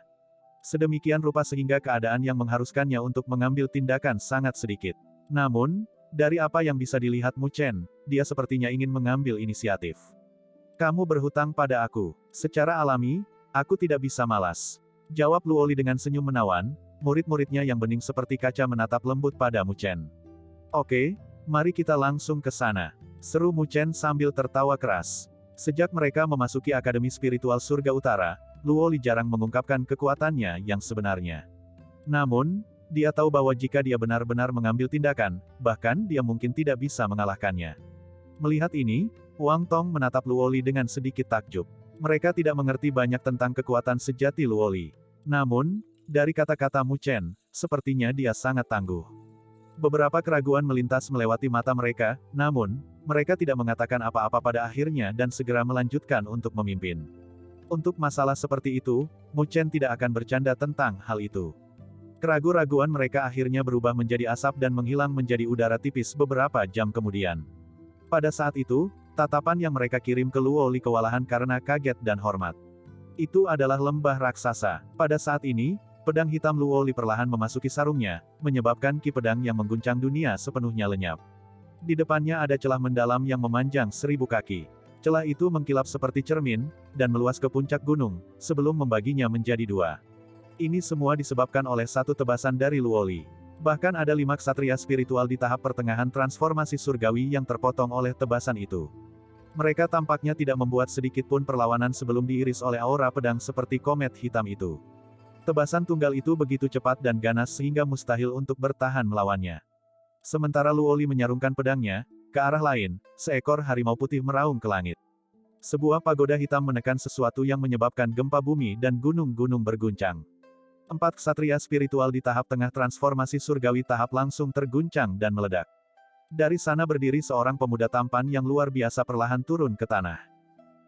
Sedemikian rupa sehingga keadaan yang mengharuskannya untuk mengambil tindakan sangat sedikit. Namun, dari apa yang bisa dilihat Mu Chen, dia sepertinya ingin mengambil inisiatif. Kamu berhutang pada aku. Secara alami, aku tidak bisa malas. Jawab Luoli dengan senyum menawan, murid-muridnya yang bening seperti kaca menatap lembut pada Mu Chen. Oke, mari kita langsung ke sana. Seru Mu Chen sambil tertawa keras. Sejak mereka memasuki Akademi Spiritual Surga Utara, Luoli jarang mengungkapkan kekuatannya yang sebenarnya. Namun, dia tahu bahwa jika dia benar-benar mengambil tindakan, bahkan dia mungkin tidak bisa mengalahkannya. Melihat ini, Wang Tong menatap Luoli dengan sedikit takjub. Mereka tidak mengerti banyak tentang kekuatan sejati Luoli. Namun, dari kata-kata Mu Chen, sepertinya dia sangat tangguh. Beberapa keraguan melintas melewati mata mereka, namun, mereka tidak mengatakan apa-apa pada akhirnya dan segera melanjutkan untuk memimpin. Untuk masalah seperti itu, Mu Chen tidak akan bercanda tentang hal itu. Keraguan-raguan mereka akhirnya berubah menjadi asap dan menghilang menjadi udara tipis beberapa jam kemudian. Pada saat itu, tatapan yang mereka kirim ke Luoli kewalahan karena kaget dan hormat. Itu adalah lembah raksasa. Pada saat ini, Pedang hitam Luoli perlahan memasuki sarungnya, menyebabkan ki pedang yang mengguncang dunia sepenuhnya lenyap. Di depannya ada celah mendalam yang memanjang 1000 kaki. Celah itu mengkilap seperti cermin, dan meluas ke puncak gunung, sebelum membaginya menjadi dua. Ini semua disebabkan oleh satu tebasan dari Luoli. Bahkan ada 5 ksatria spiritual di tahap pertengahan transformasi surgawi yang terpotong oleh tebasan itu. Mereka tampaknya tidak membuat sedikit pun perlawanan sebelum diiris oleh aura pedang seperti komet hitam itu. Tebasan tunggal itu begitu cepat dan ganas sehingga mustahil untuk bertahan melawannya. Sementara Luoli menyarungkan pedangnya, ke arah lain, seekor harimau putih meraung ke langit. Sebuah pagoda hitam menekan sesuatu yang menyebabkan gempa bumi dan gunung-gunung berguncang. 4 ksatria spiritual di tahap tengah transformasi surgawi tahap langsung terguncang dan meledak. Dari sana berdiri seorang pemuda tampan yang luar biasa perlahan turun ke tanah.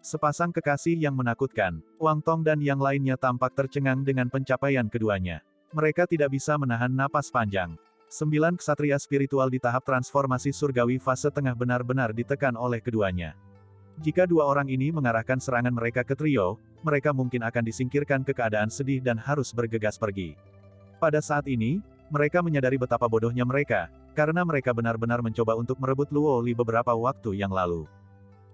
Sepasang kekasih yang menakutkan, Wang Tong dan yang lainnya tampak tercengang dengan pencapaian keduanya. Mereka tidak bisa menahan napas panjang. 9 ksatria spiritual di tahap transformasi surgawi fase tengah benar-benar ditekan oleh keduanya. Jika dua orang ini mengarahkan serangan mereka ke trio, mereka mungkin akan disingkirkan ke keadaan sedih dan harus bergegas pergi. Pada saat ini, mereka menyadari betapa bodohnya mereka, karena mereka benar-benar mencoba untuk merebut Luoli beberapa waktu yang lalu.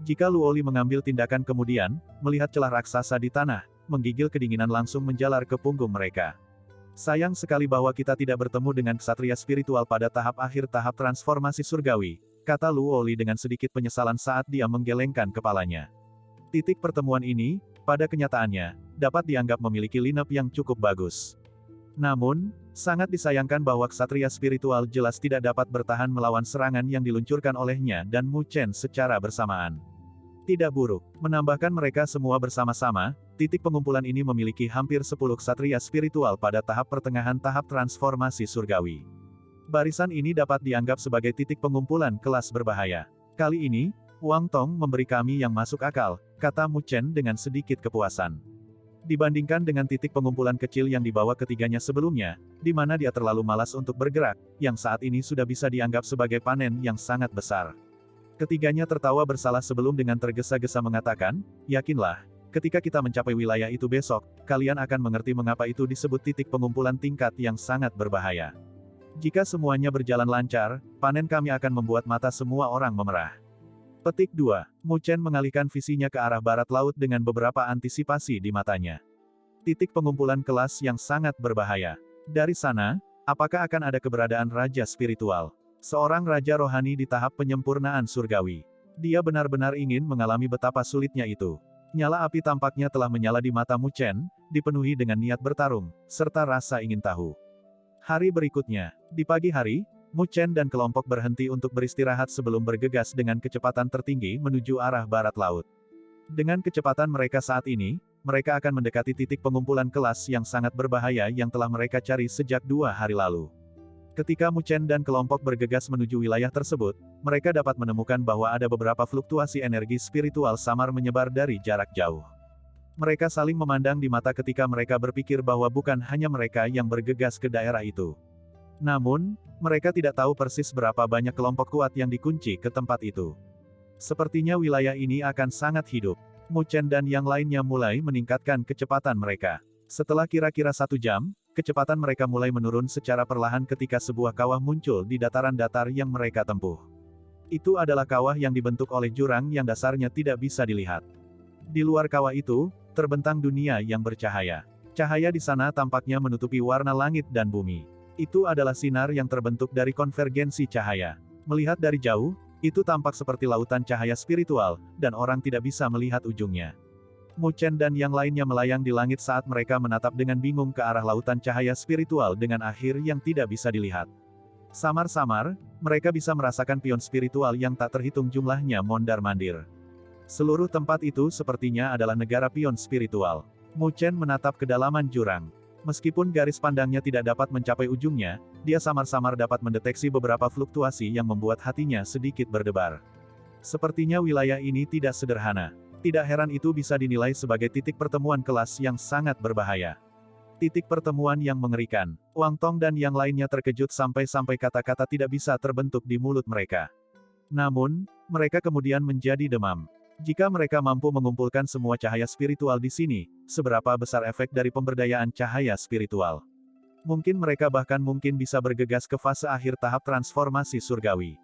Jika Luoli mengambil tindakan kemudian, melihat celah raksasa di tanah, menggigil kedinginan langsung menjalar ke punggung mereka. Sayang sekali bahwa kita tidak bertemu dengan ksatria spiritual pada tahap akhir tahap transformasi surgawi, kata Luoli dengan sedikit penyesalan saat dia menggelengkan kepalanya. Titik pertemuan ini, pada kenyataannya, dapat dianggap memiliki lineup yang cukup bagus. Namun, sangat disayangkan bahwa ksatria spiritual jelas tidak dapat bertahan melawan serangan yang diluncurkan olehnya dan Mu Chen secara bersamaan. Tidak buruk, menambahkan mereka semua bersama-sama, titik pengumpulan ini memiliki hampir 10 ksatria spiritual pada tahap pertengahan tahap transformasi surgawi. Barisan ini dapat dianggap sebagai titik pengumpulan kelas berbahaya. Kali ini, Wang Tong memberi kami yang masuk akal, kata Mu Chen dengan sedikit kepuasan. Dibandingkan dengan titik pengumpulan kecil yang dibawa ketiganya sebelumnya, di mana dia terlalu malas untuk bergerak, yang saat ini sudah bisa dianggap sebagai panen yang sangat besar. Ketiganya tertawa bersalah sebelum dengan tergesa-gesa mengatakan, yakinlah, ketika kita mencapai wilayah itu besok, kalian akan mengerti mengapa itu disebut titik pengumpulan tingkat yang sangat berbahaya. Jika semuanya berjalan lancar, panen kami akan membuat mata semua orang memerah. Petik 2. Mu Chen mengalihkan visinya ke arah barat laut dengan beberapa antisipasi di matanya. Titik pengumpulan kelas yang sangat berbahaya. Dari sana, apakah akan ada keberadaan raja spiritual? Seorang raja rohani di tahap penyempurnaan surgawi. Dia benar-benar ingin mengalami betapa sulitnya itu. Nyala api tampaknya telah menyala di mata Mu Chen, dipenuhi dengan niat bertarung, serta rasa ingin tahu. Hari berikutnya, di pagi hari, Mu Chen dan kelompok berhenti untuk beristirahat sebelum bergegas dengan kecepatan tertinggi menuju arah barat laut. Dengan kecepatan mereka saat ini, mereka akan mendekati titik pengumpulan kelas yang sangat berbahaya yang telah mereka cari sejak 2 hari lalu. Ketika Mu Chen dan kelompok bergegas menuju wilayah tersebut, mereka dapat menemukan bahwa ada beberapa fluktuasi energi spiritual samar menyebar dari jarak jauh. Mereka saling memandang di mata ketika mereka berpikir bahwa bukan hanya mereka yang bergegas ke daerah itu. Namun, mereka tidak tahu persis berapa banyak kelompok kuat yang dikunci ke tempat itu. Sepertinya wilayah ini akan sangat hidup. Mu Chen dan yang lainnya mulai meningkatkan kecepatan mereka. Setelah kira-kira 1 jam, kecepatan mereka mulai menurun secara perlahan ketika sebuah kawah muncul di dataran datar yang mereka tempuh. Itu adalah kawah yang dibentuk oleh jurang yang dasarnya tidak bisa dilihat. Di luar kawah itu, terbentang dunia yang bercahaya. Cahaya di sana tampaknya menutupi warna langit dan bumi. Itu adalah sinar yang terbentuk dari konvergensi cahaya. Melihat dari jauh, itu tampak seperti lautan cahaya spiritual, dan orang tidak bisa melihat ujungnya. Mu Chen dan yang lainnya melayang di langit saat mereka menatap dengan bingung ke arah lautan cahaya spiritual dengan akhir yang tidak bisa dilihat. Samar-samar, mereka bisa merasakan pion spiritual yang tak terhitung jumlahnya mondar-mandir. Seluruh tempat itu sepertinya adalah negara pion spiritual. Mu Chen menatap kedalaman jurang. Meskipun garis pandangnya tidak dapat mencapai ujungnya, dia samar-samar dapat mendeteksi beberapa fluktuasi yang membuat hatinya sedikit berdebar. Sepertinya wilayah ini tidak sederhana. Tidak heran itu bisa dinilai sebagai titik pertemuan kelas yang sangat berbahaya. Titik pertemuan yang mengerikan. Wang Tong dan yang lainnya terkejut sampai-sampai kata-kata tidak bisa terbentuk di mulut mereka. Namun, mereka kemudian menjadi demam. Jika mereka mampu mengumpulkan semua cahaya spiritual di sini, seberapa besar efek dari pemberdayaan cahaya spiritual? Mungkin mereka bahkan mungkin bisa bergegas ke fase akhir tahap transformasi surgawi.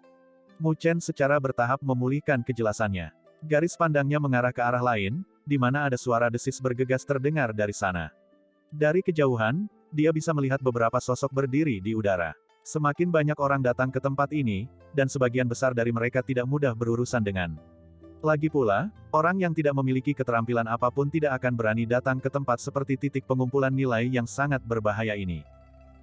Mu Chen secara bertahap memulihkan kejelasannya. Garis pandangnya mengarah ke arah lain, di mana ada suara desis bergegas terdengar dari sana. Dari kejauhan, dia bisa melihat beberapa sosok berdiri di udara. Semakin banyak orang datang ke tempat ini, dan sebagian besar dari mereka tidak mudah berurusan dengan. Lagi pula, orang yang tidak memiliki keterampilan apapun tidak akan berani datang ke tempat seperti titik pengumpulan nilai yang sangat berbahaya ini.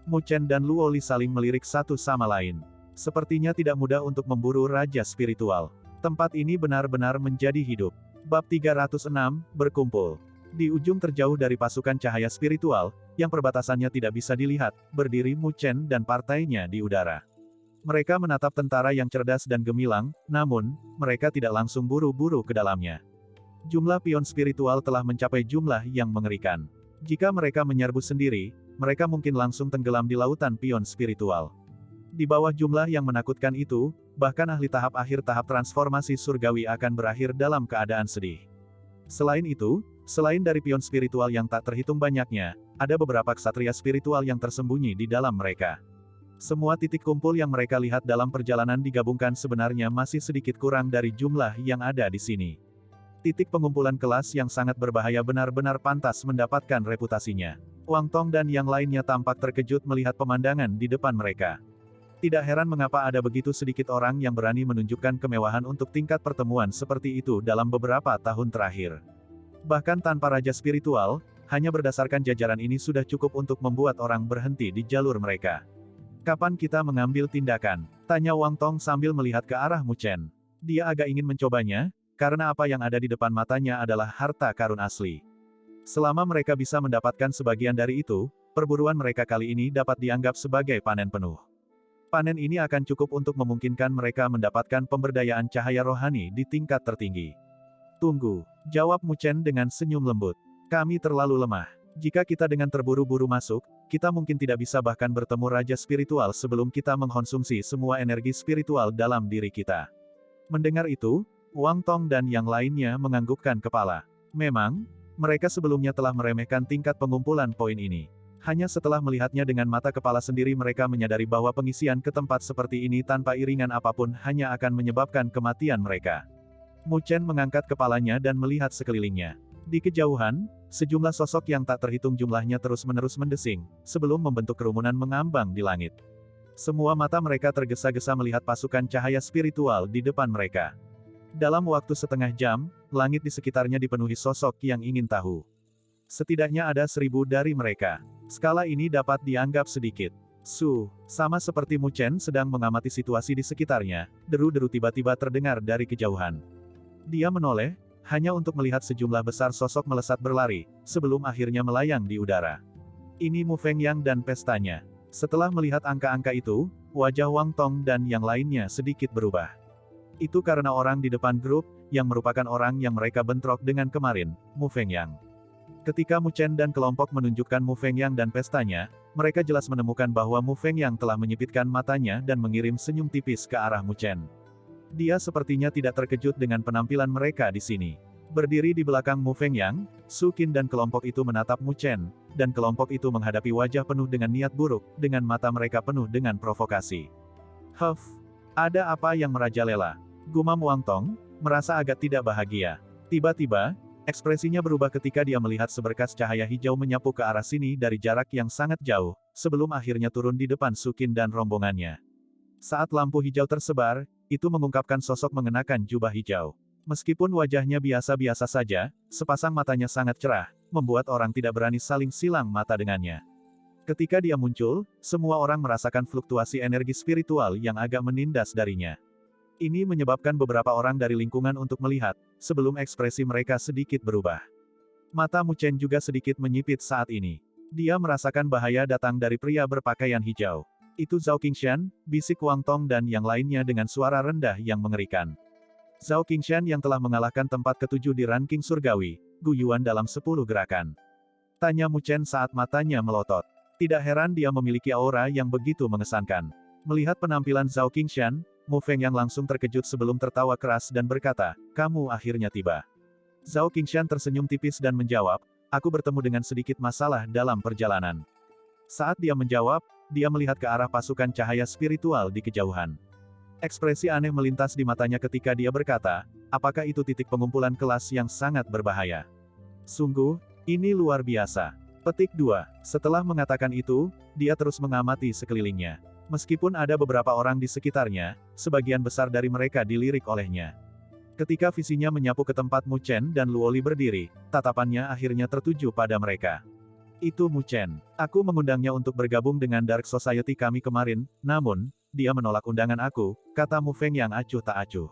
Mu Chen dan Luo Li saling melirik satu sama lain. Sepertinya tidak mudah untuk memburu raja spiritual. Tempat ini benar-benar menjadi hidup. Bab 306, berkumpul. Di ujung terjauh dari pasukan cahaya spiritual, yang perbatasannya tidak bisa dilihat, berdiri Mu Chen dan partainya di udara. Mereka menatap tentara yang cerdas dan gemilang, namun, mereka tidak langsung buru-buru ke dalamnya. Jumlah pion spiritual telah mencapai jumlah yang mengerikan. Jika mereka menyerbu sendiri, mereka mungkin langsung tenggelam di lautan pion spiritual. Di bawah jumlah yang menakutkan itu, bahkan ahli tahap akhir tahap transformasi surgawi akan berakhir dalam keadaan sedih. Selain itu, selain dari pion spiritual yang tak terhitung banyaknya, ada beberapa ksatria spiritual yang tersembunyi di dalam mereka. Semua titik kumpul yang mereka lihat dalam perjalanan digabungkan sebenarnya masih sedikit kurang dari jumlah yang ada di sini. Titik pengumpulan kelas yang sangat berbahaya benar-benar pantas mendapatkan reputasinya. Wang Tong dan yang lainnya tampak terkejut melihat pemandangan di depan mereka. Tidak heran mengapa ada begitu sedikit orang yang berani menunjukkan kemewahan untuk tingkat pertemuan seperti itu dalam beberapa tahun terakhir. Bahkan tanpa raja spiritual, hanya berdasarkan jajaran ini sudah cukup untuk membuat orang berhenti di jalur mereka. Kapan kita mengambil tindakan? Tanya Wang Tong sambil melihat ke arah Mu Chen. Dia agak ingin mencobanya, karena apa yang ada di depan matanya adalah harta karun asli. Selama mereka bisa mendapatkan sebagian dari itu, perburuan mereka kali ini dapat dianggap sebagai panen penuh. Panen ini akan cukup untuk memungkinkan mereka mendapatkan pemberdayaan cahaya rohani di tingkat tertinggi. Tunggu, jawab Mu Chen dengan senyum lembut. Kami terlalu lemah. Jika kita dengan terburu-buru masuk, kita mungkin tidak bisa bahkan bertemu raja spiritual sebelum kita mengkonsumsi semua energi spiritual dalam diri kita. Mendengar itu, Wang Tong dan yang lainnya menganggukkan kepala. Memang, mereka sebelumnya telah meremehkan tingkat pengumpulan poin ini. Hanya setelah melihatnya dengan mata kepala sendiri mereka menyadari bahwa pengisian ke tempat seperti ini tanpa iringan apapun hanya akan menyebabkan kematian mereka. Mu Chen mengangkat kepalanya dan melihat sekelilingnya. Di kejauhan, sejumlah sosok yang tak terhitung jumlahnya terus-menerus mendesing, sebelum membentuk kerumunan mengambang di langit. Semua mata mereka tergesa-gesa melihat pasukan cahaya spiritual di depan mereka. Dalam waktu setengah jam, langit di sekitarnya dipenuhi sosok yang ingin tahu. Setidaknya ada 1000 dari mereka. Skala ini dapat dianggap sedikit. Sama seperti Mu Chen sedang mengamati situasi di sekitarnya, deru-deru tiba-tiba terdengar dari kejauhan. Dia menoleh, hanya untuk melihat sejumlah besar sosok melesat berlari, sebelum akhirnya melayang di udara. Ini Mu Fengyang dan pestanya. Setelah melihat angka-angka itu, wajah Wang Tong dan yang lainnya sedikit berubah. Itu karena orang di depan grup, yang merupakan orang yang mereka bentrok dengan kemarin, Mu Fengyang. Ketika Mu Chen dan kelompok menunjukkan Mu Fengyang dan pestanya, mereka jelas menemukan bahwa Mu Fengyang telah menyipitkan matanya dan mengirim senyum tipis ke arah Mu Chen. Dia sepertinya tidak terkejut dengan penampilan mereka di sini. Berdiri di belakang Mu Fengyang, Su Qin dan kelompok itu menatap Mu Chen, dan kelompok itu menghadapi wajah penuh dengan niat buruk, dengan mata mereka penuh dengan provokasi. Ada apa yang merajalela? Gumam Wang Tong, merasa agak tidak bahagia. Tiba-tiba, ekspresinya berubah ketika dia melihat seberkas cahaya hijau menyapu ke arah sini dari jarak yang sangat jauh, sebelum akhirnya turun di depan Su Qin dan rombongannya. Saat lampu hijau tersebar, itu mengungkapkan sosok mengenakan jubah hijau. Meskipun wajahnya biasa-biasa saja, sepasang matanya sangat cerah, membuat orang tidak berani saling silang mata dengannya. Ketika dia muncul, semua orang merasakan fluktuasi energi spiritual yang agak menindas darinya. Ini menyebabkan beberapa orang dari lingkungan untuk melihat, sebelum ekspresi mereka sedikit berubah. Mata Mu Chen juga sedikit menyipit saat ini. Dia merasakan bahaya datang dari pria berpakaian hijau. Itu Zhao Qingshan, bisik Wang Tong dan yang lainnya dengan suara rendah yang mengerikan. Zhao Qingshan yang telah mengalahkan tempat ke-7 di ranking surgawi, Gu Yuan dalam 10 gerakan. Tanya Mu Chen saat matanya melotot. Tidak heran dia memiliki aura yang begitu mengesankan. Melihat penampilan Zhao Qingshan, Mu Fengyang langsung terkejut sebelum tertawa keras dan berkata, "Kamu akhirnya tiba." Zhao Qingshan tersenyum tipis dan menjawab, "Aku bertemu dengan sedikit masalah dalam perjalanan." Saat dia menjawab, dia melihat ke arah pasukan cahaya spiritual di kejauhan. Ekspresi aneh melintas di matanya ketika dia berkata, apakah itu titik pengumpulan kelas yang sangat berbahaya? Sungguh, ini luar biasa. Petik 2. Setelah mengatakan itu, dia terus mengamati sekelilingnya. Meskipun ada beberapa orang di sekitarnya, sebagian besar dari mereka dilirik olehnya. Ketika visinya menyapu ke tempat Mu Chen dan Luoli berdiri, tatapannya akhirnya tertuju pada mereka. Itu Mu Chen. Aku mengundangnya untuk bergabung dengan Dark Society kami kemarin, namun, dia menolak undangan aku, kata Mu Feng yang acuh tak acuh.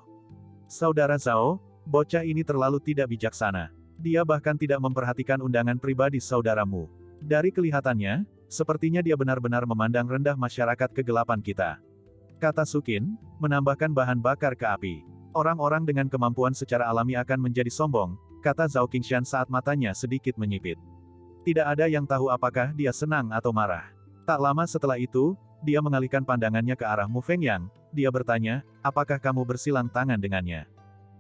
Saudara Zhao, bocah ini terlalu tidak bijaksana. Dia bahkan tidak memperhatikan undangan pribadi saudaramu. Dari kelihatannya, sepertinya dia benar-benar memandang rendah masyarakat kegelapan kita. Kata Sukin, menambahkan bahan bakar ke api. Orang-orang dengan kemampuan secara alami akan menjadi sombong, kata Zhao Qingshan saat matanya sedikit menyipit. Tidak ada yang tahu apakah dia senang atau marah. Tak lama setelah itu, dia mengalihkan pandangannya ke arah Mu Fengyang. Dia bertanya, apakah kamu bersilang tangan dengannya?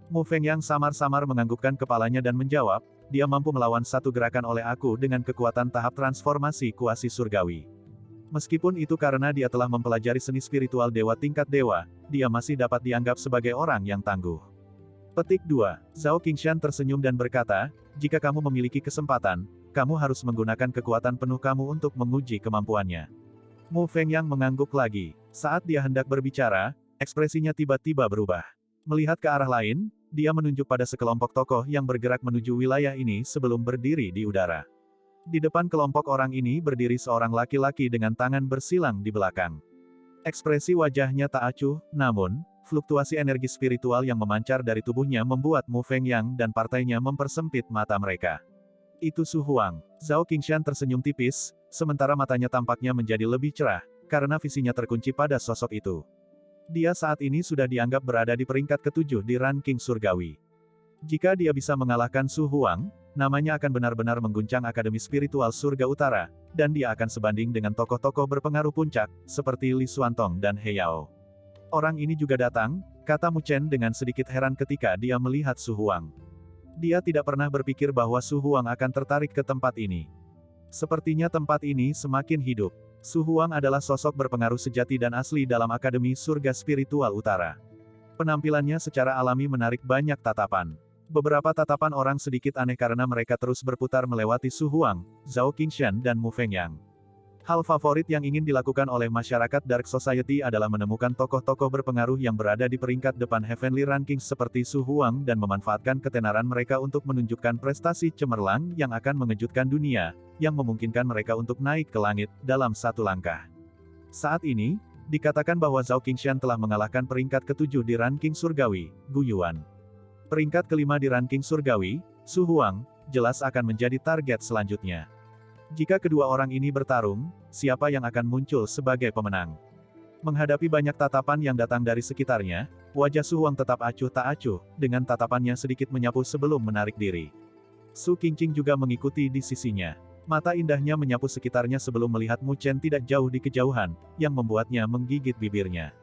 Mu Fengyang samar-samar menganggukkan kepalanya dan menjawab, dia mampu melawan satu gerakan oleh aku dengan kekuatan tahap transformasi kuasi surgawi. Meskipun itu karena dia telah mempelajari seni spiritual dewa tingkat dewa, dia masih dapat dianggap sebagai orang yang tangguh. Petik 2. Zhao Qingshan tersenyum dan berkata, jika kamu memiliki kesempatan, kamu harus menggunakan kekuatan penuh kamu untuk menguji kemampuannya. Mu Fengyang mengangguk lagi. Saat dia hendak berbicara, ekspresinya tiba-tiba berubah. Melihat ke arah lain, dia menunjuk pada sekelompok tokoh yang bergerak menuju wilayah ini sebelum berdiri di udara. Di depan kelompok orang ini berdiri seorang laki-laki dengan tangan bersilang di belakang. Ekspresi wajahnya tak acuh, namun, fluktuasi energi spiritual yang memancar dari tubuhnya membuat Mu Fengyang dan partainya mempersempit mata mereka. Itu Su Huang. Zhao Qingshan tersenyum tipis, sementara matanya tampaknya menjadi lebih cerah, karena visinya terkunci pada sosok itu. Dia saat ini sudah dianggap berada di peringkat ke-7 di ranking surgawi. Jika dia bisa mengalahkan Su Huang, namanya akan benar-benar mengguncang Akademi Spiritual Surga Utara, dan dia akan sebanding dengan tokoh-tokoh berpengaruh puncak, seperti Li Xuantong dan He Yao. Orang ini juga datang, kata Mu Chen dengan sedikit heran ketika dia melihat Su Huang. Dia tidak pernah berpikir bahwa Su Huang akan tertarik ke tempat ini. Sepertinya tempat ini semakin hidup. Su Huang adalah sosok berpengaruh sejati dan asli dalam Akademi Surga Spiritual Utara. Penampilannya secara alami menarik banyak tatapan. Beberapa tatapan orang sedikit aneh karena mereka terus berputar melewati Su Huang, Zhao Qingshan dan Mu Fengyang. Hal favorit yang ingin dilakukan oleh masyarakat Dark Society adalah menemukan tokoh-tokoh berpengaruh yang berada di peringkat depan Heavenly Ranking seperti Su Huang dan memanfaatkan ketenaran mereka untuk menunjukkan prestasi cemerlang yang akan mengejutkan dunia, yang memungkinkan mereka untuk naik ke langit dalam satu langkah. Saat ini, dikatakan bahwa Zhao Qingshan telah mengalahkan peringkat ke-7 di ranking surgawi, Gu Yuan. Peringkat ke-5 di ranking surgawi, Su Huang, jelas akan menjadi target selanjutnya. Jika kedua orang ini bertarung, siapa yang akan muncul sebagai pemenang? Menghadapi banyak tatapan yang datang dari sekitarnya, wajah Su Huang tetap acuh tak acuh, dengan tatapannya sedikit menyapu sebelum menarik diri. Su Qingqing juga mengikuti di sisinya. Mata indahnya menyapu sekitarnya sebelum melihat Mu Chen tidak jauh di kejauhan, yang membuatnya menggigit bibirnya.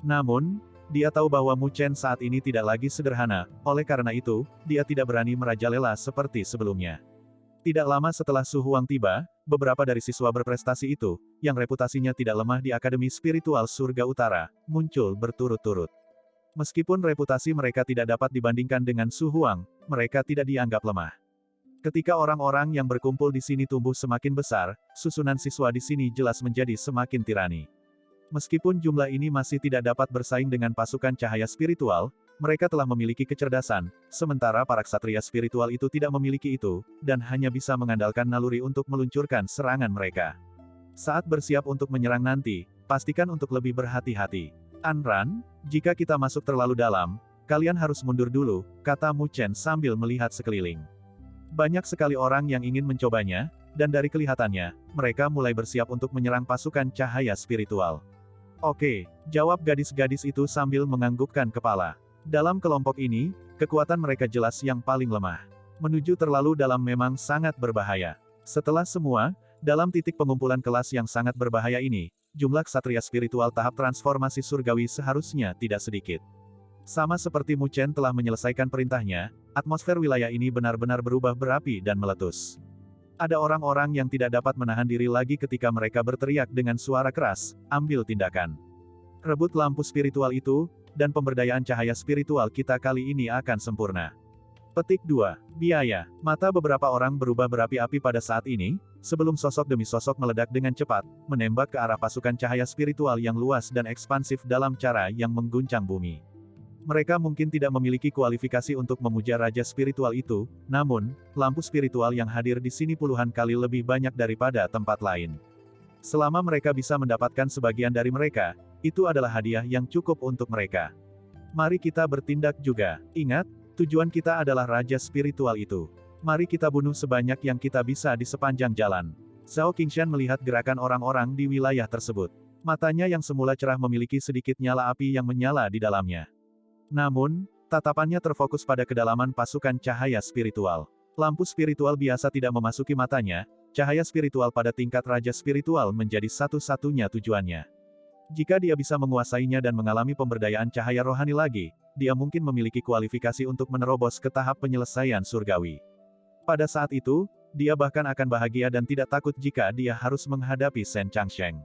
Namun, dia tahu bahwa Mu Chen saat ini tidak lagi sederhana, oleh karena itu, dia tidak berani merajalela seperti sebelumnya. Tidak lama setelah Su Huang tiba, beberapa dari siswa berprestasi itu, yang reputasinya tidak lemah di Akademi Spiritual Surga Utara, muncul berturut-turut. Meskipun reputasi mereka tidak dapat dibandingkan dengan Su Huang, mereka tidak dianggap lemah. Ketika orang-orang yang berkumpul di sini tumbuh semakin besar, susunan siswa di sini jelas menjadi semakin tirani. Meskipun jumlah ini masih tidak dapat bersaing dengan pasukan cahaya spiritual, mereka telah memiliki kecerdasan, sementara para ksatria spiritual itu tidak memiliki itu, dan hanya bisa mengandalkan naluri untuk meluncurkan serangan mereka. Saat bersiap untuk menyerang nanti, pastikan untuk lebih berhati-hati. Anran, jika kita masuk terlalu dalam, kalian harus mundur dulu, kata Mu Chen sambil melihat sekeliling. Banyak sekali orang yang ingin mencobanya, dan dari kelihatannya, mereka mulai bersiap untuk menyerang pasukan cahaya spiritual. Oke, jawab gadis-gadis itu sambil menganggukkan kepala. Dalam kelompok ini, kekuatan mereka jelas yang paling lemah. Menuju terlalu dalam memang sangat berbahaya. Setelah semua, dalam titik pengumpulan kelas yang sangat berbahaya ini, jumlah ksatria spiritual tahap transformasi surgawi seharusnya tidak sedikit. Sama seperti Mu Chen telah menyelesaikan perintahnya, atmosfer wilayah ini benar-benar berubah berapi dan meletus. Ada orang-orang yang tidak dapat menahan diri lagi ketika mereka berteriak dengan suara keras, ambil tindakan. Rebut lampu spiritual itu, dan pemberdayaan cahaya spiritual kita kali ini akan sempurna. Petik 2. Biaya. Mata beberapa orang berubah berapi-api pada saat ini, sebelum sosok demi sosok meledak dengan cepat, menembak ke arah pasukan cahaya spiritual yang luas dan ekspansif dalam cara yang mengguncang bumi. Mereka mungkin tidak memiliki kualifikasi untuk memuja raja spiritual itu, namun, lampu spiritual yang hadir di sini puluhan kali lebih banyak daripada tempat lain. Selama mereka bisa mendapatkan sebagian dari mereka, itu adalah hadiah yang cukup untuk mereka. Mari kita bertindak juga. Ingat, tujuan kita adalah raja spiritual itu. Mari kita bunuh sebanyak yang kita bisa di sepanjang jalan. Zhao Qingshan melihat gerakan orang-orang di wilayah tersebut. Matanya yang semula cerah memiliki sedikit nyala api yang menyala di dalamnya. Namun, tatapannya terfokus pada kedalaman pasukan cahaya spiritual. Lampu spiritual biasa tidak memasuki matanya, cahaya spiritual pada tingkat raja spiritual menjadi satu-satunya tujuannya. Jika dia bisa menguasainya dan mengalami pemberdayaan cahaya rohani lagi, dia mungkin memiliki kualifikasi untuk menerobos ke tahap penyelesaian surgawi. Pada saat itu, dia bahkan akan bahagia dan tidak takut jika dia harus menghadapi Shen Changsheng.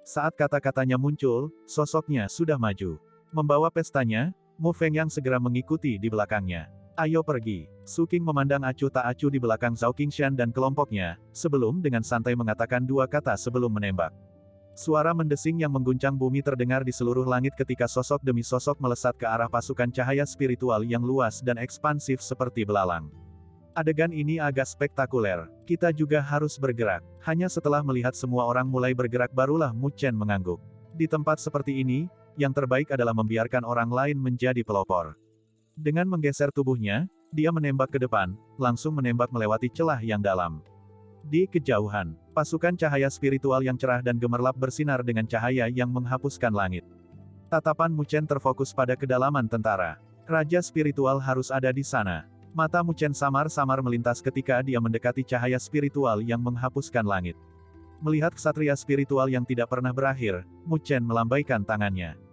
Saat kata-katanya muncul, sosoknya sudah maju. Membawa pestanya, Mu Fengyang segera mengikuti di belakangnya. Ayo pergi. Su King memandang acuh tak acuh di belakang Zhao Qingshan dan kelompoknya, sebelum dengan santai mengatakan dua kata sebelum menembak. Suara mendesing yang mengguncang bumi terdengar di seluruh langit ketika sosok demi sosok melesat ke arah pasukan cahaya spiritual yang luas dan ekspansif seperti belalang. Adegan ini agak spektakuler. Kita juga harus bergerak. Hanya setelah melihat semua orang mulai bergerak barulah Mu Chen mengangguk. Di tempat seperti ini, yang terbaik adalah membiarkan orang lain menjadi pelopor. Dengan menggeser tubuhnya, dia menembak ke depan, langsung menembak melewati celah yang dalam. Di kejauhan, pasukan cahaya spiritual yang cerah dan gemerlap bersinar dengan cahaya yang menghapuskan langit. Tatapan Mu Chen terfokus pada kedalaman tentara. Raja spiritual harus ada di sana. Mata Mu Chen samar-samar melintas ketika dia mendekati cahaya spiritual yang menghapuskan langit. Melihat ksatria spiritual yang tidak pernah berakhir, Mu Chen melambaikan tangannya.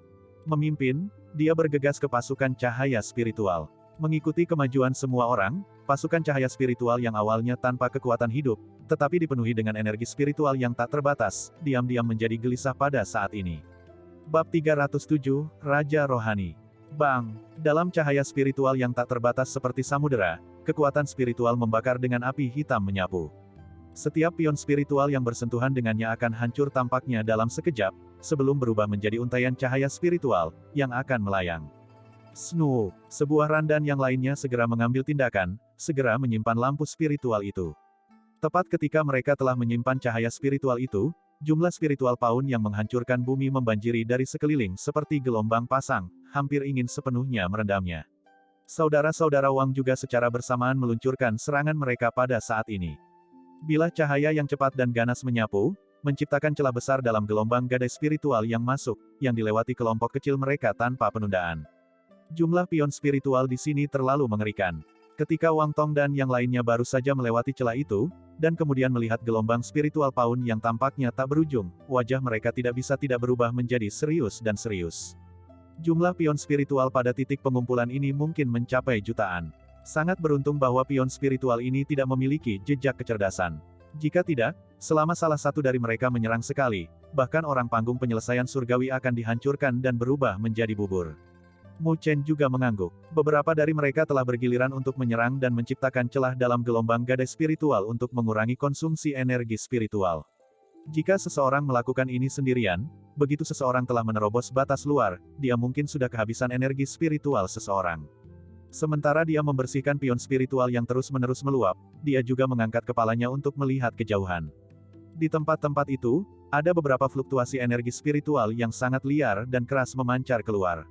Memimpin, dia bergegas ke pasukan cahaya spiritual. Mengikuti kemajuan semua orang, pasukan cahaya spiritual yang awalnya tanpa kekuatan hidup, tetapi dipenuhi dengan energi spiritual yang tak terbatas, diam-diam menjadi gelisah pada saat ini. Bab 307, Raja Rohani. Bang! Dalam cahaya spiritual yang tak terbatas seperti samudera, kekuatan spiritual membakar dengan api hitam menyapu. Setiap pion spiritual yang bersentuhan dengannya akan hancur tampaknya dalam sekejap, sebelum berubah menjadi untaian cahaya spiritual, yang akan melayang. Snu, sebuah randan yang lainnya segera mengambil tindakan, segera menyimpan lampu spiritual itu. Tepat ketika mereka telah menyimpan cahaya spiritual itu, jumlah spiritual paun yang menghancurkan bumi membanjiri dari sekeliling seperti gelombang pasang, hampir ingin sepenuhnya merendamnya. Saudara-saudara Wang juga secara bersamaan meluncurkan serangan mereka pada saat ini. Bilah cahaya yang cepat dan ganas menyapu, menciptakan celah besar dalam gelombang gadai spiritual yang masuk, yang dilewati kelompok kecil mereka tanpa penundaan. Jumlah pion spiritual di sini terlalu mengerikan. Ketika Wang Tong dan yang lainnya baru saja melewati celah itu, dan kemudian melihat gelombang spiritual paun yang tampaknya tak berujung, wajah mereka tidak bisa tidak berubah menjadi serius dan serius. Jumlah pion spiritual pada titik pengumpulan ini mungkin mencapai jutaan. Sangat beruntung bahwa pion spiritual ini tidak memiliki jejak kecerdasan. Jika tidak, selama salah satu dari mereka menyerang sekali, bahkan orang panggung penyelesaian surgawi akan dihancurkan dan berubah menjadi bubur. Mu Chen juga mengangguk. Beberapa dari mereka telah bergiliran untuk menyerang dan menciptakan celah dalam gelombang gadai spiritual untuk mengurangi konsumsi energi spiritual. Jika seseorang melakukan ini sendirian, begitu seseorang telah menerobos batas luar, dia mungkin sudah kehabisan energi spiritual seseorang. Sementara dia membersihkan pion spiritual yang terus-menerus meluap, dia juga mengangkat kepalanya untuk melihat kejauhan. Di tempat-tempat itu, ada beberapa fluktuasi energi spiritual yang sangat liar dan keras memancar keluar.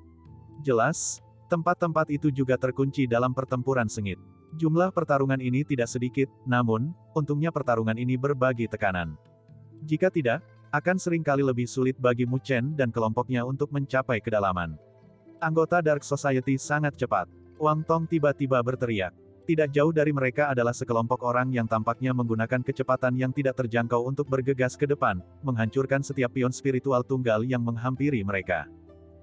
Jelas, tempat-tempat itu juga terkunci dalam pertempuran sengit. Jumlah pertarungan ini tidak sedikit, namun, untungnya pertarungan ini berbagi tekanan. Jika tidak, akan seringkali lebih sulit bagi Mu Chen dan kelompoknya untuk mencapai kedalaman. Anggota Dark Society sangat cepat. Wang Tong tiba-tiba berteriak. Tidak jauh dari mereka adalah sekelompok orang yang tampaknya menggunakan kecepatan yang tidak terjangkau untuk bergegas ke depan, menghancurkan setiap pion spiritual tunggal yang menghampiri mereka.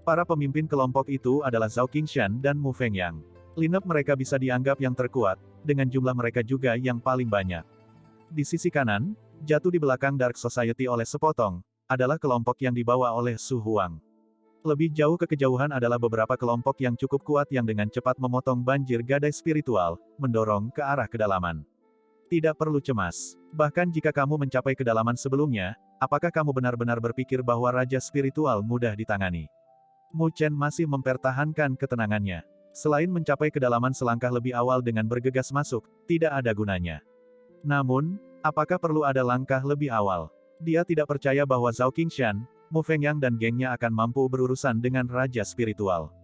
Para pemimpin kelompok itu adalah Zhao Qingshan dan Mu Fengyang. Lineup mereka bisa dianggap yang terkuat, dengan jumlah mereka juga yang paling banyak. Di sisi kanan, jatuh di belakang Dark Society oleh sepotong, adalah kelompok yang dibawa oleh Su Huang. Lebih jauh ke kejauhan adalah beberapa kelompok yang cukup kuat yang dengan cepat memotong banjir gadai spiritual, mendorong ke arah kedalaman. Tidak perlu cemas. Bahkan jika kamu mencapai kedalaman sebelumnya, apakah kamu benar-benar berpikir bahwa Raja Spiritual mudah ditangani? Mu Chen masih mempertahankan ketenangannya. Selain mencapai kedalaman selangkah lebih awal dengan bergegas masuk, tidak ada gunanya. Namun, apakah perlu ada langkah lebih awal? Dia tidak percaya bahwa Zhao Qingshan, Mu Fengyang dan gengnya akan mampu berurusan dengan Raja Spiritual.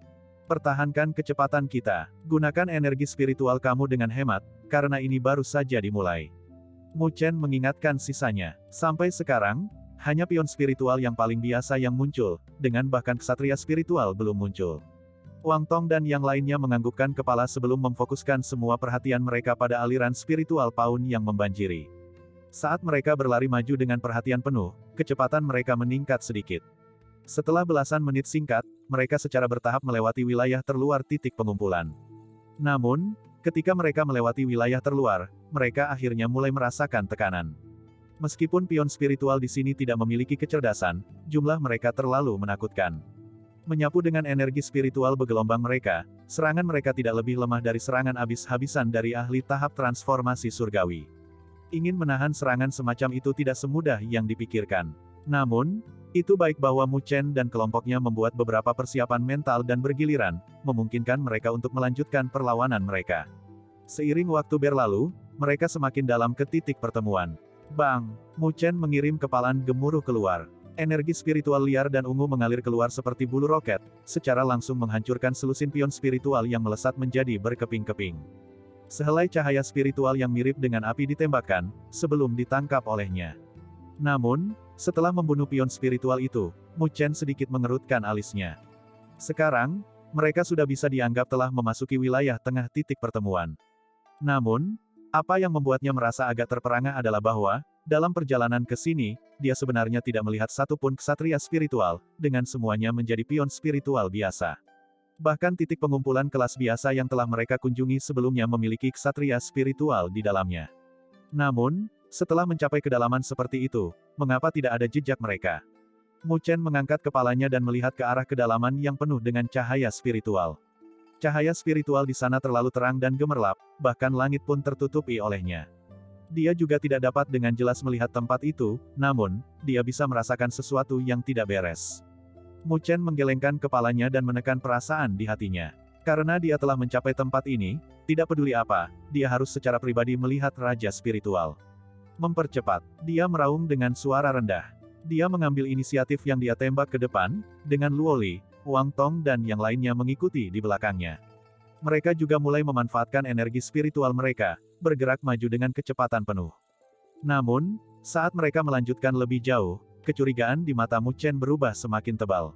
Pertahankan kecepatan kita. Gunakan energi spiritual kamu dengan hemat, karena ini baru saja dimulai. Mu Chen mengingatkan sisanya. Sampai sekarang, hanya pion spiritual yang paling biasa yang muncul, dengan bahkan ksatria spiritual belum muncul. Wang Tong dan yang lainnya menganggukkan kepala sebelum memfokuskan semua perhatian mereka pada aliran spiritual paun yang membanjiri. Saat mereka berlari maju dengan perhatian penuh, kecepatan mereka meningkat sedikit. Setelah belasan menit singkat, mereka secara bertahap melewati wilayah terluar titik pengumpulan. Namun, ketika mereka melewati wilayah terluar, mereka akhirnya mulai merasakan tekanan. Meskipun pion spiritual di sini tidak memiliki kecerdasan, jumlah mereka terlalu menakutkan. Menyapu dengan energi spiritual bergelombang mereka, serangan mereka tidak lebih lemah dari serangan habis-habisan dari ahli tahap transformasi surgawi. Ingin menahan serangan semacam itu tidak semudah yang dipikirkan. Namun, itu baik bahwa Mu Chen dan kelompoknya membuat beberapa persiapan mental dan bergiliran, memungkinkan mereka untuk melanjutkan perlawanan mereka. Seiring waktu berlalu, mereka semakin dalam ke titik pertemuan. Bang! Mu Chen mengirim kepalan gemuruh keluar. Energi spiritual liar dan ungu mengalir keluar seperti bulu roket, secara langsung menghancurkan selusin pion spiritual yang melesat menjadi berkeping-keping. Sehelai cahaya spiritual yang mirip dengan api ditembakkan, sebelum ditangkap olehnya. Namun, setelah membunuh pion spiritual itu, Mu Chen sedikit mengerutkan alisnya. Sekarang, mereka sudah bisa dianggap telah memasuki wilayah tengah titik pertemuan. Namun, apa yang membuatnya merasa agak terperangah adalah bahwa, dalam perjalanan ke sini, dia sebenarnya tidak melihat satupun ksatria spiritual, dengan semuanya menjadi pion spiritual biasa. Bahkan titik pengumpulan kelas biasa yang telah mereka kunjungi sebelumnya memiliki ksatria spiritual di dalamnya. Namun, setelah mencapai kedalaman seperti itu, mengapa tidak ada jejak mereka? Mu Chen mengangkat kepalanya dan melihat ke arah kedalaman yang penuh dengan cahaya spiritual. Cahaya spiritual di sana terlalu terang dan gemerlap, bahkan langit pun tertutupi olehnya. Dia juga tidak dapat dengan jelas melihat tempat itu, namun, dia bisa merasakan sesuatu yang tidak beres. Mu Chen menggelengkan kepalanya dan menekan perasaan di hatinya. Karena dia telah mencapai tempat ini, tidak peduli apa, dia harus secara pribadi melihat Raja Spiritual. Mempercepat, dia meraung dengan suara rendah. Dia mengambil inisiatif yang dia tembak ke depan, dengan Luo Li, Wang Tong dan yang lainnya mengikuti di belakangnya. Mereka juga mulai memanfaatkan energi spiritual mereka, bergerak maju dengan kecepatan penuh. Namun, saat mereka melanjutkan lebih jauh, kecurigaan di mata Mu Chen berubah semakin tebal.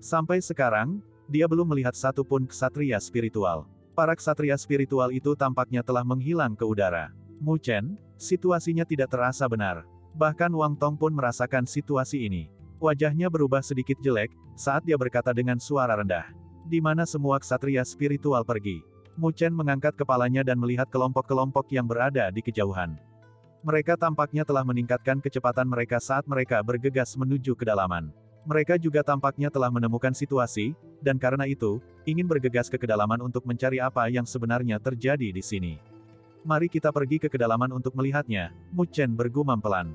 Sampai sekarang, dia belum melihat satupun ksatria spiritual. Para ksatria spiritual itu tampaknya telah menghilang ke udara. Mu Chen, situasinya tidak terasa benar. Bahkan Wang Tong pun merasakan situasi ini. Wajahnya berubah sedikit jelek, saat dia berkata dengan suara rendah. Di mana semua ksatria spiritual pergi? Mu Chen mengangkat kepalanya dan melihat kelompok-kelompok yang berada di kejauhan. Mereka tampaknya telah meningkatkan kecepatan mereka saat mereka bergegas menuju kedalaman. Mereka juga tampaknya telah menemukan situasi, dan karena itu, ingin bergegas ke kedalaman untuk mencari apa yang sebenarnya terjadi di sini. Mari kita pergi ke kedalaman untuk melihatnya, Mu Chen bergumam pelan.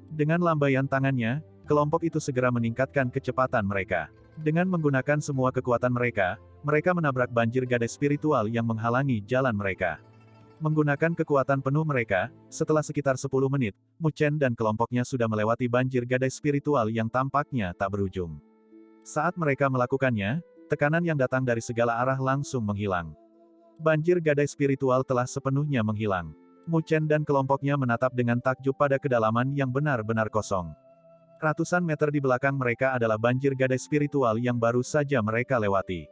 Dengan lambaian tangannya, kelompok itu segera meningkatkan kecepatan mereka. Dengan menggunakan semua kekuatan mereka, mereka menabrak banjir gadai spiritual yang menghalangi jalan mereka. Menggunakan kekuatan penuh mereka, setelah sekitar 10 menit, Mu Chen dan kelompoknya sudah melewati banjir gadai spiritual yang tampaknya tak berujung. Saat mereka melakukannya, tekanan yang datang dari segala arah langsung menghilang. Banjir gadai spiritual telah sepenuhnya menghilang. Mu Chen dan kelompoknya menatap dengan takjub pada kedalaman yang benar-benar kosong. Ratusan meter di belakang mereka adalah banjir gadai spiritual yang baru saja mereka lewati.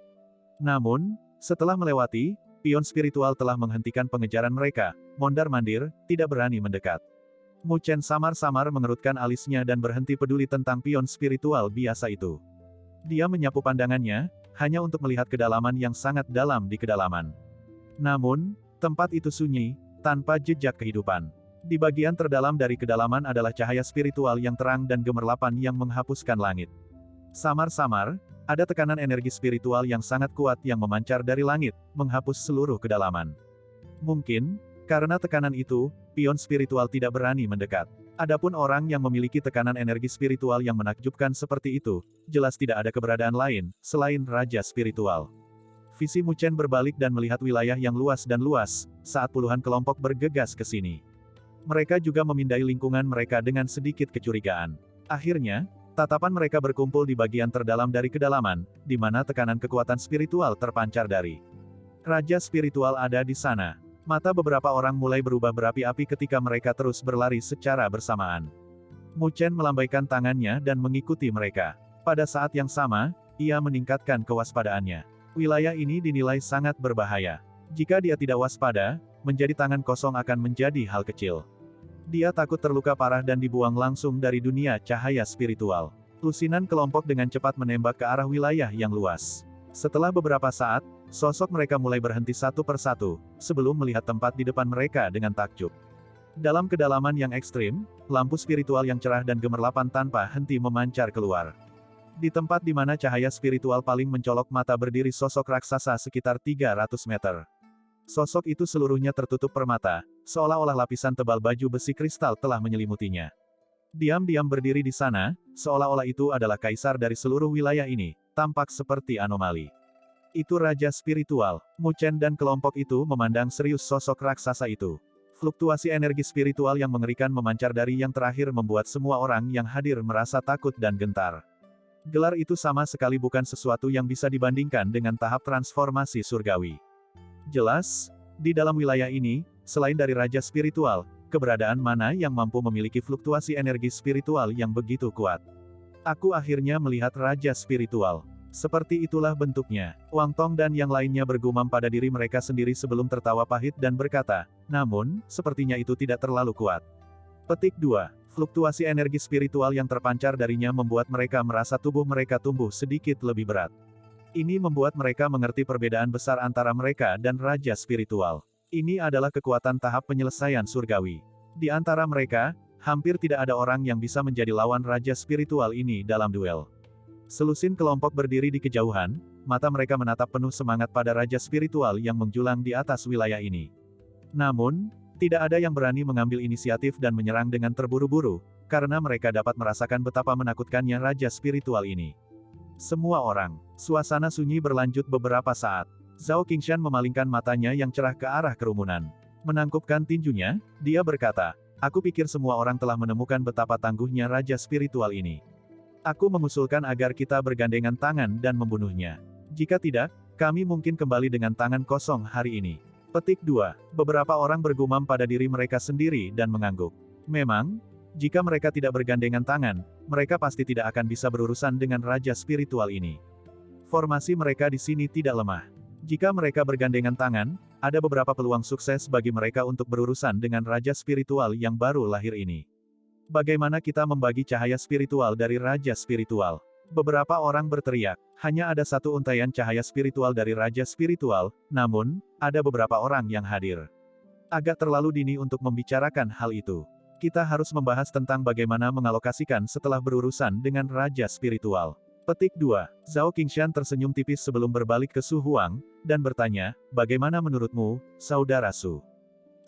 Namun, setelah melewati, pion spiritual telah menghentikan pengejaran mereka, mondar-mandir, tidak berani mendekat. Mu Chen samar-samar mengerutkan alisnya dan berhenti peduli tentang pion spiritual biasa itu. Dia menyapu pandangannya, hanya untuk melihat kedalaman yang sangat dalam di kedalaman. Namun, tempat itu sunyi, tanpa jejak kehidupan. Di bagian terdalam dari kedalaman adalah cahaya spiritual yang terang dan gemerlapan yang menghapuskan langit. Samar-samar, ada tekanan energi spiritual yang sangat kuat yang memancar dari langit, menghapus seluruh kedalaman. Mungkin, karena tekanan itu, pion spiritual tidak berani mendekat. Adapun orang yang memiliki tekanan energi spiritual yang menakjubkan seperti itu, jelas tidak ada keberadaan lain, selain Raja Spiritual. Visi Mu Chen berbalik dan melihat wilayah yang luas dan luas, saat puluhan kelompok bergegas ke sini. Mereka juga memindai lingkungan mereka dengan sedikit kecurigaan. Akhirnya, tatapan mereka berkumpul di bagian terdalam dari kedalaman, di mana tekanan kekuatan spiritual terpancar dari Raja Spiritual ada di sana. Mata beberapa orang mulai berubah berapi-api ketika mereka terus berlari secara bersamaan. Mu Chen melambaikan tangannya dan mengikuti mereka. Pada saat yang sama, ia meningkatkan kewaspadaannya. Wilayah ini dinilai sangat berbahaya. Jika dia tidak waspada, menjadi tangan kosong akan menjadi hal kecil. Dia takut terluka parah dan dibuang langsung dari dunia cahaya spiritual. Lusinan kelompok dengan cepat menembak ke arah wilayah yang luas. Setelah beberapa saat, sosok mereka mulai berhenti satu persatu, sebelum melihat tempat di depan mereka dengan takjub. Dalam kedalaman yang ekstrim, lampu spiritual yang cerah dan gemerlapan tanpa henti memancar keluar. Di tempat di mana cahaya spiritual paling mencolok mata berdiri sosok raksasa sekitar 300 meter. Sosok itu seluruhnya tertutup permata, seolah-olah lapisan tebal baju besi kristal telah menyelimutinya. Diam-diam berdiri di sana, seolah-olah itu adalah kaisar dari seluruh wilayah ini, tampak seperti anomali. Itu Raja Spiritual. Mu Chen dan kelompok itu memandang serius sosok raksasa itu. Fluktuasi energi spiritual yang mengerikan memancar dari yang terakhir membuat semua orang yang hadir merasa takut dan gentar. Gelar itu sama sekali bukan sesuatu yang bisa dibandingkan dengan tahap transformasi surgawi. Jelas, di dalam wilayah ini, selain dari Raja Spiritual, keberadaan mana yang mampu memiliki fluktuasi energi spiritual yang begitu kuat. Aku akhirnya melihat Raja Spiritual. Seperti itulah bentuknya. Wang Tong dan yang lainnya bergumam pada diri mereka sendiri sebelum tertawa pahit dan berkata, namun, sepertinya itu tidak terlalu kuat. Petik 2. Fluktuasi energi spiritual yang terpancar darinya membuat mereka merasa tubuh mereka tumbuh sedikit lebih berat. Ini membuat mereka mengerti perbedaan besar antara mereka dan Raja Spiritual. Ini adalah kekuatan tahap penyelesaian surgawi. Di antara mereka, hampir tidak ada orang yang bisa menjadi lawan Raja Spiritual ini dalam duel. Selusin kelompok berdiri di kejauhan, mata mereka menatap penuh semangat pada Raja Spiritual yang menjulang di atas wilayah ini. Namun, tidak ada yang berani mengambil inisiatif dan menyerang dengan terburu-buru, karena mereka dapat merasakan betapa menakutkannya Raja Spiritual ini. Semua orang. Suasana sunyi berlanjut beberapa saat. Zhao Qingshan memalingkan matanya yang cerah ke arah kerumunan. Menangkupkan tinjunya, dia berkata, aku pikir semua orang telah menemukan betapa tangguhnya Raja Spiritual ini. Aku mengusulkan agar kita bergandengan tangan dan membunuhnya. Jika tidak, kami mungkin kembali dengan tangan kosong hari ini. Petik 2. Beberapa orang bergumam pada diri mereka sendiri dan mengangguk. Memang, jika mereka tidak bergandengan tangan, mereka pasti tidak akan bisa berurusan dengan Raja Spiritual ini. Formasi mereka di sini tidak lemah. Jika mereka bergandengan tangan, ada beberapa peluang sukses bagi mereka untuk berurusan dengan Raja Spiritual yang baru lahir ini. Bagaimana kita membagi cahaya spiritual dari Raja Spiritual? Beberapa orang berteriak, hanya ada satu untaian cahaya spiritual dari Raja Spiritual, namun, ada beberapa orang yang hadir. Agak terlalu dini untuk membicarakan hal itu. Kita harus membahas tentang bagaimana mengalokasikan setelah berurusan dengan Raja Spiritual. Petik 2. Zhao Qingshan tersenyum tipis sebelum berbalik ke Su Huang, dan bertanya, bagaimana menurutmu, Saudara Su?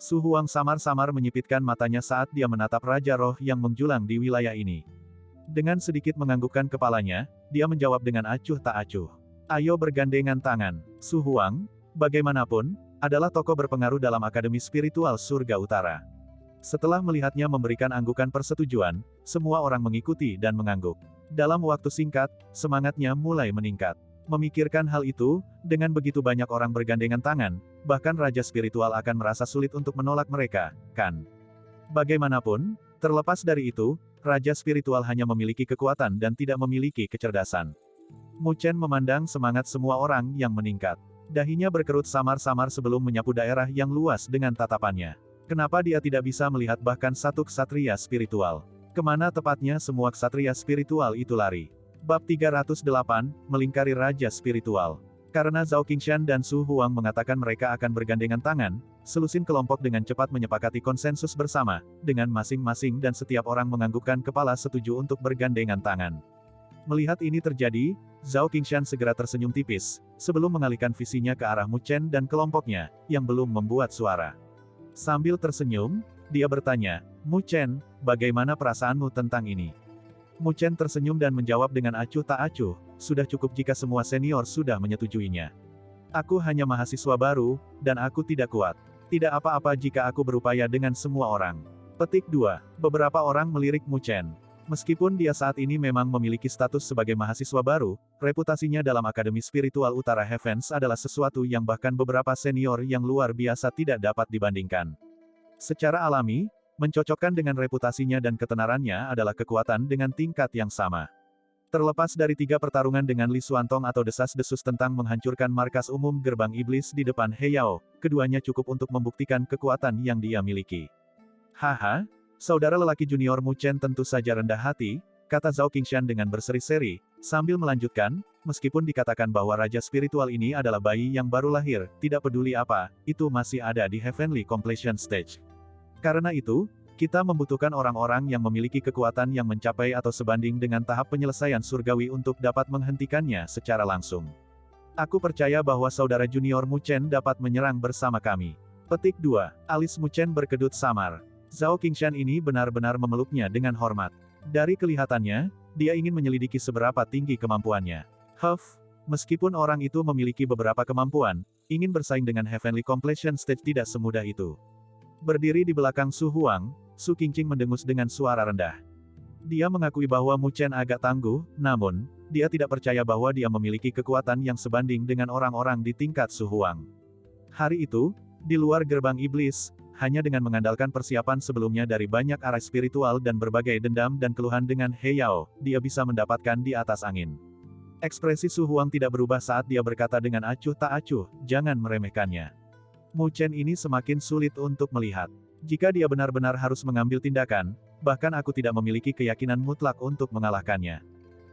Su Huang samar-samar menyipitkan matanya saat dia menatap Raja Roh yang menjulang di wilayah ini. Dengan sedikit menganggukkan kepalanya, dia menjawab dengan acuh tak acuh. Ayo bergandengan tangan. Su Huang, bagaimanapun, adalah tokoh berpengaruh dalam Akademi Spiritual Surga Utara. Setelah melihatnya memberikan anggukan persetujuan, semua orang mengikuti dan mengangguk. Dalam waktu singkat, semangatnya mulai meningkat. Memikirkan hal itu, dengan begitu banyak orang bergandengan tangan, bahkan Raja Spiritual akan merasa sulit untuk menolak mereka, kan? Bagaimanapun, terlepas dari itu, Raja Spiritual hanya memiliki kekuatan dan tidak memiliki kecerdasan. Mu Chen memandang semangat semua orang yang meningkat. Dahinya berkerut samar-samar sebelum menyapu daerah yang luas dengan tatapannya. Kenapa dia tidak bisa melihat bahkan satu ksatria spiritual? Kemana tepatnya semua ksatria spiritual itu lari? Bab 308, Melingkari Raja Spiritual. Karena Zhao Qingshan dan Su Huang mengatakan mereka akan bergandengan tangan, selusin kelompok dengan cepat menyepakati konsensus bersama, dengan masing-masing dan setiap orang menganggukkan kepala setuju untuk bergandengan tangan. Melihat ini terjadi, Zhao Qingshan segera tersenyum tipis, sebelum mengalihkan visinya ke arah Mu Chen dan kelompoknya, yang belum membuat suara. Sambil tersenyum, dia bertanya, "Mu Chen, bagaimana perasaanmu tentang ini?" Mu Chen tersenyum dan menjawab dengan acuh tak acuh, "Sudah cukup jika semua senior sudah menyetujuinya. Aku hanya mahasiswa baru, dan aku tidak kuat. Tidak apa-apa jika aku berupaya dengan semua orang." Petik 2. Beberapa orang melirik Mu Chen. Meskipun dia saat ini memang memiliki status sebagai mahasiswa baru, reputasinya dalam Akademi Spiritual Utara Heavens adalah sesuatu yang bahkan beberapa senior yang luar biasa tidak dapat dibandingkan. Secara alami, mencocokkan dengan reputasinya dan ketenarannya adalah kekuatan dengan tingkat yang sama. Terlepas dari 3 pertarungan dengan Li Xuantong atau desas-desus tentang menghancurkan markas umum gerbang iblis di depan He Yao, keduanya cukup untuk membuktikan kekuatan yang dia miliki. "Haha, saudara lelaki junior Mu Chen tentu saja rendah hati," kata Zhao Qingshan dengan berseri-seri, sambil melanjutkan, "Meskipun dikatakan bahwa Raja Spiritual ini adalah bayi yang baru lahir, tidak peduli apa, itu masih ada di Heavenly Completion Stage. Karena itu, kita membutuhkan orang-orang yang memiliki kekuatan yang mencapai atau sebanding dengan tahap penyelesaian surgawi untuk dapat menghentikannya secara langsung. Aku percaya bahwa saudara junior Mu Chen dapat menyerang bersama kami." Petik 2. Alis Mu Chen berkedut samar. Zhao Qingshan ini benar-benar memeluknya dengan hormat. Dari kelihatannya, dia ingin menyelidiki seberapa tinggi kemampuannya. Meskipun orang itu memiliki beberapa kemampuan, ingin bersaing dengan Heavenly Completion Stage tidak semudah itu. Berdiri di belakang Su Huang, Su Qingqing mendengus dengan suara rendah. Dia mengakui bahwa Mu Chen agak tangguh, namun, dia tidak percaya bahwa dia memiliki kekuatan yang sebanding dengan orang-orang di tingkat Su Huang. Hari itu, di luar gerbang iblis, hanya dengan mengandalkan persiapan sebelumnya dari banyak arah spiritual dan berbagai dendam dan keluhan dengan He Yao, dia bisa mendapatkan di atas angin. Ekspresi Su Huang tidak berubah saat dia berkata dengan acuh tak acuh, "Jangan meremehkannya. Mu Chen ini semakin sulit untuk melihat. Jika dia benar-benar harus mengambil tindakan, bahkan aku tidak memiliki keyakinan mutlak untuk mengalahkannya."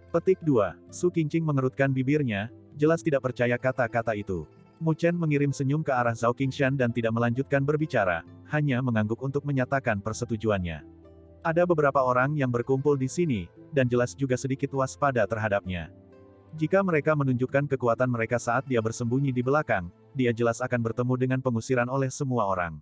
Petik 2. Su Qingqing mengerutkan bibirnya, jelas tidak percaya kata-kata itu. Mu Chen mengirim senyum ke arah Zhao Qingshan dan tidak melanjutkan berbicara, hanya mengangguk untuk menyatakan persetujuannya. Ada beberapa orang yang berkumpul di sini, dan jelas juga sedikit waspada terhadapnya. Jika mereka menunjukkan kekuatan mereka saat dia bersembunyi di belakang, dia jelas akan bertemu dengan pengusiran oleh semua orang.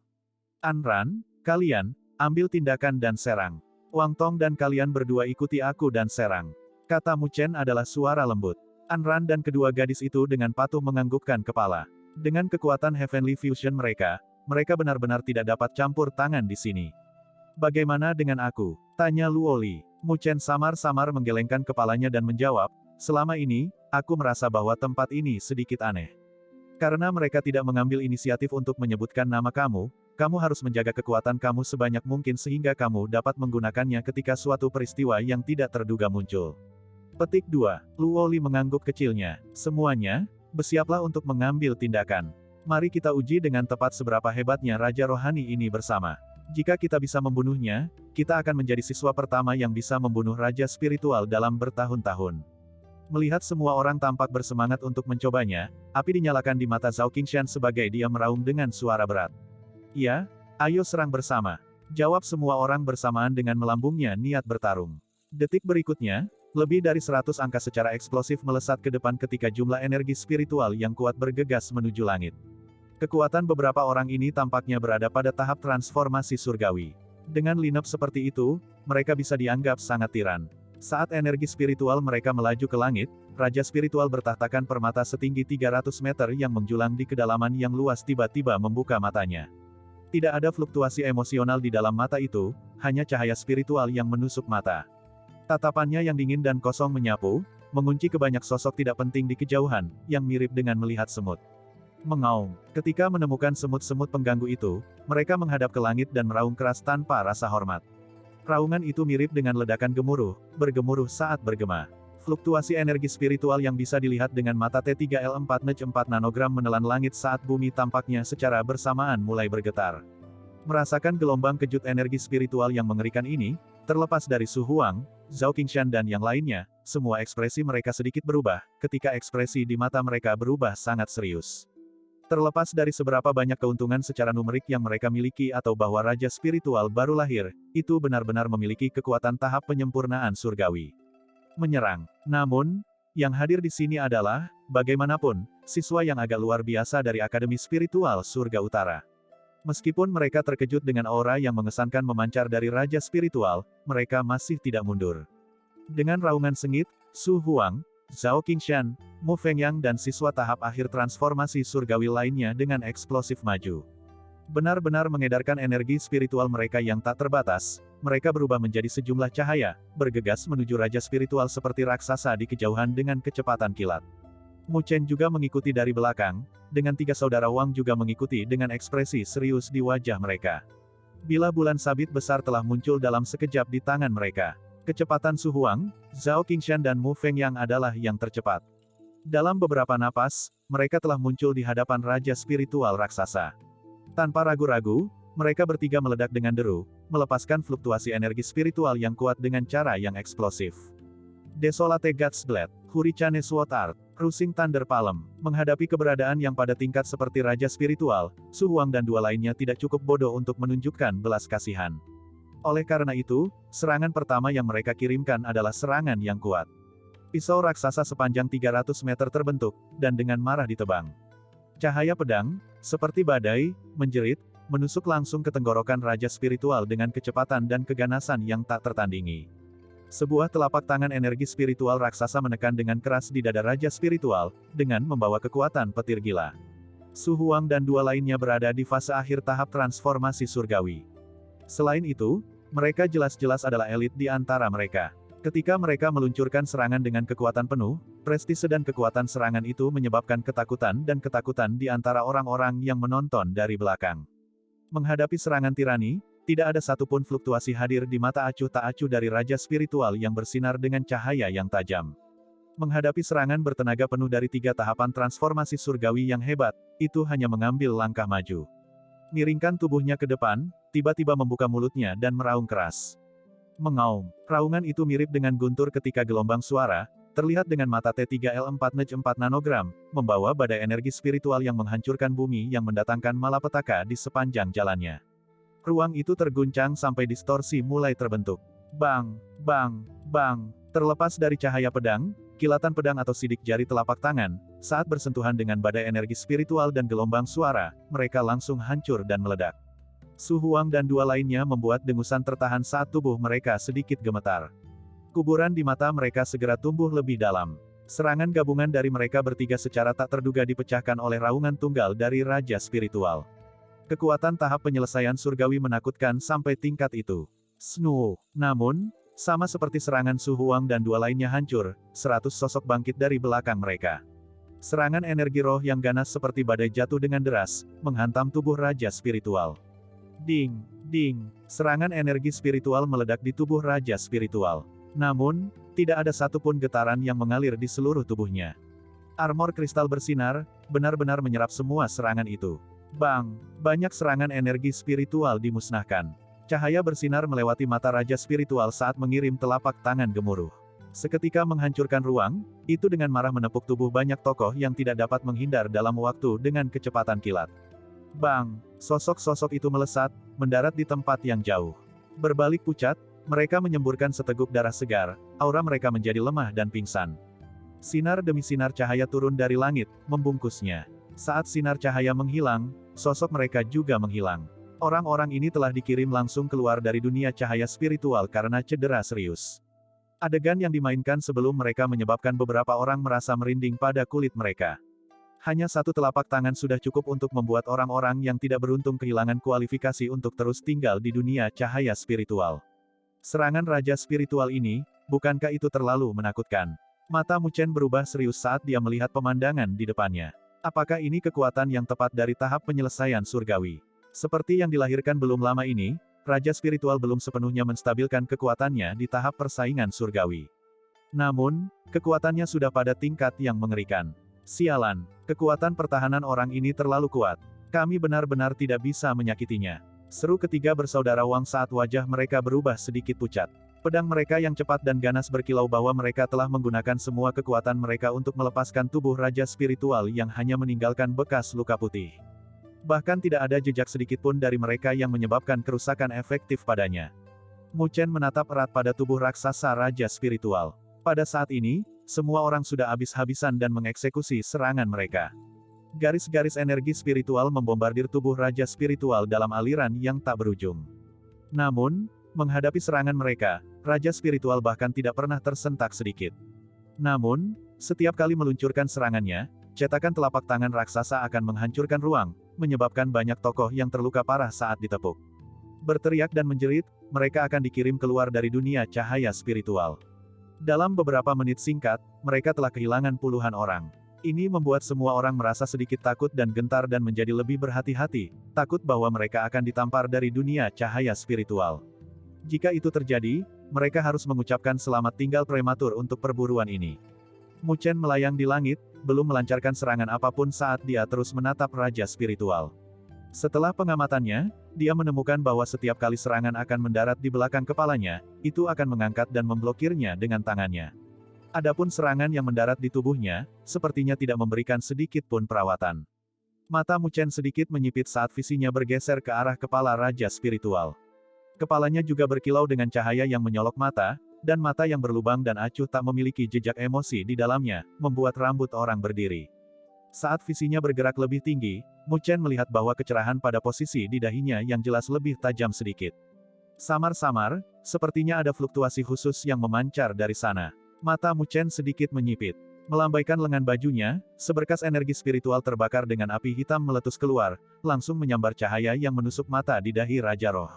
"Anran, kalian, ambil tindakan dan serang. Wang Tong dan kalian berdua ikuti aku dan serang." Kata Mu Chen adalah suara lembut. Anran dan kedua gadis itu dengan patuh menganggukkan kepala. Dengan kekuatan Heavenly Fusion mereka benar-benar tidak dapat campur tangan di sini. "Bagaimana dengan aku?" tanya Luoli. Mu Chen samar-samar menggelengkan kepalanya dan menjawab, "Selama ini, aku merasa bahwa tempat ini sedikit aneh. Karena mereka tidak mengambil inisiatif untuk menyebutkan nama kamu, kamu harus menjaga kekuatan kamu sebanyak mungkin sehingga kamu dapat menggunakannya ketika suatu peristiwa yang tidak terduga muncul." Petik 2. Luoli mengangguk kecilnya. "Semuanya, bersiaplah untuk mengambil tindakan. Mari kita uji dengan tepat seberapa hebatnya Raja Rohani ini bersama. Jika kita bisa membunuhnya, kita akan menjadi siswa pertama yang bisa membunuh Raja Spiritual dalam bertahun-tahun." Melihat semua orang tampak bersemangat untuk mencobanya, api dinyalakan di mata Zhao Qingshan sebagai dia meraung dengan suara berat. "Ya, ayo serang bersama." Jawab semua orang bersamaan dengan melambungnya niat bertarung. Detik berikutnya, lebih dari 100 angka secara eksplosif melesat ke depan ketika jumlah energi spiritual yang kuat bergegas menuju langit. Kekuatan beberapa orang ini tampaknya berada pada tahap transformasi surgawi. Dengan lineup seperti itu, mereka bisa dianggap sangat tiran. Saat energi spiritual mereka melaju ke langit, Raja Spiritual bertahtakan permata setinggi 300 meter yang menjulang di kedalaman yang luas tiba-tiba membuka matanya. Tidak ada fluktuasi emosional di dalam mata itu, hanya cahaya spiritual yang menusuk mata. Tatapannya yang dingin dan kosong menyapu, mengunci ke banyak sosok tidak penting di kejauhan, yang mirip dengan melihat semut. Mengaum. Ketika menemukan semut-semut pengganggu itu, mereka menghadap ke langit dan meraung keras tanpa rasa hormat. Raungan itu mirip dengan ledakan gemuruh, bergemuruh saat bergema. Fluktuasi energi spiritual yang bisa dilihat dengan mata T3L4 Nej 4 nanogram menelan langit saat bumi tampaknya secara bersamaan mulai bergetar. Merasakan gelombang kejut energi spiritual yang mengerikan ini, terlepas dari Su Huang, Zhao Qingshan dan yang lainnya, semua ekspresi mereka sedikit berubah, ketika ekspresi di mata mereka berubah sangat serius. Terlepas dari seberapa banyak keuntungan secara numerik yang mereka miliki atau bahwa Raja Spiritual baru lahir, itu benar-benar memiliki kekuatan tahap penyempurnaan surgawi. Menyerang. Namun, yang hadir di sini adalah, bagaimanapun, siswa yang agak luar biasa dari Akademi Spiritual Surga Utara. Meskipun mereka terkejut dengan aura yang mengesankan memancar dari Raja Spiritual, mereka masih tidak mundur. Dengan raungan sengit, Su Huang, Zhao Qingshan, Mu Fengyang dan siswa tahap akhir transformasi surgawi lainnya dengan eksplosif maju. Benar-benar mengedarkan energi spiritual mereka yang tak terbatas, mereka berubah menjadi sejumlah cahaya, bergegas menuju Raja Spiritual seperti raksasa di kejauhan dengan kecepatan kilat. Mu Chen juga mengikuti dari belakang, dengan tiga saudara Wang juga mengikuti dengan ekspresi serius di wajah mereka. Bila bulan sabit besar telah muncul dalam sekejap di tangan mereka. Kecepatan Su Huang, Zhao Qingshan dan Mu Fengyang adalah yang tercepat. Dalam beberapa napas, mereka telah muncul di hadapan Raja Spiritual Raksasa. Tanpa ragu-ragu, mereka bertiga meledak dengan deru, melepaskan fluktuasi energi spiritual yang kuat dengan cara yang eksplosif. Desolate God's Blade, Hurricane Sword Art, Rushing Thunder Palm, menghadapi keberadaan yang pada tingkat seperti Raja Spiritual, Su Huang dan dua lainnya tidak cukup bodoh untuk menunjukkan belas kasihan. Oleh karena itu, serangan pertama yang mereka kirimkan adalah serangan yang kuat. Pisau raksasa sepanjang 300 meter terbentuk, dan dengan marah ditebang. Cahaya pedang, seperti badai, menjerit, menusuk langsung ke tenggorokan Raja Spiritual dengan kecepatan dan keganasan yang tak tertandingi. Sebuah telapak tangan energi spiritual raksasa menekan dengan keras di dada Raja Spiritual, dengan membawa kekuatan petir gila. Su Huang dan dua lainnya berada di fase akhir tahap transformasi surgawi. Selain itu, mereka jelas-jelas adalah elit di antara mereka. Ketika mereka meluncurkan serangan dengan kekuatan penuh, prestise dan kekuatan serangan itu menyebabkan ketakutan dan ketakutan di antara orang-orang yang menonton dari belakang. Menghadapi serangan tirani, tidak ada satupun fluktuasi hadir di mata acuh tak acuh dari Raja Spiritual yang bersinar dengan cahaya yang tajam. Menghadapi serangan bertenaga penuh dari tiga tahapan transformasi surgawi yang hebat, itu hanya mengambil langkah maju. Miringkan tubuhnya ke depan, tiba-tiba membuka mulutnya dan meraung keras. Mengaum. Raungan itu mirip dengan guntur ketika gelombang suara, terlihat dengan mata T3L4 4 nanogram, membawa badai energi spiritual yang menghancurkan bumi yang mendatangkan malapetaka di sepanjang jalannya. Ruang itu terguncang sampai distorsi mulai terbentuk. Bang, bang, bang. Terlepas dari cahaya pedang, kilatan pedang atau sidik jari telapak tangan, saat bersentuhan dengan badai energi spiritual dan gelombang suara, mereka langsung hancur dan meledak. Su Huang dan dua lainnya membuat dengusan tertahan saat tubuh mereka sedikit gemetar. Kuburan di mata mereka segera tumbuh lebih dalam. Serangan gabungan dari mereka bertiga secara tak terduga dipecahkan oleh raungan tunggal dari Raja Spiritual. Kekuatan tahap penyelesaian surgawi menakutkan sampai tingkat itu. Snu. Namun, sama seperti serangan Su Huang dan dua lainnya hancur, 100 sosok bangkit dari belakang mereka. Serangan energi roh yang ganas seperti badai jatuh dengan deras, menghantam tubuh Raja Spiritual. Ding, ding, serangan energi spiritual meledak di tubuh Raja Spiritual. Namun, tidak ada satupun getaran yang mengalir di seluruh tubuhnya. Armor kristal bersinar, benar-benar menyerap semua serangan itu. Bang, banyak serangan energi spiritual dimusnahkan. Cahaya bersinar melewati mata Raja Spiritual saat mengirim telapak tangan gemuruh. Seketika menghancurkan ruang, itu dengan marah menepuk tubuh banyak tokoh yang tidak dapat menghindar dalam waktu dengan kecepatan kilat. Bang, sosok-sosok itu melesat, mendarat di tempat yang jauh. Berbalik pucat, mereka menyemburkan seteguk darah segar, aura mereka menjadi lemah dan pingsan. Sinar demi sinar cahaya turun dari langit, membungkusnya. Saat sinar cahaya menghilang, sosok mereka juga menghilang. Orang-orang ini telah dikirim langsung keluar dari dunia cahaya spiritual karena cedera serius. Adegan yang dimainkan sebelum mereka menyebabkan beberapa orang merasa merinding pada kulit mereka. Hanya satu telapak tangan sudah cukup untuk membuat orang-orang yang tidak beruntung kehilangan kualifikasi untuk terus tinggal di dunia cahaya spiritual. Serangan Raja Spiritual ini, bukankah itu terlalu menakutkan? Mata Mu Chen berubah serius saat dia melihat pemandangan di depannya. Apakah ini kekuatan yang tepat dari tahap penyelesaian surgawi? Seperti yang dilahirkan belum lama ini, Raja Spiritual belum sepenuhnya menstabilkan kekuatannya di tahap persaingan surgawi. Namun, kekuatannya sudah pada tingkat yang mengerikan. Sialan, kekuatan pertahanan orang ini terlalu kuat. Kami benar-benar tidak bisa menyakitinya. Seru ketiga bersaudara Wang saat wajah mereka berubah sedikit pucat. Pedang mereka yang cepat dan ganas berkilau bahwa mereka telah menggunakan semua kekuatan mereka untuk melepaskan tubuh raja spiritual yang hanya meninggalkan bekas luka putih. Bahkan tidak ada jejak sedikit pun dari mereka yang menyebabkan kerusakan efektif padanya. Mu Chen menatap erat pada tubuh raksasa raja spiritual. Pada saat ini, semua orang sudah habis-habisan dan mengeksekusi serangan mereka. Garis-garis energi spiritual membombardir tubuh raja spiritual dalam aliran yang tak berujung. Namun, menghadapi serangan mereka, raja spiritual bahkan tidak pernah tersentak sedikit. Namun, setiap kali meluncurkan serangannya, cetakan telapak tangan raksasa akan menghancurkan ruang, menyebabkan banyak tokoh yang terluka parah saat ditepuk. Berteriak dan menjerit, mereka akan dikirim keluar dari dunia cahaya spiritual. Dalam beberapa menit singkat, mereka telah kehilangan puluhan orang. Ini membuat semua orang merasa sedikit takut dan gentar dan menjadi lebih berhati-hati, takut bahwa mereka akan ditampar dari dunia cahaya spiritual. Jika itu terjadi, mereka harus mengucapkan selamat tinggal prematur untuk perburuan ini. Mu Chen melayang di langit, belum melancarkan serangan apapun saat dia terus menatap raja spiritual. Setelah pengamatannya, dia menemukan bahwa setiap kali serangan akan mendarat di belakang kepalanya, itu akan mengangkat dan memblokirnya dengan tangannya. Adapun serangan yang mendarat di tubuhnya, sepertinya tidak memberikan sedikit pun perawatan. Mata Mu Chen sedikit menyipit saat visinya bergeser ke arah kepala raja spiritual. Kepalanya juga berkilau dengan cahaya yang menyolok mata, dan mata yang berlubang dan acuh tak memiliki jejak emosi di dalamnya, membuat rambut orang berdiri. Saat visinya bergerak lebih tinggi, Mu Chen melihat bahwa kecerahan pada posisi di dahinya yang jelas lebih tajam sedikit. Samar-samar, sepertinya ada fluktuasi khusus yang memancar dari sana. Mata Mu Chen sedikit menyipit. Melambaikan lengan bajunya, seberkas energi spiritual terbakar dengan api hitam meletus keluar, langsung menyambar cahaya yang menusuk mata di dahi Raja Roh.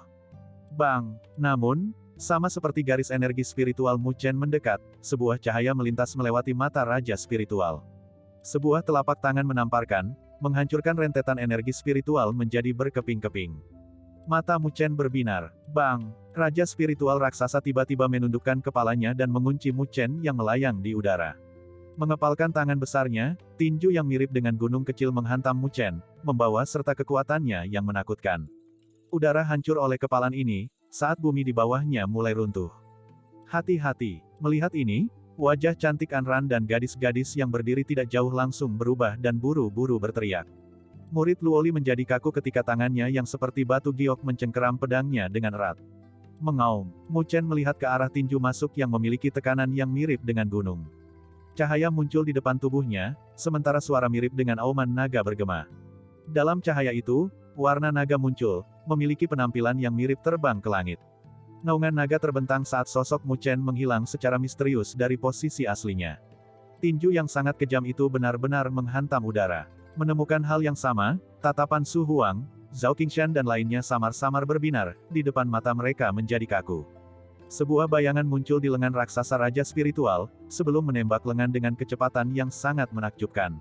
Bang! Namun, sama seperti garis energi spiritual Mu Chen mendekat, sebuah cahaya melintas melewati mata Raja Spiritual. Sebuah telapak tangan menamparkan, menghancurkan rentetan energi spiritual menjadi berkeping-keping. Mata Mu Chen berbinar. Bang! Raja Spiritual raksasa tiba-tiba menundukkan kepalanya dan mengunci Mu Chen yang melayang di udara. Mengepalkan tangan besarnya, tinju yang mirip dengan gunung kecil menghantam Mu Chen, membawa serta kekuatannya yang menakutkan. Udara hancur oleh kepalan ini, saat bumi di bawahnya mulai runtuh. Hati-hati, melihat ini, wajah cantik Anran dan gadis-gadis yang berdiri tidak jauh langsung berubah dan buru-buru berteriak. Murid Luoli menjadi kaku ketika tangannya yang seperti batu giok mencengkeram pedangnya dengan erat. Mengaum, Mu Chen melihat ke arah tinju masuk yang memiliki tekanan yang mirip dengan gunung. Cahaya muncul di depan tubuhnya, sementara suara mirip dengan auman naga bergema. Dalam cahaya itu, warna naga muncul, memiliki penampilan yang mirip terbang ke langit. Naungan naga terbentang saat sosok Mu Chen menghilang secara misterius dari posisi aslinya. Tinju yang sangat kejam itu benar-benar menghantam udara. Menemukan hal yang sama, tatapan Su Huang, Zhao Qingshan dan lainnya samar-samar berbinar, di depan mata mereka menjadi kaku. Sebuah bayangan muncul di lengan raksasa raja spiritual, sebelum menembak lengan dengan kecepatan yang sangat menakjubkan.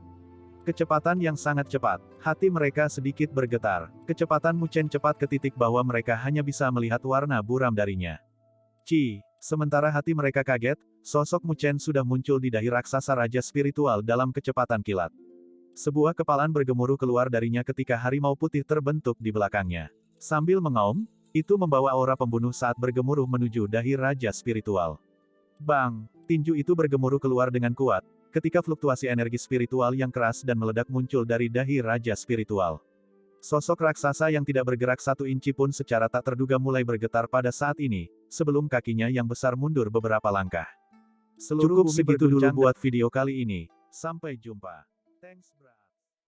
Kecepatan yang sangat cepat, hati mereka sedikit bergetar. Kecepatan Mu Chen cepat ke titik bahwa mereka hanya bisa melihat warna buram darinya. Sementara hati mereka kaget, sosok Mu Chen sudah muncul di dahi raksasa raja spiritual dalam kecepatan kilat. Sebuah kepalan bergemuruh keluar darinya ketika harimau putih terbentuk di belakangnya. Sambil mengaum, itu membawa aura pembunuh saat bergemuruh menuju dahi raja spiritual. Bang! Tinju itu bergemuruh keluar dengan kuat, ketika fluktuasi energi spiritual yang keras dan meledak muncul dari dahi raja spiritual. Sosok raksasa yang tidak bergerak satu inci pun secara tak terduga mulai bergetar pada saat ini, sebelum kakinya yang besar mundur beberapa langkah. Cukup segitu dulu buat video kali ini. Sampai jumpa. Thanks bro.